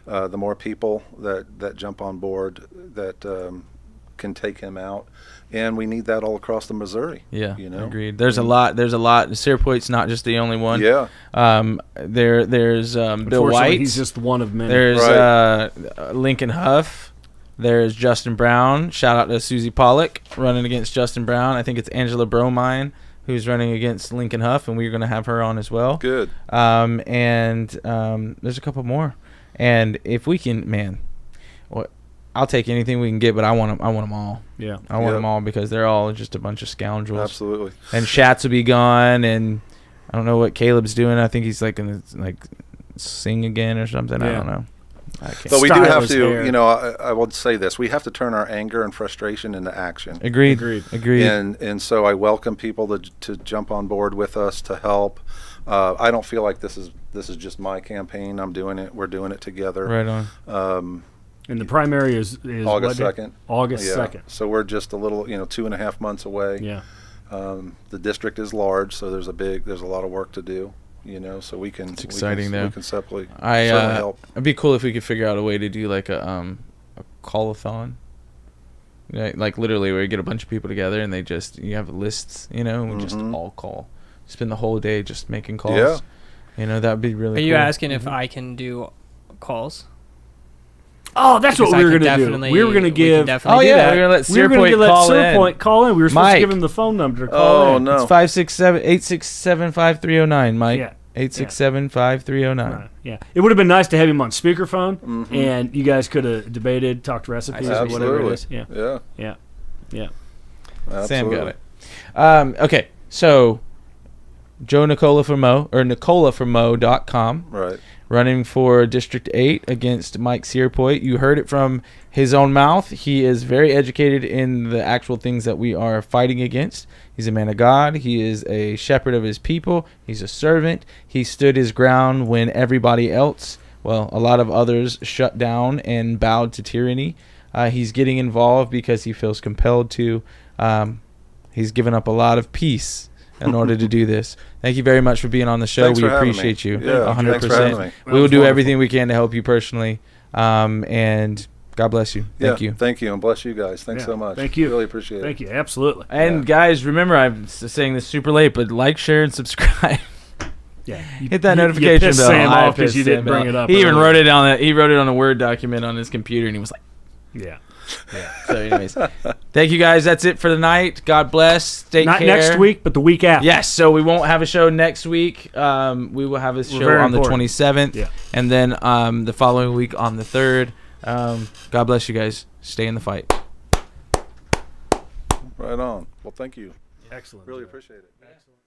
the more people that jump on board that can take him out, and we need that all across the Missouri. Yeah, you know, agreed. There's a lot. Cierpiot's not just the only one. Yeah. There's Bill White. He's just one of many. There's Lincoln Huff. There's Justin Brown. Shout out to Susie Pollock running against Justin Brown. I think it's Angela Bromine who's running against Lincoln Huff, and we're going to have her on as well. Good. And there's a couple more. And if we can, man, I'll take anything we can get, but I want them all. Yeah. I want them all because they're all just a bunch of scoundrels. Absolutely. And Schatz will be gone, and I don't know what Caleb's doing. I think he's going to sing again or something. Yeah. I don't know. But we do Style have his to, hair. you know, I will say this. We have to turn our anger and frustration into action. Agreed. And so I welcome people to jump on board with us to help. I don't feel like this is just my campaign. I'm doing it. We're doing it together. Right on. And the primary is August what 2nd. August Yeah. 2nd. So we're just a little, 2.5 months away. Yeah. The district is large, so there's a lot of work to do. You know, so we can. It's exciting, though. We can certainly help. It'd be cool if we could figure out a way to do like a call-a-thon. Yeah, like literally where you get a bunch of people together and you have lists, and we just all call. Spend the whole day just making calls. Yeah. That'd be really Are cool. you asking if I can do calls? Oh, that's Because what we I were could going to do. definitely- We were going to we can give. definitely Oh, do yeah. that. We're going to We were going to let Cierpiot call in. We were supposed Mike. to give him the phone number to call Oh in. no. It's 867-5309, Mike. Yeah. 867-5309. Yeah. It would have been nice to have him on speakerphone, and you guys could have debated, talked recipes, or whatever it is. Yeah. Yeah. Sam got Absolutely. it. Okay, so Joe Nicola for Mo, or NicolaForMo.com. Right. Running for District 8 against Mike Cierpiot. You heard it from his own mouth. He is very educated in the actual things that we are fighting against. He's a man of God. He is a shepherd of his people. He's a servant. He stood his ground when everybody else, a lot of others, shut down and bowed to tyranny. He's getting involved because he feels compelled to. He's given up a lot of peace in order to do this. Thank you very much for being on the show. Thanks We for having appreciate me. you. Yeah, 100%. thanks for having me. We will was do wonderful. everything we can to help you personally. And God bless you. Thank you. Thank you, and bless you guys. Thanks Yeah, so much. thank you. Really appreciate it. Thank you. Absolutely. And guys, remember, I'm saying this super late, but like, share, and subscribe. Yeah. Hit that You notification pissed bell. Sam I off because pissed you didn't Sam bring off. it up. He even earlier. wrote it on a Word document on his computer, and he was like, Yeah. so anyways. Thank you guys. That's it for tonight. God bless. Take Not care. next week, but the week after. Yes, so we won't have a show next week. We will have a show very on the important. 27th, Yeah. and then the following week on the 3rd. God bless you guys. Stay in the fight. Right on. Well, thank you. Excellent. Really appreciate it. Excellent.